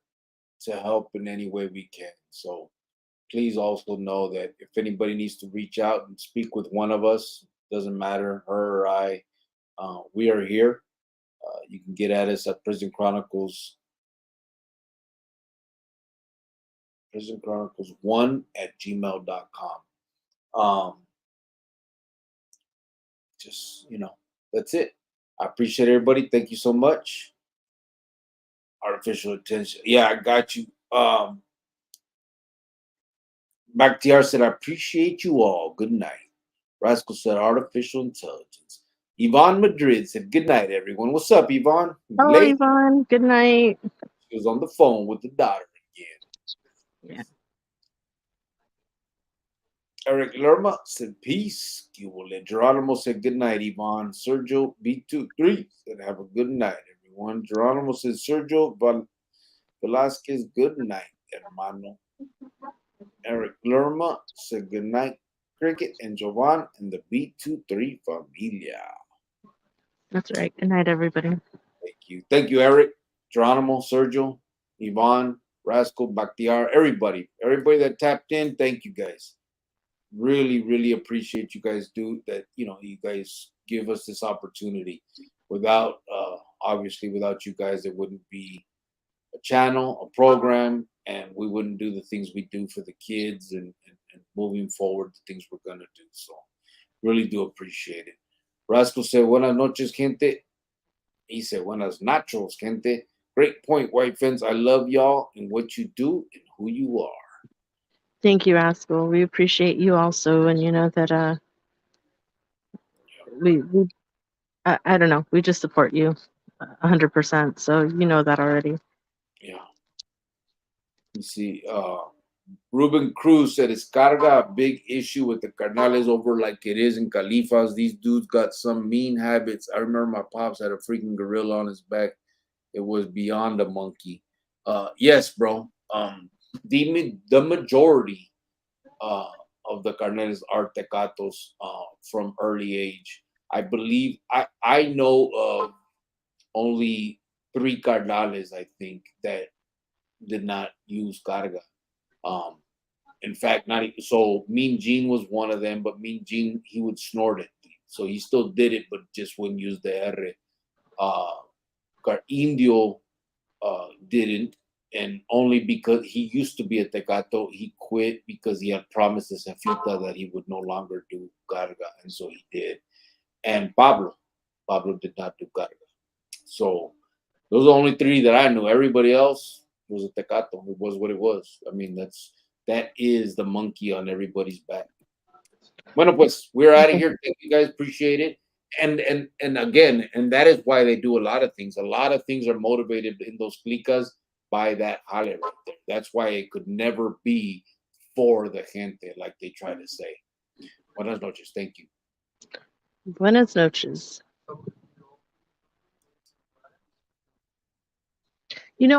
to help in any way we can. So please also know that if anybody needs to reach out and speak with one of us, doesn't matter, her or I, we are here. You can get at us at Prison Chronicles 1 at gmail.com. Um, just, that's it. I appreciate everybody. Thank you so much. Artificial attention. Yeah, I got you. Bakhtiar said, I appreciate you all. Good night. Rascal said, artificial intelligence. Yvonne Madrid said, good night, everyone. What's up, Yvonne? Hello, Late. Yvonne. Good night. She was on the phone with the daughter again. Yeah. Eric Lerma said, peace. Geronimo said, good night, Yvonne. Sergio B23 said, have a good night, everyone. Geronimo said, Sergio Velasquez, good night, hermano. Eric Lerma said, good night, Cricket and Jovan and the B23 familia. That's right. Good night, everybody. Thank you. Thank you, Eric, Geronimo, Sergio, Yvonne, Rascal, Bakhtiar, everybody. Everybody that tapped in, thank you guys. Really, really appreciate you guys do that. You guys give us this opportunity. Without, obviously, without you guys, there wouldn't be a channel, a program, and we wouldn't do the things we do for the kids and moving forward, the things we're going to do. So, really do appreciate it. Rascal said, buenas noches, gente. He said, buenas nachos, gente. Great point, White Fence. I love y'all and what you do and who you are. Thank you, Rascal. We appreciate you also, and you know that we I don't know, we just support you 100%. So you know that already. Yeah. You see, Ruben Cruz said, "Is carga a big issue with the carnales over like it is in Califas? These dudes got some mean habits. I remember my pops had a freaking gorilla on his back. It was beyond a monkey." Yes, bro. The majority uh, of the carnales are tecatos from early age. I believe I know of only 3 carnales, I think, that did not use carga. Um, in fact, not so. Mean Gene was one of them, but Mean Gene, he would snort it, so he still did it, but just wouldn't use the R. Indio didn't, and only because he used to be a tecato, he quit because he had promised his Jefita that he would no longer do carga, and so he did. And Pablo did not do carga. So those are the only 3 that I knew. Everybody else was a tecato. It was what it was. I mean, that is the monkey on everybody's back. Bueno, pues we're out of here. Thank you guys. Appreciate it. And again, and that is why they do a lot of things. A lot of things are motivated in those clicas by that jale right there. That's why it could never be for the gente, like they try to say. Buenas noches. Thank you. Buenas noches.